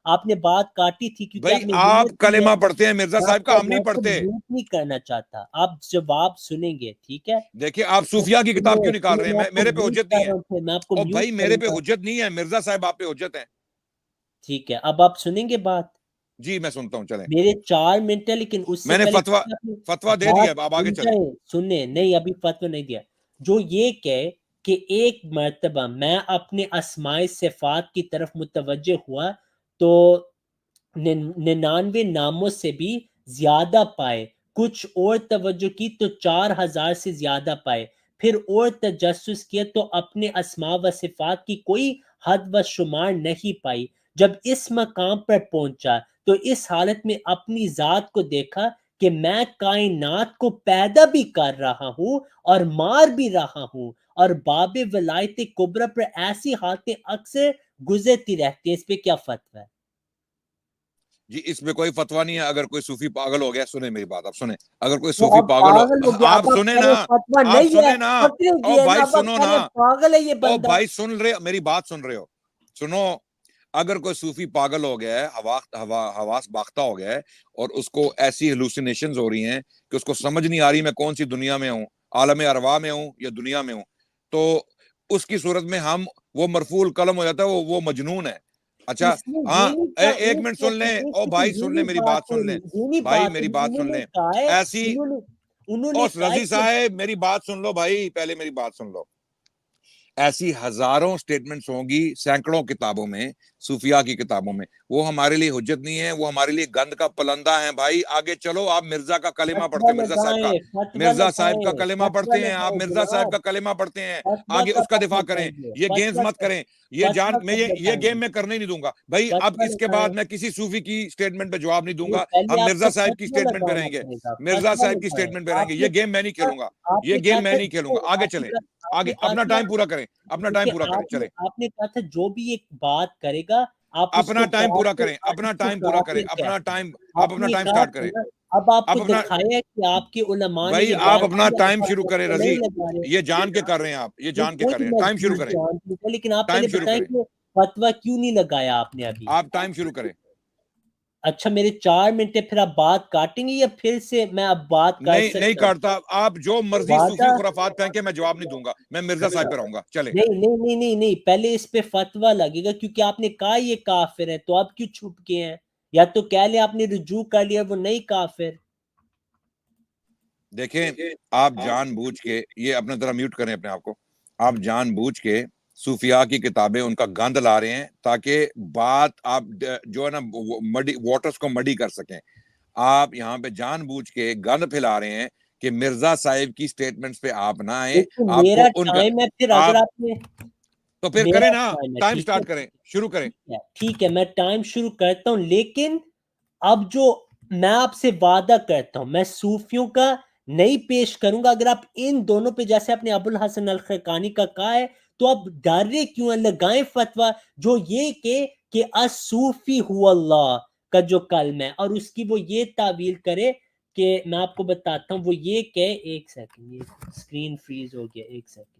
آپ نے بات کاٹی تھی بھائی آپ کلمہ پڑھتے ہیں مرزا صاحب کا, ہم نہیں پڑھتے. نہیں کرنا چاہتا, آپ جواب سنیں گے, ٹھیک ہے؟ دیکھیے آپ صوفیہ کی کتاب کیوں نکال رہے ہیں؟ میرے پہ حجت نہیں ہے. میں آپ کو اور بھائی میرے پہ حجت نہیں ہے, مرزا صاحب آپ پہ حجت ہے. ٹھیک ہے, اب آپ سنیں گے بات. جی میں سنتا ہوں, چلیں. میرے 4 منٹ ہے لیکن اس سے میں نے فتویٰ دے دیا, اب آگے چلیں. سنیں. نہیں, ابھی فتویٰ نہیں دیا. جو یہ کہ کہ ایک مرتبہ میں اپنے اسماء صفات کی طرف متوجہ ہوا تو 99 ناموں سے بھی زیادہ پائے، کچھ اور توجہ کی تو 4000 سے زیادہ پائے، پھر اور تجسس کیا تو اپنے اسماء و صفات کی کوئی حد و شمار نہیں پائی۔ جب اس مقام پر پہنچا تو اس حالت میں اپنی ذات کو دیکھا کہ میں کائنات کو پیدا بھی کر رہا ہوں اور مار بھی رہا ہوں، اور باب ولایت کبریٰ پر ایسی حالتیں اکثر گزرتی رہتی ہیں۔ اس پہ کیا فتویٰ ہے؟ جی اس میں کوئی فتوا نہیں ہے۔ اگر کوئی صوفی پاگل ہو گیا، سنیں میری بات، آپ سنیں، اگر کوئی صوفی پاگل ہو، آپ سنیں نا، آپ سنیں نا، او بھائی سنو نا، پاگل ہے یہ او بندہ۔ بھائی سن رہے، میری بات سن رہے ہو، سنو۔ اگر کوئی صوفی پاگل ہو گیا ہے، حواس باختہ ہو گیا ہے، اور اس کو ایسی ہلوسینیشنز ہو رہی ہیں کہ اس کو سمجھ نہیں آ رہی میں کون سی دنیا میں ہوں، عالم ارواح میں ہوں یا دنیا میں ہوں، تو اس کی صورت میں ہم وہ مرفوع القلم ہو جاتا ہے، وہ مجنون ہے۔ اچھا اس نے ہاں، یہ نہیں کہا، ایک منٹ سن لیں، او بھائی سن لیں میری بات سن لیں، بھائی میری بات سن لیں۔ ایسی انہوں نے کہا رضی صاحب میری بات سن لو بھائی، پہلے میری بات سن لو۔ ایسی ہزاروں سٹیٹمنٹس ہوں گی سینکڑوں کتابوں میں، صوفیاء کی کتابوں میں، وہ ہمارے لیے حجت نہیں ہے، وہ ہمارے لیے گند کا پلندہ ہیں۔ بھائی آگے چلو، آپ مرزا کا کلمہ پڑھتے ہیں، مرزا صاحب کا کلمہ پڑھتے ہیں، آپ مرزا صاحب کا کلمہ پڑھتے ہیں، آگے اس کا دفاع کریں، یہ گیمز مت کریں، یہ گیم میں کرنے نہیں دوں گا بھائی۔ اب اس کے بعد میں کسی صوفی کی سٹیٹمنٹ پہ جواب نہیں دوں گا، ہم مرزا صاحب کی سٹیٹمنٹ پہ رہیں گے، مرزا صاحب کی سٹیٹمنٹ پہ رہیں گے۔ یہ گیم میں نہیں کھیلوں گا، یہ گیم میں نہیں کھیلوں گا۔ آگے چلیں، آگے اپنا ٹائم پورا کریں، اپنا ٹائم پورا کریں، چلیں آپ نے کہا تھا جو بھی ایک بات کرے گا آپ اپنا ٹائم پورا کریں، اپنا ٹائم پورا کریں، اپنا ٹائم، آپ اپنا ٹائم سٹارٹ کریں۔ اب آپ کو اپنا دکھایا کہ آپ کے علماء نے بھائی یہ آپ بات اپنا کی، ٹائم آپ شروع کریں نہیں رضی، لگا رہے۔ یہ جان کے کر رہے ہیں آپ، یہ جان کے کر رہے ہیں، ٹائم شروع کریں، لیکن آپ ٹائم پہلے شروع بتائیں کریں، کہ فتویٰ کیوں نہیں لگایا آپ نے ابھی؟ آپ ٹائم شروع کریں۔ اچھا میرے 4 منٹ ہے، پھر آپ بات کاٹیں گے یا پھر سے میں اب بات کر سکتا ہوں؟ نہیں کاٹتا، آپ جو مرضی صوفی وعدہ، خرافات پھینکیں، میں جواب نہیں دوں گا، میں مرزا صاحب پہ رہوں گا، چلیں۔ نہیں، پہلے اس پہ فتویٰ لگے گا، کیونکہ آپ نے کہا یہ کافر ہے، تو آپ کیوں چھپ کے ہیں؟ یا تو کہہ لیں آپ نے رجوع کر لیا وہ نہیں کافر۔ دیکھیں آپ جان بوجھ کے، یہ اپنے طرح میوٹ کریں اپنے آپ کو، آپ جان بوجھ کے صوفیاء کی کتابیں ان کا گند لا رہے ہیں تاکہ بات آپ جو ہے نا واٹرز کو مڈی کر سکیں۔ آپ یہاں پہ جان بوجھ کے گند پھیلا رہے ہیں کہ مرزا صاحب کی سٹیٹمنٹس پہ آپ نہ آئیں، آپ میرا کو ان کا، ٹائم ہے، پھر اگر آپ نے تو پھر کریں نا، ٹائم سٹارٹ کریں، شروع کریں۔ ٹھیک ہے، میں ٹائم شروع کرتا ہوں، لیکن اب جو میں آپ سے وعدہ کرتا ہوں میں صوفیوں کا نہیں پیش کروں گا۔ اگر آپ ان دونوں پہ جیسے آپ نے ابو الحسن الخرقانی کا کہا ہے تو آپ ڈر رہے کیوں ہیں؟ لگائیں فتویٰ جو یہ کہ الصوفی هو اللہ کا جو کلمہ ہے، اور اس کی وہ یہ تعویل کرے کہ میں آپ کو بتاتا ہوں، وہ یہ کہ ایک سیکنڈ، یہ اسکرین فریز ہو گیا، ایک سیکنڈ،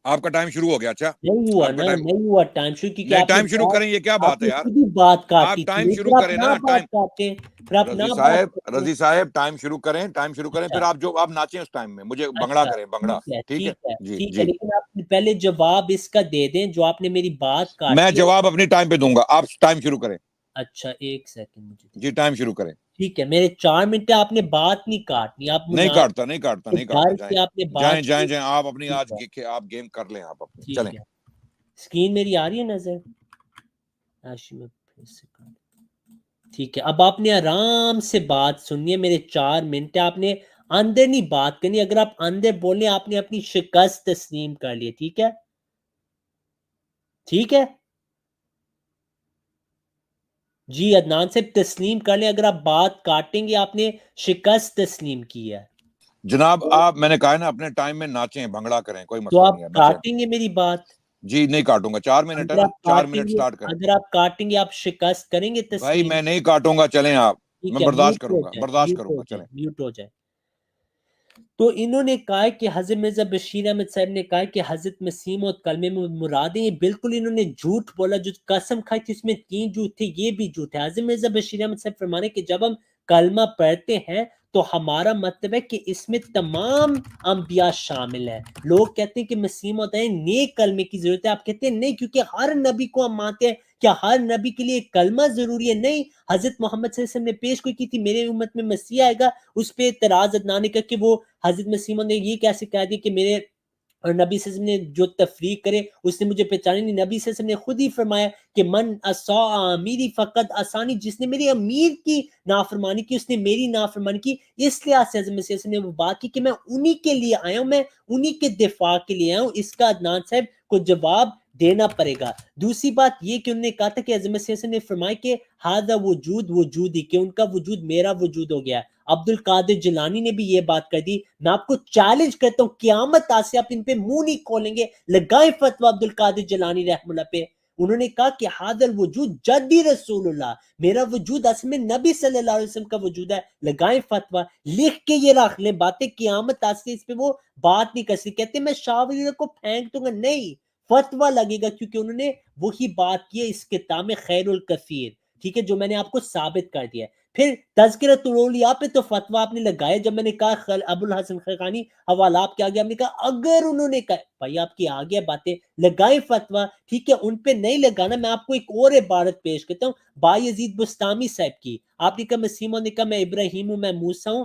آپ کا ٹائم شروع ہو گیا۔ اچھا نہیں ہوا آپ کا نا، ٹائم، نہیں ہوا ٹائم شروع، کیونکہ نہیں آپ نے ٹائم شروع کریں، یہ کیا بات ہے یار؟ خود ہی بات آپ کاٹی تھی، ٹائم شروع پھر آپ کریں نہ نا، ٹائم، بات کاٹیں، پھر آپ نہ بات کریں۔ رضی صاحب ٹائم شروع کریں، ٹائم شروع کریں، پھر آپ جو آپ ناچیں اس ٹائم میں، مجھے بنگڑا اچھا کریں، بنگڑا، ٹھیک ہے جی ٹھیک ہے، جی۔ لیکن آپ پہلے جواب اس کا دے دیں جو آپ نے میری بات میں کاٹی ہے۔ جواب اپنی ٹائم پہ دوں گا، آپ ٹائم شروع کریں۔ اچھا ایک سیکنڈ مجھے دیں۔ جی ٹائم شروع کریں۔ ٹھیک ہے، میرے 4 منٹ آپ نے بات نہیں کاٹنی، آپ نہیں کاٹتا، نہیں کاٹتا، نہیں کاٹتا، ڈر جائیں کے آپ نے جائیں بات جائیں شروع جائیں، آپ اپنی کی۔ آج آپ گیم کر لیں، آپ اپنی، ٹھیک چلیں۔ ہے، اسکرین میری آ رہی ہے نظر؟ میں پھر سے ٹھیک ہے، اب آپ نے آرام سے بات سننی ہے، میرے 4 منٹ ہے، آپ نے اندر نہیں بات کرنی، اگر آپ اندر بولیں آپ نے اپنی شکست تسلیم کر لی، ٹھیک ہے؟ ٹھیک ہے جی عدنان سے تسلیم کر لیں، اگر آپ بات کاٹیں گے آپ نے شکست تسلیم کی ہے۔ جناب آپ، میں نے کہا ہے نا اپنے ٹائم میں ناچیں، بھنگڑا کریں، کوئی تو مسئلہ آپ نہیں ہے، ناچیں۔ کاٹیں گے میری بات؟ جی نہیں کاٹوں گا، 4 منٹ ہے اگر نا، آپ 4 کاٹیں منٹ گے، سٹارٹ کریں۔ اگر آپ کاٹیں گے آپ شکست کریں گے بھائی تسلیم؟ میں نہیں کاٹوں گا، چلیں آپ، ٹھیک میں ہے، برداشت میوٹ کروں ہو گا، جائے، برداشت میوٹ کروں ہو گا، جائے، چلیں۔ میوٹ ہو جائے۔ تو انہوں نے کہا کہ حضرت مرزا بشیر احمد صاحب نے کہا کہ حضرت مسیح اور کلمے میں مراد ہیں، یہ بالکل انہوں نے جھوٹ بولا، جو قسم کھائی تھی اس میں 3 جھوٹ تھے، یہ بھی جھوٹ ہے۔ حضرت مرزا بشیر احمد صاحب فرمانے کہ جب ہم کلمہ پڑھتے ہیں تو ہمارا مطلب ہے کہ اس میں تمام انبیاء شامل ہیں. لوگ کہتے ہیں کہ مسیح موعود نیک کلمے کی ضرورت ہے. آپ کہتے ہیں نہیں، کیونکہ ہر نبی کو ہم مانتے ہیں. کیا ہر نبی کے لیے کلمہ ضروری ہے؟ نہیں. حضرت محمد صلی اللہ علیہ وسلم نے پیش کوئی کی تھی، میرے امت میں مسیح آئے گا. اس پہ اعتراض عدنان نے کہا کہ وہ حضرت مسیح موعود نے یہ کیسے کہہ دیا کہ میرے اور نبی صلی اللہ علیہ وسلم نے جو تفریق کرے اس نے مجھے پہچانے نہیں. نبی صلی اللہ علیہ وسلم نے خود ہی فرمایا کہ من اساء امیری فقط آسانی، جس نے میری امیر کی نافرمانی کی اس نے میری نافرمانی کی. اس لیے حضرت مسیح صلی اللہ علیہ وسلم نے وہ بات کی کہ میں انہی کے لیے آیا ہوں، میں انہی کے دفاع کے لیے آیا ہوں. اس کا عدنان صاحب کو جواب دینا پڑے گا. دوسری بات یہ کہ انہوں نے کہا تھا کہ حضرت مسیح صلی اللہ علیہ وسلم نے فرمایا کہ ہذا وجود وجودی، کہ ان کا وجود میرا وجود ہو گیا. عبد القادر جیلانی نے بھی یہ بات کر دی. میں آپ کو چیلنج کرتا ہوں قیامت آج سے آپ ان پہ منہ نہیں کھولیں گے. لگائیں فتویٰ عبد القادر جیلانی رحمہ اللہ پہ. انہوں نے کہا کہ ھذا الوجود جدی رسول اللہ، میرا وجود اصل میں نبی صلی اللہ علیہ وسلم کا وجود ہے. لگائیں فتویٰ، لکھ کے یہ رکھ لیں باتیں. قیامت آج سے اس پہ وہ بات نہیں کر سکتے. کہتے ہیں میں شاہ ولی اللہ کو پھینک دوں گا، نہیں، فتویٰ لگے گا، کیونکہ انہوں نے وہی بات کی ہے اس کتاب میں خیر الکثیر، ٹھیک ہے، جو میں نے آپ کو ثابت کر دیا ہے. پھر تذکرۃ الاولیاء پہ تو فتویٰ آپ نے لگایا. جب میں نے کہا ابو الحسن خرقانی حوالہ آپ کے آگے، ہم نے کہا اگر انہوں نے کہا، بھائی آپ کی آگے باتیں لگائیں فتویٰ، ٹھیک ہے، ان پہ نہیں لگانا. میں آپ کو ایک اور عبارت پیش کرتا ہوں بایزید بستامی صاحب کی. آپ نے کہا مسیح موعود نے کہا میں ابراہیم ہوں، میں موسیٰ ہوں.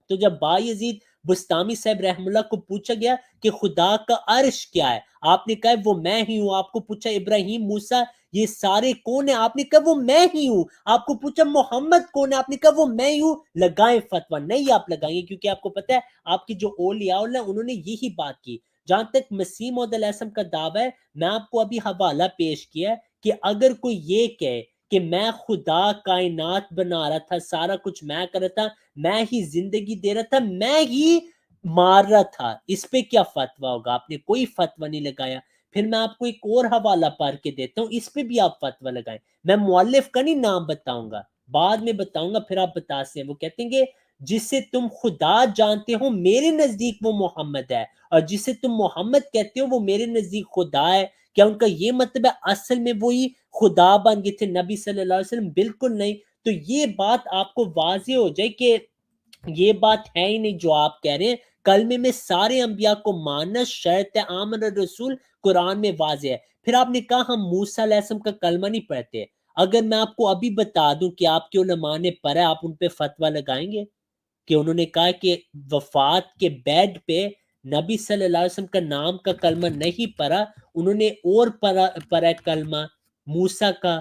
تو جب بایزید بستامی صاحب رحم اللہ کو پوچھا گیا کہ خدا کا عرش کیا ہے، آپ نے کہا وہ میں ہی ہوں. آپ کو پوچھا ابراہیم، موسیٰ، یہ سارے کون ہیں؟ آپ نے کہا وہ میں ہی ہوں. آپ کو پوچھا محمد کون ہے؟ آپ نے کہا وہ میں ہی ہوں. لگائیں فتویٰ. نہیں آپ لگائیں گے، کیونکہ آپ کو پتہ ہے آپ کی جو اولیاء اللہ انہوں نے یہی بات کی. جہاں تک مسیح موعود علیہ السلام کا دعویٰ ہے، میں آپ کو ابھی حوالہ پیش کیا ہے کہ اگر کوئی یہ کہے کہ میں خدا کائنات بنا رہا تھا، سارا کچھ میں کر رہا تھا، میں ہی زندگی دے رہا تھا، میں ہی مار رہا تھا، اس پہ کیا فتویٰ ہوگا؟ آپ نے کوئی فتویٰ نہیں لگایا. پھر میں آپ کو ایک اور حوالہ پڑھ کے دیتا ہوں، اس پہ بھی آپ فتویٰ لگائیں. میں مؤلف کا نہیں نام بتاؤں گا، بعد میں بتاؤں گا، پھر آپ بتا سکتے ہیں. وہ کہتے ہیں کہ جسے تم خدا جانتے ہو میرے نزدیک وہ محمد ہے، اور جسے تم محمد کہتے ہو وہ میرے نزدیک خدا ہے. کیا ان کا یہ مطلب ہے اصل میں وہی خدا بن گئے تھے نبی صلی اللہ علیہ وسلم؟ بالکل نہیں. تو یہ بات آپ کو واضح ہو جائے کہ یہ بات ہے ہی نہیں جو آپ کہہ رہے ہیں. کلمے میں سارے انبیاء کو ماننا شرط ہے. آمن الرسول قرآن میں واضح ہے. پھر آپ نے کہا ہم موسیٰ علیہ السلام کا کلمہ نہیں پڑھتے. اگر میں آپ کو ابھی بتا دوں کہ آپ کے علماء نے پڑھا، آپ ان پہ فتویٰ لگائیں گے کہ انہوں نے کہا کہ وفات کے بیڈ پہ نبی صلی اللہ علیہ وسلم کا نام کا کلمہ نہیں پڑھا، انہوں نے اور پڑھا کلمہ موسیٰ کا،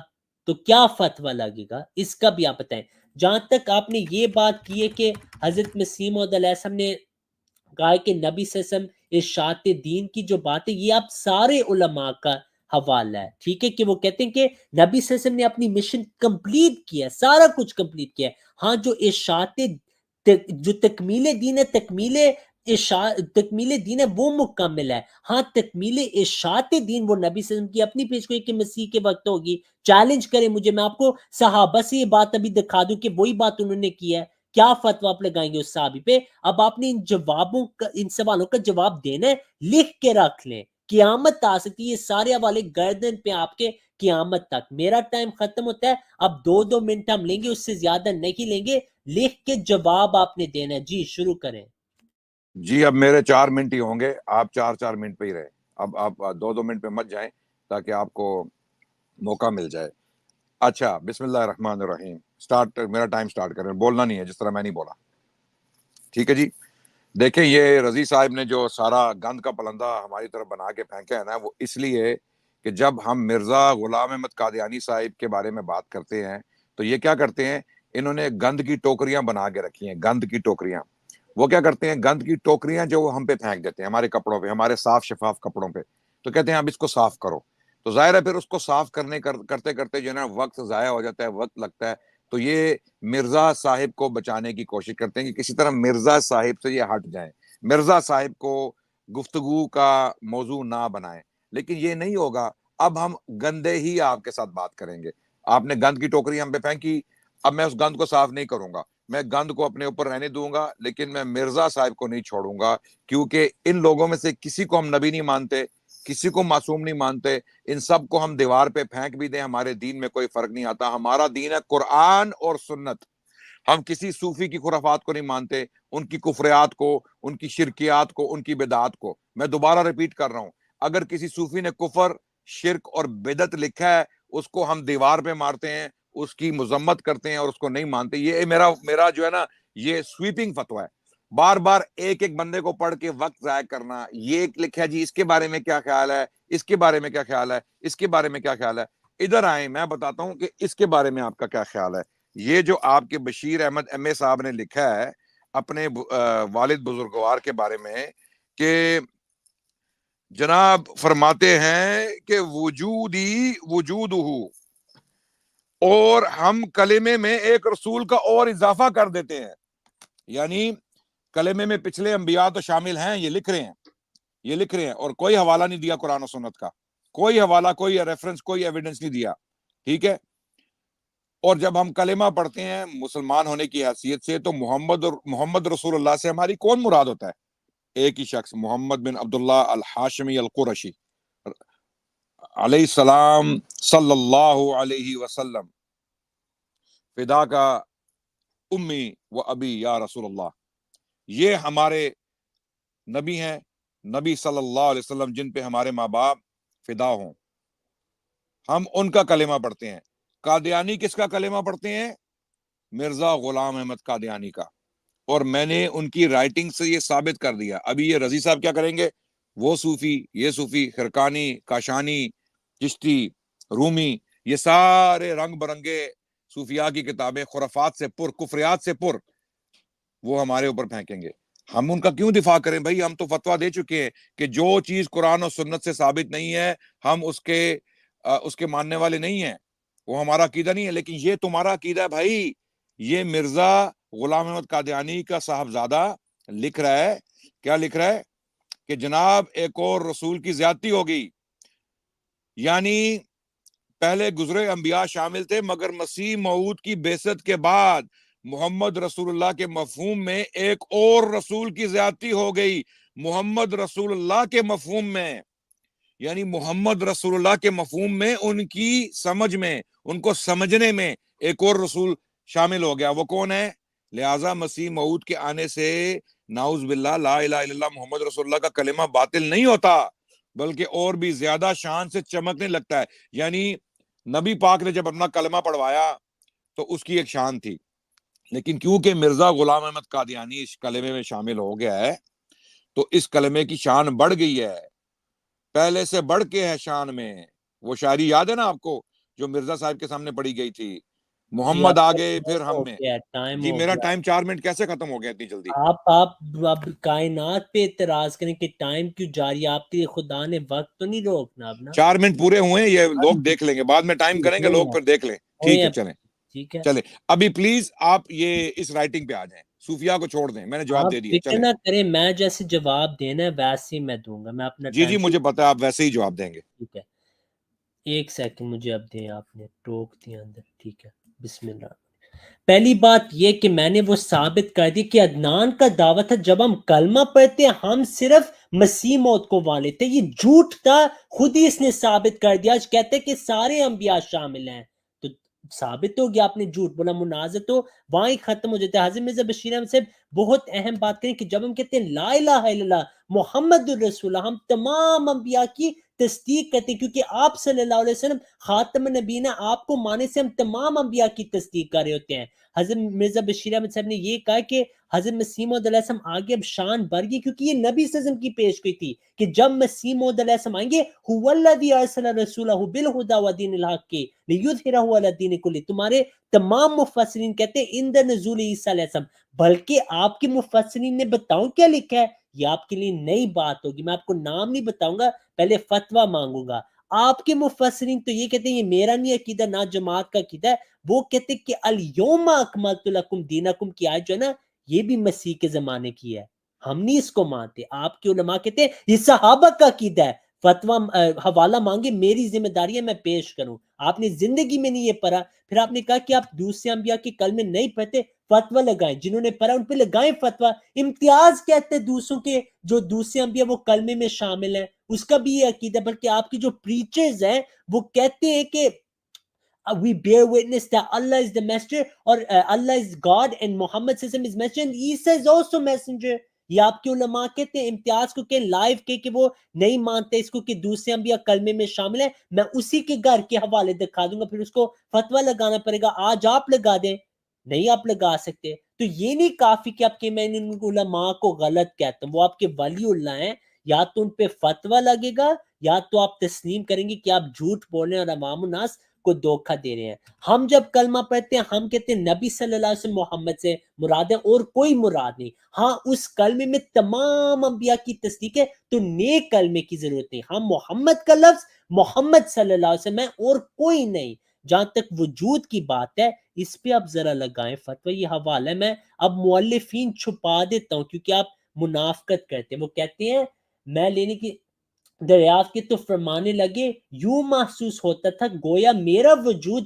تو کیا فتویٰ لگے گا؟ اس کا بھی آپ بتائیں. جہاں تک آپ نے یہ بات کی ہے کہ حضرت مسیح موعود علیہ السلام نے کہا کہ نبی صلی اللہ علیہ وسلم ارشاد دین کی جو بات ہے، یہ آپ سارے علماء کا حوالہ ہے، ٹھیک ہے، کہ وہ کہتے ہیں کہ نبی صلی اللہ علیہ وسلم نے اپنی مشن کمپلیٹ کیا ہے، سارا کچھ کمپلیٹ کیا ہے. ہاں جو ارشاد جو تکمیل دین ہے، تکمیل دین ہے وہ مکمل ہے. ہاں تکمیل ارشاد دین وہ نبی صلی اللہ علیہ وسلم کی اپنی پیش گوئی کہ مسیح کے وقت ہوگی. چیلنج کریں مجھے، میں آپ کو صحابہ سے یہ بات ابھی دکھا دوں کہ وہی بات انہوں نے کی ہے. کیا فتویٰ آپ لگائیں گے اس صحابی پہ؟ اب آپ نے ان سوالوں کا جواب دینا ہے، لکھ کے رکھ لیں. قیامت آ سکتی ہے، یہ سارے حوالے گردن پہ آپ کے قیامت تک. میرا ٹائم ختم ہوتا ہے، اب 2 منٹ ہم لیں گے، اس سے زیادہ نہیں لیں گے. لکھ کے جواب آپ نے دینا ہے. جی شروع کریں. جی اب میرے 4 منٹ ہی ہوں گے، آپ 4 منٹ پہ ہی رہے. اب آپ 2 منٹ پہ مت جائیں تاکہ آپ کو موقع مل جائے. اچھا بسم اللہ الرحمن الرحیم. میرا ٹائم سٹارٹ کریں، بولنا نہیں ہے جس طرح میں نہیں بولا، ٹھیک ہے جی. دیکھیں یہ رضی صاحب نے جو سارا گند کا پلندہ ہماری طرف بنا کے پھینکا ہے نا، وہ اس لیے کہ جب ہم مرزا غلام احمد قادیانی صاحب کے بارے میں بات کرتے ہیں تو یہ کیا کرتے ہیں، انہوں نے گند کی ٹوکریاں بنا کے رکھی ہیں. گند کی ٹوکریاں، وہ کیا کرتے ہیں، گند کی ٹوکریاں جو ہم پہ پھینک دیتے ہیں، ہمارے کپڑوں پہ، ہمارے صاف شفاف کپڑوں پہ. تو کہتے ہیں اب اس کو صاف کرو. تو ظاہر ہے پھر اس کو صاف کرتے کرتے جو ہے نا وقت ضائع ہو جاتا ہے، وقت لگتا ہے. تو یہ مرزا صاحب کو بچانے کی کوشش کرتے ہیں کہ کسی طرح مرزا صاحب سے یہ ہٹ جائیں، مرزا صاحب کو گفتگو کا موضوع نہ بنائیں. لیکن یہ نہیں ہوگا. اب ہم گندے ہی آپ کے ساتھ بات کریں گے. آپ نے گند کی ٹوکری ہم پہ پھینکی، اب میں اس گند کو صاف نہیں کروں گا، میں گند کو اپنے اوپر رہنے دوں گا، لیکن میں مرزا صاحب کو نہیں چھوڑوں گا، کیونکہ ان لوگوں میں سے کسی کو ہم نبی نہیں مانتے، کسی کو معصوم نہیں مانتے. ان سب کو ہم دیوار پہ پھینک بھی دیں، ہمارے دین میں کوئی فرق نہیں آتا. ہمارا دین ہے قرآن اور سنت. ہم کسی صوفی کی خرافات کو نہیں مانتے، ان کی کفریات کو، ان کی شرکیات کو، ان کی بدعات کو۔ میں دوبارہ ریپیٹ کر رہا ہوں، اگر کسی صوفی نے کفر، شرک اور بدعت لکھا ہے، اس کو ہم دیوار پہ مارتے ہیں، اس کی مذمت کرتے ہیں اور اس کو نہیں مانتے۔ یہ میرا جو ہے نا، یہ سویپنگ فتویٰ ہے۔ بار بار ایک ایک بندے کو پڑھ کے وقت ضائع کرنا، یہ لکھا جی اس کے بارے میں کیا خیال ہے، اس کے بارے میں کیا خیال ہے، اس کے بارے میں کیا خیال ہے۔ ادھر آئیں، میں بتاتا ہوں کہ اس کے بارے میں آپ کا کیا خیال ہے۔ یہ جو آپ کے بشیر احمد ایم اے صاحب نے لکھا ہے اپنے والد بزرگوار کے بارے میں، کہ جناب فرماتے ہیں کہ وجودی وجودہ، اور ہم کلمے میں ایک رسول کا اور اضافہ کر دیتے ہیں، یعنی کلمے میں پچھلے انبیاء تو شامل ہیں، یہ لکھ رہے ہیں اور کوئی حوالہ نہیں دیا قرآن و سنت کا، کوئی حوالہ، کوئی ریفرنس، کوئی ایویڈنس نہیں دیا، ٹھیک ہے۔ اور جب ہم کلمہ پڑھتے ہیں مسلمان ہونے کی حیثیت سے، تو محمد رسول اللہ سے ہماری کون مراد ہوتا ہے؟ ایک ہی شخص، محمد بن عبداللہ الحاشمی القرشی علیہ السلام صلی اللہ علیہ وسلم، فدا کا امی و ابی یا رسول اللہ۔ یہ ہمارے نبی ہیں، نبی صلی اللہ علیہ وسلم، جن پہ ہمارے ماں باپ فدا ہوں، ہم ان کا کلمہ پڑھتے ہیں۔ قادیانی کس کا کلمہ پڑھتے ہیں؟ مرزا غلام احمد قادیانی کا، اور میں نے ان کی رائٹنگ سے یہ ثابت کر دیا۔ ابھی یہ رضی صاحب کیا کریں گے؟ وہ صوفی، یہ صوفی، خرقانی، کاشانی، چشتی، رومی، یہ سارے رنگ برنگے صوفیاء کی کتابیں خرافات سے پر، کفریات سے پر، وہ ہمارے اوپر پھینکیں گے۔ ہم ان کا کیوں دفاع کریں بھائی؟ ہم تو فتویٰ دے چکے ہیں کہ جو چیز قرآن و سنت سے ثابت نہیں ہے، ہم اس کے ماننے والے نہیں ہیں، وہ ہمارا عقیدہ نہیں ہے۔ لیکن یہ تمہارا عقیدہ ہے بھائی۔ یہ مرزا غلام احمد قادیانی کا صاحبزادہ لکھ رہا ہے، کیا لکھ رہا ہے؟ کہ جناب ایک اور رسول کی زیادتی ہوگی، یعنی پہلے گزرے انبیاء شامل تھے، مگر مسیح موعود کی بعثت کے بعد محمد رسول اللہ کے مفہوم میں ایک اور رسول کی زیادتی ہو گئی۔ محمد رسول اللہ کے مفہوم میں، یعنی محمد رسول اللہ کے مفہوم میں، ان کی سمجھ میں، ان کو سمجھنے میں ایک اور رسول شامل ہو گیا۔ وہ کون ہے؟ لہٰذا مسیح موعود کے آنے سے نعوذ باللہ لا الہ الا اللہ محمد رسول اللہ کا کلمہ باطل نہیں ہوتا، بلکہ اور بھی زیادہ شان سے چمکنے لگتا ہے۔ یعنی نبی پاک نے جب اپنا کلمہ پڑھوایا تو اس کی ایک شان تھی، لیکن کیونکہ مرزا غلام احمد قادیانی اس کلمے میں شامل ہو گیا ہے، تو اس کلمے کی شان بڑھ گئی ہے، پہلے سے بڑھ کے ہے شان میں۔ وہ شاعری یاد ہے نا آپ کو، جو مرزا صاحب کے سامنے پڑھی گئی تھی؟ جی محمد آپ کا آگے پھر ٹائم ہم ہو میں۔ گیا، ٹائم جی ہو میرا گیا۔ ٹائم 4 منٹ کیسے ختم ہو گیا اتنی جلدی؟ آپ اب کائنات پہ اعتراض کریں کہ ٹائم کیوں جاری ہے؟ آپ کے لیے خدا نے وقت تو نہیں روکنا اب نا؟ 4 منٹ پورے ہوئے ہیں، یہ لوگ دیکھ لیں گے بعد میں، ٹائم کریں گے لوگ، پھر دیکھ لیں۔ ٹھیک ہے، چلیں ٹھیک ہے، چلیں ابھی پلیز آپ یہ اس رائٹنگ پہ آ جائیں، صوفیاء کو چھوڑ دیں، میں نے جواب آپ دے دیا، فکر چلیں۔ نہ کریں، میں جیسے جواب دینا ہے ویسے ہی میں دوں گا، میں اپنا جی ٹائم مجھے پتا ہے آپ ویسے ہی جواب دیں گے۔ ٹھیک ہے، ایک سیکنڈ مجھے اب دیں، آپ نے ٹوک دیا اندر، ٹھیک ہے۔ بسم اللہ۔ پہلی بات یہ کہ میں نے وہ ثابت کر دی کہ عدنان کا دعویٰ تھا جب ہم کلمہ پڑھتے ہم صرف مسیح موت کو والے تھے، یہ جھوٹ تھا، خود ہی اس نے ثابت کر دیا۔ آج کہتے کہ سارے انبیاء شامل ہیں، تو ثابت ہو گیا، آپ نے جھوٹ بولا، منازع تو وہاں ہی ختم ہو جاتا ہے۔ حضرت مرزا بشیر احمد صاحب بہت اہم بات کریں کہ جب ہم کہتے ہیں لا الہ الا اللہ محمد الرسول اللہ، ہم تمام انبیاء کی تصدیق کرتے ہیں، کیونکہ آپ صلی اللہ علیہ وسلم خاتم النبیین، آپ کو مانے سے ہم تمام انبیاء کی تصدیق کر رہے ہوتے ہیں۔ حضرت مرزا بشیر احمد صاحب نے یہ کہا کہ حضرت مسیح موعود علیہ السلام آگے اب شان بڑھ گئی، کیونکہ یہ نبی صلی اللہ علیہ وسلم کی پیش گئی تھی کہ جب مسیح موعود علیہ السلام آئیں گے، هو الذی ارسل رسولہ بالہدی ودین الحق لیظہرہ علی الدین کلہ۔ تمہارے تمام مفسرین کہتے ہیں عند نزول عیسیٰ علیہ السلام، بلکہ آپ کے مفسرین نے بتاؤں کیا لکھا ہے؟ یہ آپ کے لیے نئی بات ہوگی، میں آپ کو نام نہیں بتاؤں گا، پہلے فتویٰ مانگوں گا۔ آپ کے مفسرین تو یہ کہتے ہیں، یہ میرا نہیں عقیدہ، نہ جماعت کا عقیدہ ہے، وہ کہتے ہیں کہ الیوم اکملت لکم دینکم کی آیت جو ہے نا، یہ بھی مسیح کے زمانے کی ہے، ہم نہیں اس کو مانتے۔ آپ کے علماء کہتے ہیں یہ صحابہ کا عقیدہ ہے، فتویٰ حوالہ مانگے، میری ذمہ داری ہے میں پیش کروں۔ آپ نے زندگی میں نہیں یہ پڑھا، پھر آپ نے کہا کہ آپ دوسرے انبیاء کے کلمے نہیں پڑھتے، فتویٰ لگائیں، جنہوں نے پڑھا ان پہ لگائیں فتویٰ۔ امتیاز کہتے ہیں دوسروں کے، جو دوسرے انبیاء وہ کلمے میں شامل ہیں، اس کا بھی یہ عقیدہ۔ بلکہ آپ کی جو پریچرز ہیں وہ کہتے ہیں کہ we bear witness that Allah is the messenger, or Allah is God and Muhammad sallallahu alaihi wasallam is messenger, and Isa is also messenger. یہ آپ کے علماء کہتے ہیں، امتیاز کو کہ لائیو کہ وہ نہیں مانتے اس کو کہ دوسرے انبیاء کلمے میں شامل ہیں، میں اسی کے گھر کے حوالے دکھا دوں گا، پھر اس کو فتویٰ لگانا پڑے گا، آج آپ لگا دیں، نہیں آپ لگا سکتے. تو یہ نہیں کافی کہ آپ کہ میں ان علماء کو غلط کہتا ہوں، وہ آپ کے ولی اللہ ہیں، یا تو ان پہ فتویٰ لگے گا یا تو آپ تسلیم کریں گے کہ آپ جھوٹ بول رہے ہیں اور عوام الناس کو دھوکہ دے رہے ہیں. ہم جب کلمہ پڑھتے ہیں ہم کہتے ہیں نبی صلی اللہ علیہ وسلم محمد سے مراد ہے اور کوئی مراد نہیں. ہاں اس کلمے میں تمام انبیاء کی تصدیق ہے تو نیک کلمے کی ضرورت نہیں. ہم محمد کا لفظ محمد صلی اللہ علیہ وسلم ہے اور کوئی نہیں. جہاں تک وجود کی بات ہے اس پہ آپ ذرا لگائیں فتویٰ، یہ حوالہ ہے. میں اب مؤلفین چھپا دیتا ہوں کیونکہ آپ منافقت کرتے ہیں. وہ کہتے ہیں میں لینے کی دریافت کی تو فرمانے لگے یوں محسوس ہوتا تھا گویا میرا وجود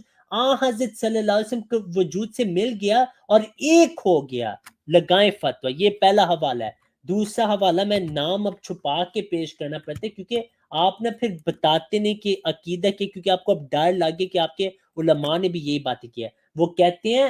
حضرت صلی اللہ علیہ وسلم کے وجود سے مل گیا اور ایک ہو گیا. لگائیں فتویٰ. یہ پہلا حوالہ ہے. دوسرا حوالہ میں نام اب چھپا کے پیش کرنا پڑتا ہے کیونکہ آپ نے پھر بتاتے نہیں کہ عقیدہ کے، کیونکہ آپ کو اب ڈر لگے کہ آپ کے علماء نے بھی یہی باتیں کیا. وہ کہتے ہیں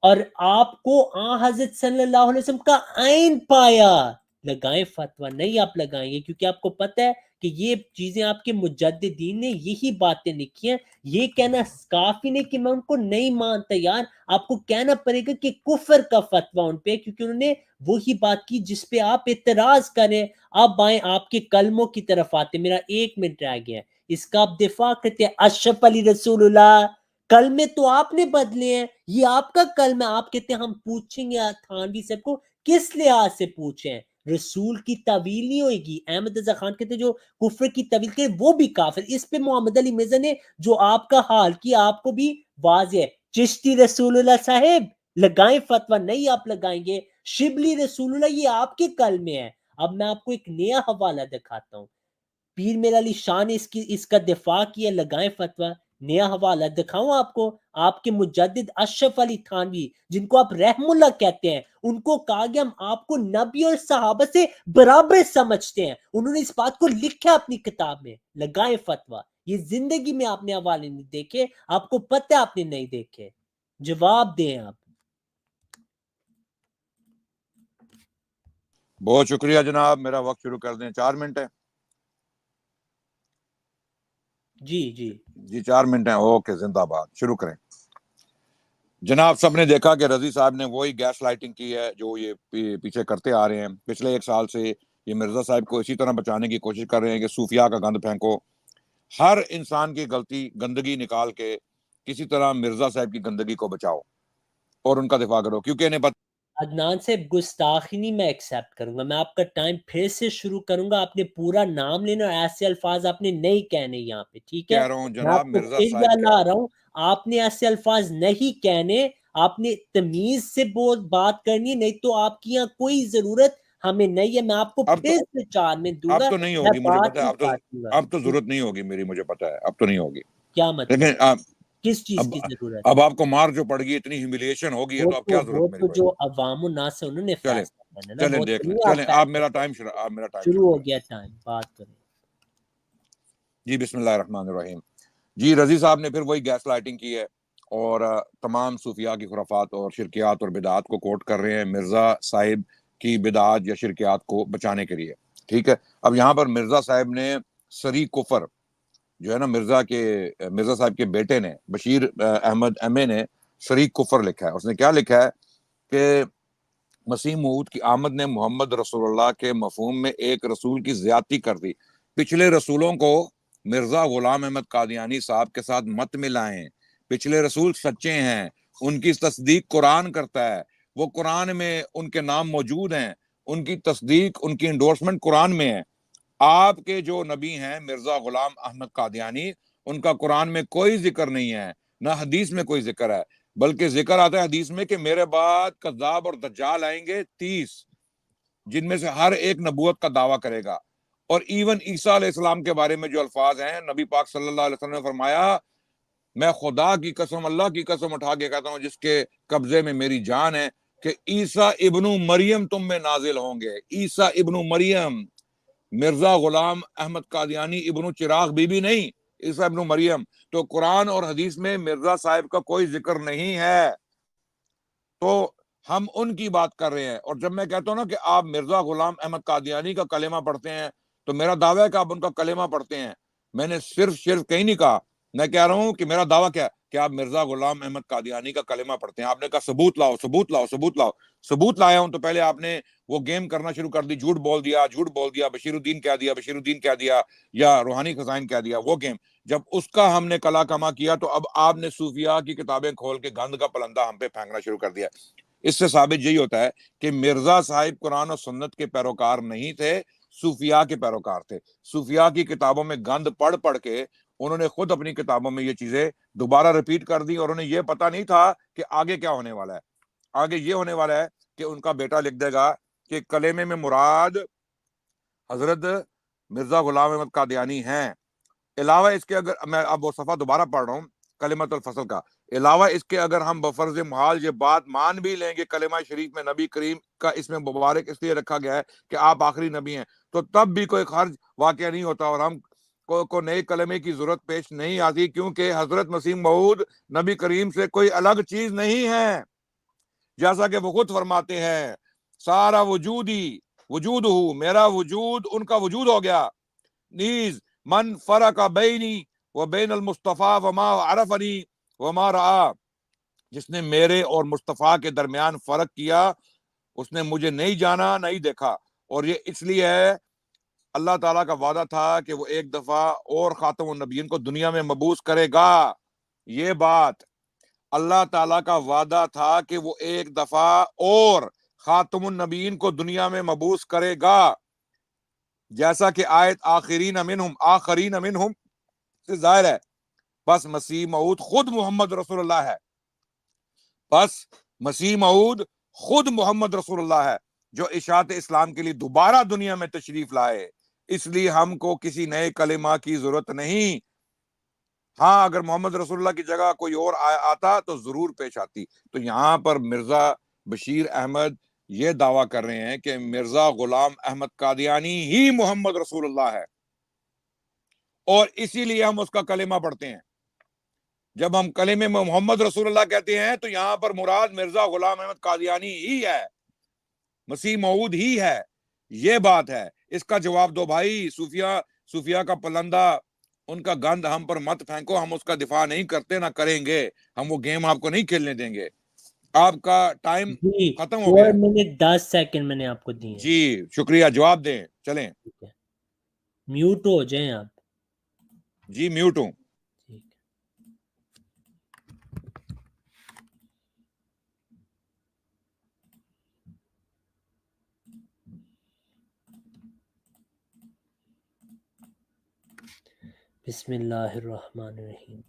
اور آپ کو حضرت صلی اللہ علیہ وسلم کا عین پایا. لگائیں فتویٰ. نہیں آپ لگائیں گے کیونکہ آپ کو پتہ ہے کہ یہ چیزیں آپ کے مجددین نے یہی باتیں لکھی ہیں. یہ کہنا کافی نہیں کہ میں ان کو نہیں مانتا یار، آپ کو کہنا پڑے گا کہ کفر کا فتویٰ ان پہ، کیونکہ انہوں نے وہی بات کی جس پہ آپ اعتراض کریں. آپ آئیں آپ کے کلموں کی طرف آتے. میرا 1 منٹ رہ گیا ہے، اس کا آپ دفاع کرتے ہیں. اشرف علی رسول اللہ، کلمے تو آپ نے بدلے ہیں، یہ آپ کا کلمہ. آپ کہتے ہیں ہم پوچھیں گے تھانوی صاحب کو، کس لحاظ سے پوچھیں؟ رسول کی تعویل نہیں ہوئے گی. احمد رضا خان کہتے ہیں جو کفر کی تعویل کرے وہ بھی کافر. اس پہ محمد علی مرزا نے جو آپ کا حال کیا آپ کو بھی واضح ہے. چشتی رسول اللہ صاحب لگائیں فتویٰ. نہیں آپ لگائیں گے. شبلی رسول اللہ یہ آپ کے کلمے ہیں. اب میں آپ کو ایک نیا حوالہ دکھاتا ہوں. پیر میرا علی شاہ نے اس کا دفاع کیا. لگائیں فتویٰ. نیا حوالہ دکھاؤں آپ کو. آپ کے مجدد اشرف علی تھانوی جن کو آپ رحم اللہ کہتے ہیں، ان کو کہا گیا ہم آپ کو نبی اور صحابہ سے برابر سمجھتے ہیں. انہوں نے اس بات کو لکھا اپنی کتاب میں. لگائیں فتویٰ. یہ زندگی میں آپ نے حوالے نہیں دیکھے، آپ کو پتہ آپ نے نہیں دیکھے. جواب دیں آپ. بہت شکریہ جناب. میرا وقت شروع کر دیں. 4 منٹ ہے. جی 4 منٹ ہیں. اوکے زندہ باد. شروع کریں. جناب سب نے دیکھا کہ رضی صاحب نے وہی گیس لائٹنگ کی ہے جو یہ پیچھے کرتے آ رہے ہیں پچھلے 1 سال سے. یہ مرزا صاحب کو اسی طرح بچانے کی کوشش کر رہے ہیں کہ صوفیاء کا گند پھینکو. ہر انسان کی گندگی نکال کے کسی طرح مرزا صاحب کی گندگی کو بچاؤ اور ان کا دفاع کرو، کیونکہ انہیں عدنان سے گستاخی نہیں میں ایکسیپٹ کروں گا. میں آپ کا ٹائم پھر سے شروع کروں گا. آپ نے پورا نام لینا اور ایسے الفاظ آپ نے نہیں کہنے یہاں پہ، ٹھیک ہے؟ کہہ رہا ہوں میں جناب آپ کو مرزا پھر صاحب لا رہا ہوں. آپ نے ایسے الفاظ نہیں کہنے، آپ نے تمیز سے بات کرنی، نہیں تو آپ کی یہاں کوئی ضرورت ہمیں نہیں ہے. میں آپ کو پھر سے 4 منٹ دوں اب گا. تو نہیں میں ہوگی، مجھے بات پتا ہے. نہیں کاٹوں گا. اب تو ضرورت نہیں ہوگی میری، مجھے پتا ہے اب تو نہیں ہوگی. کیا مطلب؟ لیکن کس چیز کی ضرورت؟ اب آپ کو مار جو پڑ گئی، اتنی ہیوملیشن ہوگی ہے، تو اب کیا ضرورت میری؟ جو عوام الناس ہے انہوں نے فیصلہ کرنا نا. چلیں دیکھ لیں. چلیں آپ میرا ٹائم شروع ہو گیا ٹائم. بات کریں. جی بسم اللہ الرحمن الرحیم. جی رضی صاحب نے پھر وہی گیس لائٹنگ کی ہے اور تمام صوفیاء کی خرافات اور شرکیات اور بدعات کو کوٹ کر رہے ہیں مرزا صاحب کی بدعات یا شرکیات کو بچانے کے لیے. ٹھیک ہے. اب یہاں پر مرزا صاحب نے سری کفر جو ہے نا مرزا صاحب کے بیٹے نے بشیر احمد ایم اے نے سری کفر لکھا ہے. اس نے کیا لکھا ہے کہ مسیح موعود کی آمد نے محمد رسول اللہ کے مفہوم میں ایک رسول کی زیادتی کر دی. پچھلے رسولوں کو مرزا غلام احمد قادیانی صاحب کے ساتھ مت ملائیں. پچھلے رسول سچے ہیں، ان کی تصدیق قرآن کرتا ہے، وہ قرآن میں ان کے نام موجود ہیں، ان کی تصدیق ان کی انڈورسمنٹ قرآن میں ہے. آپ کے جو نبی ہیں مرزا غلام احمد قادیانی، ان کا قرآن میں کوئی ذکر نہیں ہے، نہ حدیث میں کوئی ذکر ہے، بلکہ ذکر آتا ہے حدیث میں کہ میرے بعد کذاب اور دجال آئیں گے 30، جن میں سے ہر ایک نبوت کا دعویٰ کرے گا. اور ایون عیسیٰ علیہ السلام کے بارے میں جو الفاظ ہیں، نبی پاک صلی اللہ علیہ وسلم نے فرمایا میں خدا کی قسم، اللہ کی قسم اٹھا کے کہتا ہوں جس کے قبضے میں میری جان ہے، کہ عیسیٰ ابن مریم تم میں نازل ہوں گے. عیسیٰ ابن مریم، مرزا غلام احمد قادیانی ابن چراغ بی بی نہیں. عیسیٰ ابن مریم. تو قرآن اور حدیث میں مرزا صاحب کا کوئی ذکر نہیں ہے. تو ہم ان کی بات کر رہے ہیں. اور جب میں کہتا ہوں نا کہ آپ مرزا غلام احمد قادیانی کا کلمہ پڑھتے ہیں تو میرا دعویٰ ہے کہ آپ ان کا کلمہ پڑھتے ہیں. میں نے صرف کہیں نہیں کہا. میں کہہ رہا ہوں کہ میرا دعویٰ کیا ہے کہ آپ مرزا غلام احمد قادیانی کا کلمہ پڑھتے ہیں. آپ نے کہا ثبوت لاؤ ثبوت لاؤ ثبوت لاؤ. ثبوت لایا ہوں تو پہلے آپ نے وہ گیم کرنا شروع کر دی, جھوٹ بول دیا, بشیر الدین کہہ دیا یا روحانی خزائن کہہ دیا. وہ گیم جب اس کا ہم نے کلا کما کیا تو اب آپ نے صوفیاء کی کتابیں کھول کے گند کا پلندہ ہم پہ پھینکنا شروع کر دیا. اس سے ثابت یہی ہوتا ہے کہ مرزا صاحب قرآن و سنت کے پیروکار نہیں تھے, صوفیاء کے پیروکار تھے. صوفیاء کی کتابوں میں گند پڑھ پڑھ کے انہوں نے خود اپنی کتابوں میں یہ چیزیں دوبارہ ریپیٹ کر دی, اور انہیں یہ پتا نہیں تھا کہ آگے کیا ہونے والا ہے. آگے یہ ہونے والا ہے کہ ان کا بیٹا لکھ دے گا کہ کلمے میں مراد حضرت مرزا غلام احمد قادیانی ہیں. علاوہ اس کے, اگر میں اب وہ صفحہ دوبارہ پڑھ رہا ہوں کلمۃ الفصل کا, علاوہ اس کے اگر ہم بفرض محال یہ بات مان بھی لیں گے کلمہ شریف میں نبی کریم کا اس میں مبارک اس لیے رکھا گیا ہے کہ آپ آخری نبی ہیں, تو تب بھی کوئی خرج واقع نہیں ہوتا اور ہم کو نئے کلمے کی ضرورت پیش نہیں آتی, کیونکہ حضرت مسیح موعود نبی کریم سے کوئی الگ چیز نہیں ہے. جیسا کہ وہ خود فرماتے ہیں سارا وجود ہوں, میرا وجود ان کا وجود ہو گیا. نیز من فرق بینی و بین المصطفیٰ وما عرفنی وما رعا, جس نے میرے اور مصطفیٰ کے درمیان فرق کیا اس نے مجھے نہیں جانا نہیں دیکھا. اور یہ اس لیے ہے اللہ تعالیٰ کا وعدہ تھا کہ وہ ایک دفعہ اور خاتم النبیین کو دنیا میں مبعوث کرے گا. یہ بات اللہ تعالیٰ کا وعدہ تھا کہ وہ ایک دفعہ اور خاتم النبیین کو دنیا میں مبعوث کرے گا, جیسا کہ آیت آخرین منہم سے ظاہر ہے. بس مسیح موعود خود محمد رسول اللہ ہے. بس مسیح موعود خود محمد رسول اللہ ہے جو اشاعت اسلام کے لیے دوبارہ دنیا میں تشریف لائے. اس لیے ہم کو کسی نئے کلمہ کی ضرورت نہیں. ہاں اگر محمد رسول اللہ کی جگہ کوئی اور آتا تو ضرور پیش آتی. تو یہاں پر مرزا بشیر احمد یہ دعویٰ کر رہے ہیں کہ مرزا غلام احمد قادیانی ہی محمد رسول اللہ ہے, اور اسی لیے ہم اس کا کلمہ پڑھتے ہیں. جب ہم کلمے میں محمد رسول اللہ کہتے ہیں تو یہاں پر مراد مرزا غلام احمد قادیانی ہی ہے, مسیح موعود ہی ہے. یہ بات ہے. اس کا جواب دو بھائی. صوفیاء کا پلندہ, ان کا گند ہم پر مت پھینکو. ہم اس کا دفاع نہیں کرتے, نہ کریں گے. ہم وہ گیم آپ کو نہیں کھیلنے دیں گے. آپ کا ٹائم ختم ہو گیا. 4 منٹ 10 سیکنڈ میں نے آپ کو دیے. جی شکریہ, جواب دیں. چلیں میوٹ ہو جائیں آپ. جی میوٹ ہوں. بسم اللہ الرحمن الرحیم.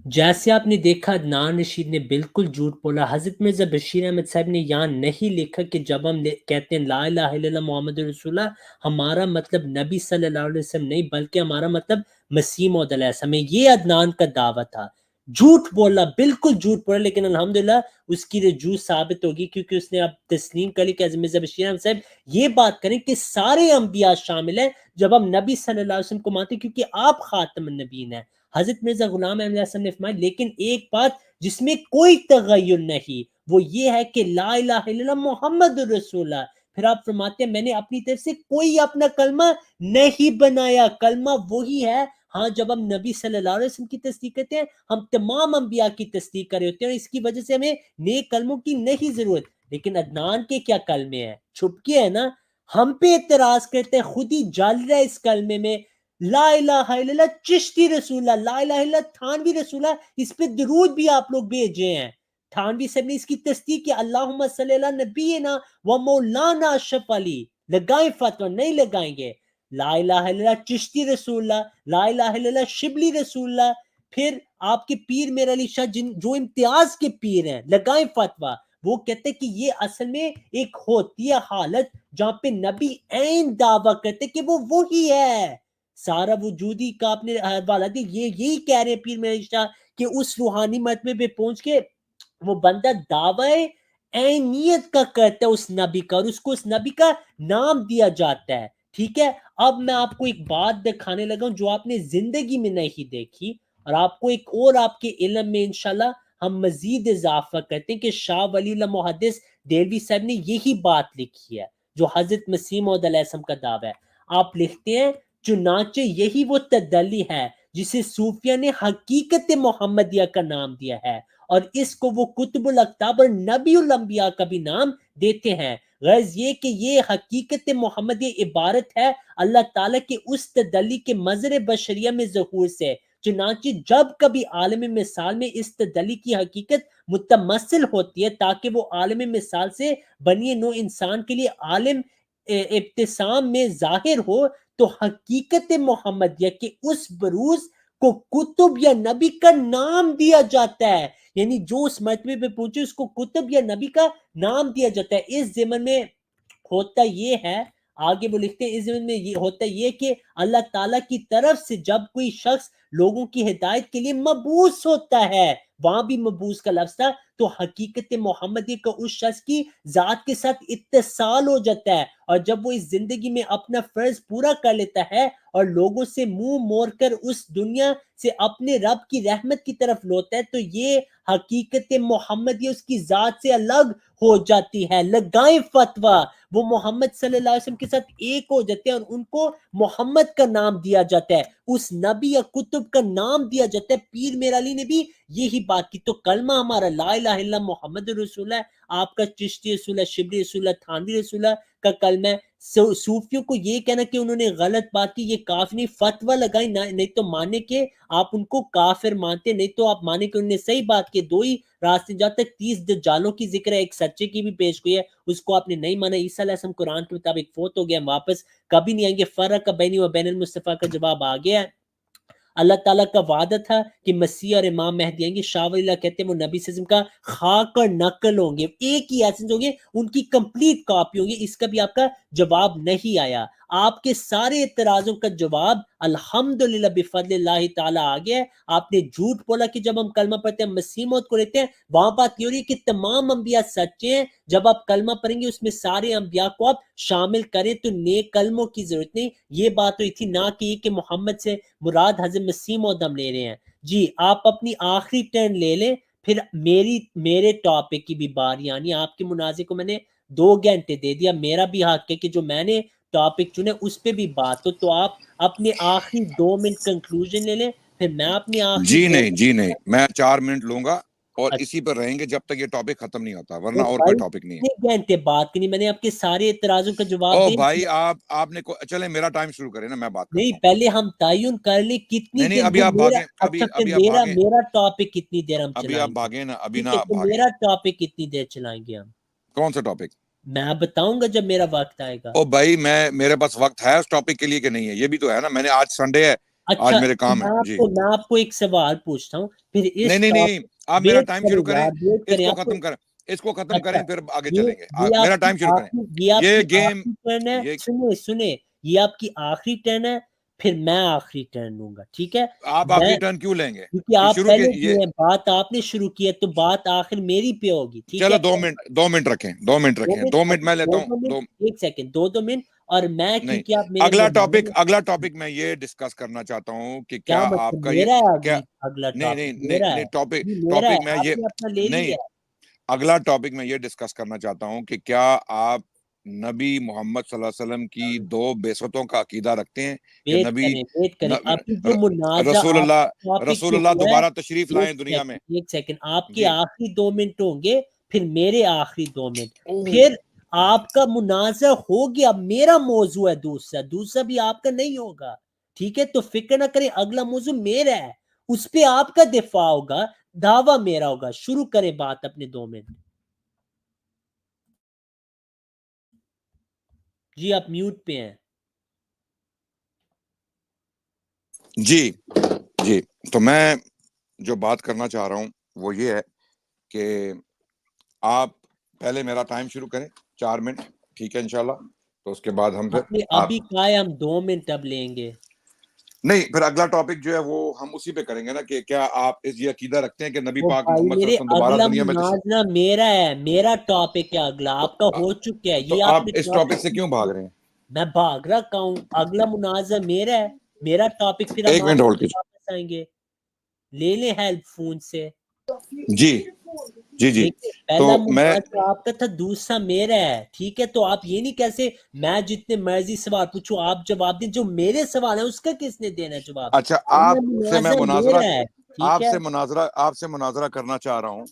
جیسے آپ نے دیکھا عدنان رشید نے بالکل جھوٹ بولا. حضرت مرزا بشیر احمد صاحب نے یہاں نہیں لکھا کہ جب ہم کہتے ہیں لا الہ الا اللہ محمد رسول اللہ ہمارا مطلب نبی صلی اللہ علیہ وسلم نہیں, بلکہ ہمارا مطلب مسیح موعود علیہ السلام. یہ عدنان کا دعویٰ تھا. جھوٹ بولا, بالکل جھوٹ بولا. لیکن الحمدللہ اس کی رجوع ثابت ہوگی کیونکہ اس نے اب تسلیم کر لی کہ حضرت مرزا بشیر احمد صاحب یہ بات کریں کہ سارے انبیاء شامل ہیں جب ہم نبی صلی اللہ علیہ وسلم کو مانتے, کیونکہ آپ خاتم النبیین ہیں. حضرت مرزا غلام احمد السلام نے فرمایا لیکن ایک بات جس میں کوئی تغیر نہیں وہ یہ ہے کہ لا الہ الا اللہ محمد رسول اللہ. پھر آپ فرماتے ہیں میں نے اپنی طرف سے کوئی اپنا کلمہ نہیں بنایا, کلمہ وہی ہے. ہاں جب ہم نبی صلی اللہ علیہ وسلم کی تصدیق کرتے ہیں ہم تمام انبیاء کی تصدیق کر رہے ہوتے ہیں, اور اس کی وجہ سے ہمیں نئے کلموں کی نہیں ضرورت. لیکن عدنان کے کیا کلمے ہیں, چھپ کے ہے نا, ہم پہ اعتراض کرتے ہیں, خود ہی جل رہا ہے اس کلمے میں. لا الہ الا اللہ چشتی رسول اللہ, لا الہ الا اللہ تھانوی رسول اللہ, اس پہ درود بھی آپ لوگ بھیجے ہیں. تھانوی صاحب نے اس کی تصدیق کی اللہم صلی اللہ نبینا و مولانا اشرف علی. لگائیں فتوہ, نہیں لگائیں گے. لا الہ الا اللہ چشتی رسول اللہ, لا الہ الا اللہ شبلی رسول اللہ. پھر آپ کے پیر میر علی شاہ جو امتیاز کے پیر ہیں, لگائیں فتوہ. وہ کہتے کہ یہ اصل میں ایک ہوتی ہے حالت جہاں پہ نبی عین دعویٰ کرتے کہ وہ وہی ہے. سارا وجودی کا آپ نے حوالہ دیا, یہی کہہ رہے ہیں پیر میر علی شاہ کہ اس روحانی مرتبے پہ پہنچ کے وہ بندہ دعوی عینیت کا کرتا ہے اس نبی کا, اور اس کو اس نبی کا نام دیا جاتا ہے. ٹھیک ہے. اب میں آپ کو ایک بات دکھانے لگا ہوں جو آپ نے زندگی میں نہیں دیکھی, اور آپ کو ایک اور آپ کے علم میں انشاءاللہ ہم مزید اضافہ کرتے ہیں کہ شاہ ولی اللہ محدث دہلوی صاحب نے یہی بات لکھی ہے جو حضرت مسیح موعود علیہ السلام کا دعویٰ ہے. آپ لکھتے ہیں چنانچہ یہی وہ تدلی ہے جسے صوفیہ نے حقیقت محمدیہ کا نام دیا ہے, اور اس کو وہ کتب الاقطاب اور نبی الانبیاء کا بھی نام دیتے ہیں. غرض یہ کہ یہ حقیقت محمدیہ عبارت ہے اللہ تعالیٰ کے اس تدلی کے مظہر بشریہ میں ظہور سے. چنانچہ جب کبھی عالم مثال میں اس تدلی کی حقیقت متمثل ہوتی ہے تاکہ وہ عالم مثال سے بنی نوع انسان کے لیے عالم ابتسام میں ظاہر ہو, تو حقیقت محمدیہ کے اس بروز کو کتب یا نبی کا نام دیا جاتا ہے. یعنی جو اس مرتبے پہ پہنچے اس کو کتب یا نبی کا نام دیا جاتا ہے. اس ضمن میں ہوتا یہ ہے, آگے وہ لکھتے ہیں, اس ضمن میں یہ ہوتا یہ کہ اللہ تعالیٰ کی طرف سے جب کوئی شخص لوگوں کی ہدایت کے لیے مبعوث ہوتا ہے, وہاں بھی مبعوث کا لفظ تھا, تو حقیقت محمدی کا اس شخص کی ذات کے ساتھ اتصال ہو جاتا ہے, اور جب وہ اس زندگی میں اپنا فرض پورا کر لیتا ہے اور لوگوں سے منہ موڑ کر اس دنیا سے اپنے رب کی رحمت کی طرف لوٹتا ہے, تو یہ حقیقت محمدی اس کی ذات سے الگ ہو جاتی ہے. لگائیں فتویٰ, وہ محمد صلی اللہ علیہ وسلم کے ساتھ ایک ہو جاتے ہیں اور ان کو محمد کا نام دیا جاتا ہے, اس نبی یا کتب کا نام دیا جاتا ہے. پیر میر علی نے بھی یہی بات کی. تو کلمہ ہمارا لا الہ الا اللہ محمد رسول اللہ, آپ کا چشتی رسول اللہ, شبلی رسول اللہ, تھانوی رسول اللہ کا کلمہ ہے. صوفیوں کو یہ کہنا کہ انہوں نے غلط بات کی, یہ کافر نہیں. فتویٰ لگائیں, نہیں تو مانے کہ آپ ان کو کافر مانتے, نہیں تو آپ مانے کہ انہوں نے صحیح بات کی. دو ہی راستے, جہاں تک 30 دجالوں کی ذکر ہے, ایک سچے کی بھی پیش ہوئی ہے, اس کو آپ نے نہیں مانا. عیسیٰ علیہ السلام قرآن کے مطابق فوت ہو گیا, واپس کبھی نہیں آئیں گے. فرق بینی و بین المصطفیٰ کا جواب آ گیا ہے. اللہ تعالیٰ کا وعدہ تھا کہ مسیح اور امام مہدی آئیں گے. شاہ ولی اللہ کہتے ہیں وہ نبی صلی اللہ علیہ وسلم کا خاک اور نقل ہوں گے, ایک ہی ایسنس ہوں گے, ان کی کمپلیٹ کاپی ہوں گی. اس کا بھی آپ کا جواب نہیں آیا. آپ کے سارے اعتراضوں کا جواب الحمدللہ بفضل اللہ تعالیٰ آ گیا ہے. آپ نے جھوٹ بولا کہ جب ہم کلمہ پڑھتے ہیں مسیح موت کو لیتے ہیں, وہاں بات یہ ہو رہی ہے کہ تمام انبیاء سچے ہیں. جب آپ کلمہ پڑھیں گے اس میں سارے انبیاء کو آپ شامل کریں تو نیک کلموں کی ضرورت نہیں. یہ بات ہوئی تھی, نہ کہ یہ کہ محمد سے مراد حضرت مسیح موعود ہم لے رہے ہیں. جی آپ اپنی آخری ٹرن لے لیں, پھر میرے ٹاپک کی بھی باری آنی. آپ کے مناظر کو میں نے 2 گھنٹے دے دیا, میرا بھی حق ہے کہ جو میں نے ٹاپک چنے اس پہ بھی بات ہو. تو آپ اپنے آخری 2 منٹ کنکلوژن لے لیں, پھر میں اپنی آخری جی نہیں میں 4 منٹ لوں گا اور اسی پر رہیں گے جب تک یہ ٹاپک ختم نہیں ہوتا, ورنہ اور کوئی ٹاپک نہیں ہے. گھنٹے بات کرنی, میں نے آپ کے سارے اعتراضوں کا جواب او دے بھائی آپ نے چلیں میرا ٹائم شروع کریں نا, میں بات کرتا نہیں, ہوں. پہلے ہم تعین کر لیں کتنی نہیں دیر. ابھی آپ بھاگیں, ابھی آپ بھاگیں, میرا ٹاپک کتنی دیر ہم ابھی آپ چلائیں گے, بھاگیں نا, ابھی نہ ٹھیک ہے, آپ تو بھاگیں. میرا ٹاپک کتنی دیر چلائیں گے ہم؟ کون سا ٹاپک؟ میں بتاؤں گا جب میرا وقت آئے گا. او بھائی میرے پاس وقت ہے اس ٹاپک کے لیے کہ نہیں ہے, یہ بھی تو ہے نا. میں نے آج سنڈے ہے, اچھا, آج میرے کام ہے. جی میں آپ کو ایک سوال پوچھتا ہوں, پھر اس نہیں آپ میرا ٹائم شروع کریں, اس کو آپ ختم کریں, اس کو ختم کریں, پھر آگے چلیں گے. یہ میرا آپ ٹائم کی شروع کریں. یہ گیم ٹرن ہے. یہ سنیں, یہ آپ کی آخری ٹرن ہے, پھر میں آخری ٹرن لوں گا, ٹھیک ہے. آپ آخری ٹرن کیوں لیں گے؟ کیونکہ آپ شروع پہلے یہ بات آپ نے شروع کی ہے تو بات آخر میری پہ ہوگی, ٹھیک ہے. چلو 2 منٹ رکھیں, 2 منٹ رکھیں, 2 منٹ میں لیتا ہوں. ایک سیکنڈ, 2 منٹ. اور میں نہیں, کیونکہ آپ میرے اگلا ٹاپک میں یہ ڈسکس کرنا چاہتا ہوں کہ کیا آپ مطلب کا میرا ہے کیا اگلا نہیں ٹاپک ٹاپک میں یہ آپ نے اپنا لے نہیں, لیا. اگلا ٹاپک میں یہ ڈسکس کرنا چاہتا ہوں کہ کیا آپ نبی محمد صلی اللہ علیہ وسلم کی 2 بعثتوں کا عقیدہ رکھتے ہیں کہ نبی رسول اللہ دوبارہ تشریف لائیں دنیا میں. ایک سیکنڈ, آپ کے جی آخری 2 منٹ ہوں گے, پھر میرے آخری 2 منٹ, پھر آپ کا منازع ہو گیا. میرا موضوع ہے دوسرا بھی آپ کا نہیں ہوگا, ٹھیک ہے. تو فکر نہ کریں, اگلا موضوع میرا ہے, اس پہ آپ کا دفاع ہوگا, دعویٰ میرا ہوگا. شروع کریں بات اپنے 2 منٹ. جی آپ میوٹ پہ ہیں. جی تو میں جو بات کرنا چاہ رہا ہوں وہ یہ ہے کہ آپ پہلے میرا ٹائم شروع کریں 4 منٹ, ٹھیک ہے انشاءاللہ. تو اس کے بعد ہم پھر ابھی کہا ہے ہم 2 منٹ اب لیں گے. نہیں, پھر اگلا ٹاپک جو ہے وہ ہم اسی پہ کریں گے نا, کہ کیا آپ یہ عقیدہ رکھتے ہیں کہ نبی پاک محمد صلی اللہ علیہ وسلم دوبارہ دنیا میں میرا ہے, میرا ٹاپک ہے اگلا, آپ کا ہو چکا ہے. تو یہ آپ اس ٹاپک سے کیوں بھاگ رہے ہیں؟ میں بھاگ رہا ہوں, اگلا مناظر میرا ہے, میرا ٹاپک, پھر ایک ہم منٹ ہولڈ کیجیے. واپس آئیں گے. لے لیں ہیلپ فون سے. جی جی جی. دیکھیں تو پہلا میں مناظر آپ کا تھا, دوسرا میرا ہے, ٹھیک ہے. تو آپ یہ نہیں کیسے میں جتنے مرضی سوال پوچھوں آپ جواب دیں, جو میرے سوال ہیں اس کا کس نے دینا جواب؟ اچھا پہلا آپ سے میں مناظر مناظرہ میرا ہے, ٹھیک آپ ہے. سے مناظرہ کرنا چاہ رہا ہوں.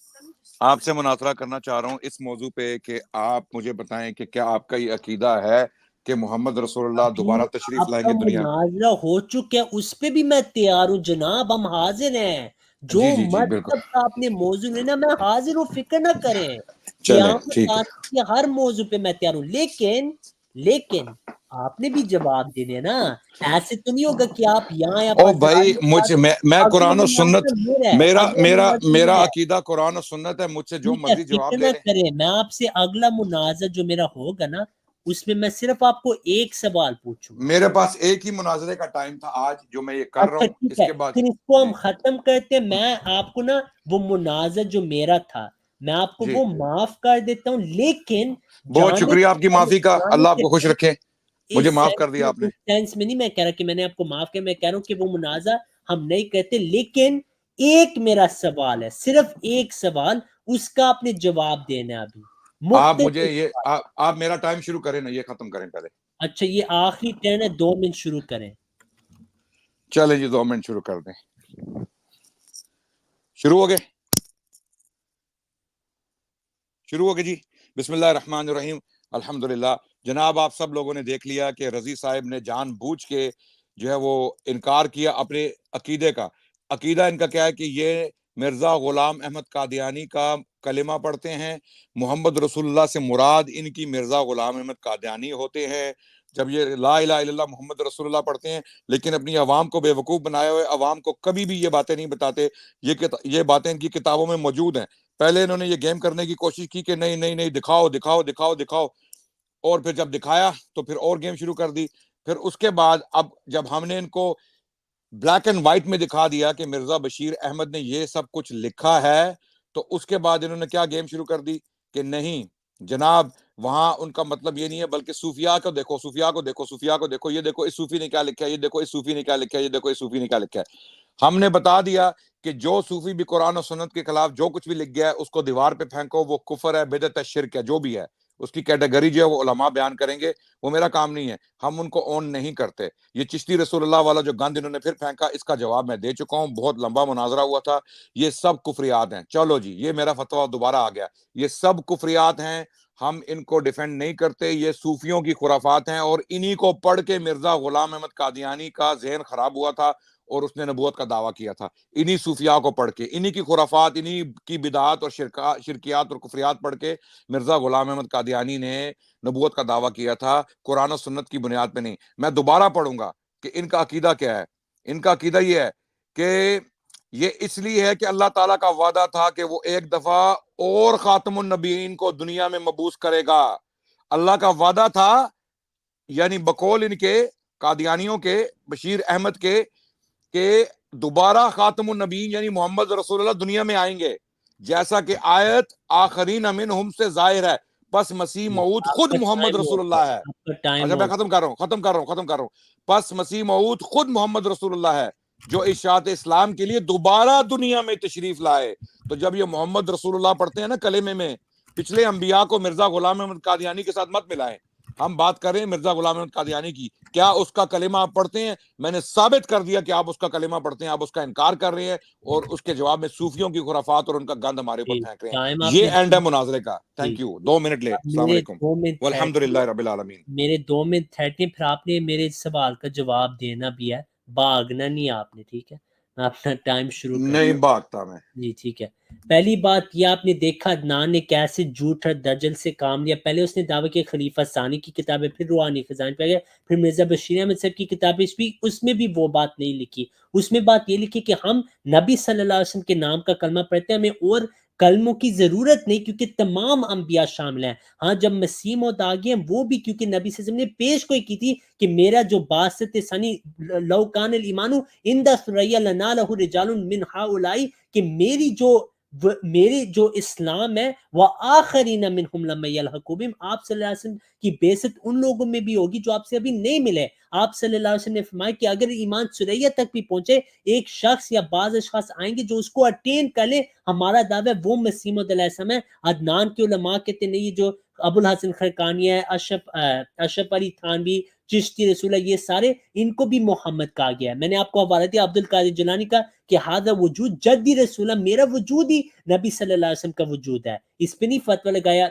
آپ سے مناظرہ کرنا چاہ رہا ہوں اس موضوع پہ کہ آپ مجھے بتائیں کہ کیا آپ کا یہ عقیدہ ہے کہ محمد رسول اللہ ابھی دوبارہ تشریف آپ لائیں کا گے دنیا میں؟ مناظرہ ہو چکا ہے, اس پہ بھی میں تیار ہوں جناب, ہم حاضر ہیں. جو جی جی جی بالکل. مطلب کا آپ نے موضوع لینا میں حاضر ہوں, فکر نہ کریں. چلیں قیامت ٹھیک ہے. آتی ہے, ہر موضوع پہ میں تیار ہوں. لیکن آپ نے بھی جواب دینے نا, ایسے تو نہیں ہوگا کہ آپ یہاں یا او بھائی بازار میں اگلا قرآن و سنت, مناظرہ میرا ہے, اگلا مناظرہ میرا میرا ہے. عقیدہ قرآن و سنت ہے, مجھ سے جو ٹھیک ہے, مرضی فکر جواب نہ لے لیں. کریں, میں آپ سے اگلا مناظر جو میرا ہوگا نا, اس میں میں صرف آپ کو ایک سوال پوچھوں گا. میرے پاس ایک ہی مناظرے کا ٹائم تھا آج جو میں یہ کر رہا اچھا ہوں, ٹھیک اس ہے, کے بعد پھر اس کو ہم جی ختم کرتے ہیں. میں آپ کو نا وہ مناظر جو میرا تھا میں آپ کو جی وہ معاف کر دیتا ہوں, لیکن بہت جانے شکریہ آپ کی معافی کا, اللہ آپ سے کو خوش رکھے. مجھے معاف کر دیا آپ نے. اس سینس میں نہیں میں کہہ رہا کہ میں نے آپ کو معاف کیا, میں کہہ رہا ہوں کہ وہ منازع ہم نہیں کہتے, لیکن ایک میرا سوال ہے, صرف ایک سوال, اس کا آپ نے جواب دینا ہے ابھی. آپ مجھے مختصر یہ سوال. آپ میرا ٹائم شروع کریں نا, یہ ختم کریں پہلے. اچھا یہ آخری ٹرن ہے, 2 منٹ شروع کریں. چلیں جی 2 منٹ شروع کر دیں. شروع ہو گئے جی. بسم اللہ الرحمن الرحیم. الحمدللہ. جناب آپ سب لوگوں نے دیکھ لیا کہ رضی صاحب نے جان بوجھ کے جو ہے وہ انکار کیا اپنے عقیدے کا. عقیدہ ان کا کیا ہے کہ یہ مرزا غلام احمد قادیانی کا کلمہ پڑھتے ہیں, محمد رسول اللہ سے مراد ان کی مرزا غلام احمد قادیانی ہوتے ہیں. جب یہ لا الہ الا اللہ محمد رسول اللہ پڑھتے ہیں, لیکن اپنی عوام کو بے وقوف بنائے ہوئے عوام کو کبھی بھی یہ باتیں نہیں بتاتے. یہ باتیں ان کی کتابوں میں موجود ہیں. پہلے انہوں نے یہ گیم کرنے کی کوشش کی کہ نہیں دکھاؤ, اور پھر جب دکھایا تو پھر اور گیم شروع کر دی. پھر اس کے بعد اب جب ہم نے ان کو بلیک اینڈ وائٹ میں دکھا دیا کہ مرزا بشیر احمد نے یہ سب کچھ لکھا ہے, تو اس کے بعد انہوں نے کیا گیم شروع کر دی کہ نہیں جناب وہاں ان کا مطلب یہ نہیں ہے, بلکہ صوفیاء کو دیکھو, یہ دیکھو اس صوفی نے کیا لکھا ہے, یہ دیکھو اس صوفی نے کیا لکھا ہے, یہ دیکھو اس صوفی نے کیا لکھا ہے. ہم نے بتا دیا کہ جو صوفی بھی قرآن و سنت کے خلاف جو کچھ بھی لکھ گیا ہے اس کو دیوار پہ پھینکو, وہ کفر ہے, بدعت ہے, شرک ہے, جو بھی ہے اس کی کیٹیگری جو ہے وہ علماء بیان کریں گے, وہ میرا کام نہیں ہے, ہم ان کو اون نہیں کرتے. یہ چشتی رسول اللہ والا جو گند انہوں نے پھر پھینکا, اس کا جواب میں دے چکا ہوں, بہت لمبا مناظرہ ہوا تھا. یہ سب کفریات ہیں. چلو جی یہ میرا فتویٰ دوبارہ آ گیا, یہ سب کفریات ہیں, ہم ان کو ڈیفینڈ نہیں کرتے, یہ صوفیوں کی خرافات ہیں, اور انہی کو پڑھ کے مرزا غلام احمد قادیانی کا ذہن خراب ہوا تھا اور اس نے نبوت کا دعویٰ کیا تھا. انہی صوفیاء کو پڑھ کے, انہی کی خرافات, انہی کی بدعات اور شرکیات اور کفریات پڑھ کے مرزا غلام احمد قادیانی نے نبوت کا دعویٰ کیا تھا, قرآن و سنت کی بنیاد پہ نہیں. میں دوبارہ پڑھوں گا کہ ان کا عقیدہ کیا ہے. ان کا عقیدہ یہ ہے کہ یہ اس لیے ہے کہ اللہ تعالیٰ کا وعدہ تھا کہ وہ ایک دفعہ اور خاتم النبیین کو دنیا میں مبعوث کرے گا. اللہ کا وعدہ تھا, یعنی بقول ان کے قادیانیوں کے, بشیر احمد کے, کہ دوبارہ خاتم النبیین یعنی محمد رسول اللہ دنیا میں آئیں گے, جیسا کہ آیت آخرین منہم سے ظاہر ہے. پس مسیح موعود آپ خود کا محمد ٹائم ہو رسول گیا, اللہ ہے. آپ کا ٹائم اچھا ہو میں گیا. ختم کر رہا ہوں. پس مسیح موعود خود محمد رسول اللہ ہے جو اشاعت اسلام کے لیے دوبارہ دنیا میں تشریف لائے. تو جب یہ محمد رسول اللہ پڑھتے ہیں نا کلمے میں, پچھلے انبیاء کو مرزا غلام احمد قادیانی کے ساتھ مت ملائیں. ہم بات کر رہے ہیں مرزا غلام احمد قادیانی کی. کیا اس کا کلمہ آپ پڑھتے ہیں؟ میں نے ثابت کر دیا کہ آپ اس کا کلمہ پڑھتے ہیں, آپ اس کا انکار کر رہے ہیں, اور اس کے جواب میں صوفیوں کی خرافات اور ان کا گند ہمارے اوپر جی پھینک رہے ہیں. ٹائم آپ یہ نے اینڈ ہے مناظرے کا. جی تھینک یو. 2 منٹ لے. اب السلام میرے علیکم 2 منٹ والحمد للہ رب العالمین. میرے 2 منٹ 30, پھر آپ نے میرے سوال کا جواب دینا بھی ہے, بھاگنا نہیں آپ نے, ٹھیک ہے. میں اپنا ٹائم شروع کر نہیں بھاگتا میں. جی ٹھیک ہے. پہلی بات یہ آپ نے دیکھا عدنان نے کیسے جھوٹ اور دجل سے کام لیا. پہلے اس نے دعویٰ کیا خلیفہ ثانی کی کتابیں, پھر روحانی خزائن پہ گیا, پھر مرزا بشیر احمد صاحب کی کتابیں, اس میں بھی وہ بات نہیں لکھی. اس میں بات یہ لکھی کہ ہم نبی صلی اللہ علیہ وسلم کے نام کا کلمہ پڑھتے ہیں, ہمیں اور کلموں کی ضرورت نہیں کیونکہ تمام انبیاء شامل ہیں. ہاں جب مسیح موعود آ گئے ہیں وہ بھی کیونکہ نبی صلی اللہ علیہ وسلم نے پیش گوئی کی تھی کہ میرا جو باسط ثانی لو کان الایمان عند ثریا لنا له رجال من هؤلاء, کہ میری جو میری جو اسلام ہے وہ آخرین منہم لما یلحقوا بہم، آپ صلی اللہ علیہ وسلم کی بعثت ان لوگوں میں بھی ہوگی جو آپ سے ابھی نہیں ملے. آپ صلی اللہ علیہ وسلم نے فرمایا کہ اگر ایمان سریہ تک بھی پہنچے، ایک شخص یا بعض اشخاص آئیں گے جو اس کو اٹین کر لیں، ہمارا دعویٰ ہے وہ مسیح موعود علیہ السلام ہے. عدنان کے علماء کہتے ہیں یہ جو ابو الحسن خرقانی ہے، اشرف علی تھانوی، چشتی رسول اللہ، یہ سارے ان کو بھی محمد کہا گیا ہے. میں نے آپ کو حوالہ دیا عبد القادر جیلانی کا کہ ہذا وجود جدی رسول اللہ، میرا وجود ہی نبی صلی اللہ علیہ وسلم کا وجود ہے. اس پہ نہیں فتویٰ لگایا.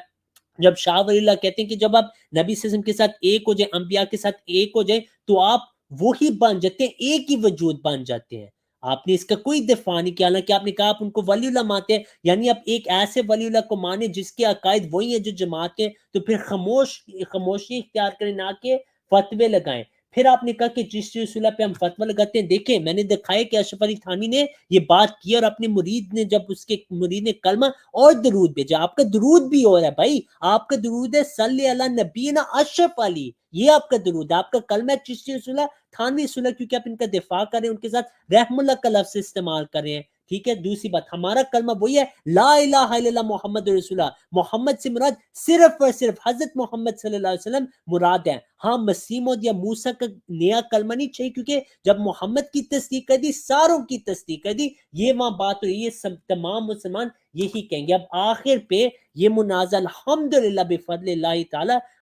جب شاہ ولی اللہ کہتے ہیں کہ جب آپ نبی صلی اللہ علیہ وسلم کے ساتھ ایک ہو جائیں، انبیاء کے ساتھ ایک ہو جائیں، تو آپ وہی بن جاتے ہیں، ایک ہی وجود بن جاتے ہیں. آپ نے اس کا کوئی دفاع نہیں کیا، حالانکہ آپ نے کہا آپ ان کو ولی اللہ مانتے ہیں، یعنی آپ ایک ایسے ولی اللہ کو مانیں جس کے عقائد وہی ہیں جو جماعت کے، تو پھر خاموشی اختیار کریں، نہ کہ فتوے لگائیں. پھر آپ نے کہا کہ چشتی رسول اللہ پہ ہم فتویٰ لگاتے ہیں. دیکھیں میں نے دکھایا کہ اشرف علی تھانوی نے یہ بات کی، اور اپنے مرید نے جب اس کے مرید نے کلمہ اور درود بھیجا، آپ کا درود بھی ہو رہا ہے بھائی، آپ کا درود ہے صلی علی نبینا اشرف علی، یہ آپ کا درود ہے. آپ کا کلمہ ہے چشتی رسول اللہ تھانوی رسول اللہ، کیونکہ آپ ان کا دفاع کر رہے ہیں، ان کے ساتھ رحم اللہ کا لفظ استعمال کر رہے ہیں. ٹھیک ہے. دوسری بات، ہمارا کلمہ وہی ہے لا الہ الا اللہ محمد رسول اللہ. محمد سے مراد صرف اور صرف حضرت محمد صلی اللہ علیہ وسلم مراد ہے. ہاں مسیح موعود یا موسیٰ کا نیا کلمہ نہیں چاہیے، کیونکہ جب محمد کی تصدیق کر دی ساروں کی تصدیق کر دی، یہ وہاں بات ہو رہی ہے. سب تمام مسلمان یہی کہیں گے. اب آخر پہ یہ منازع الحمدللہ بفضل اللہ تعالی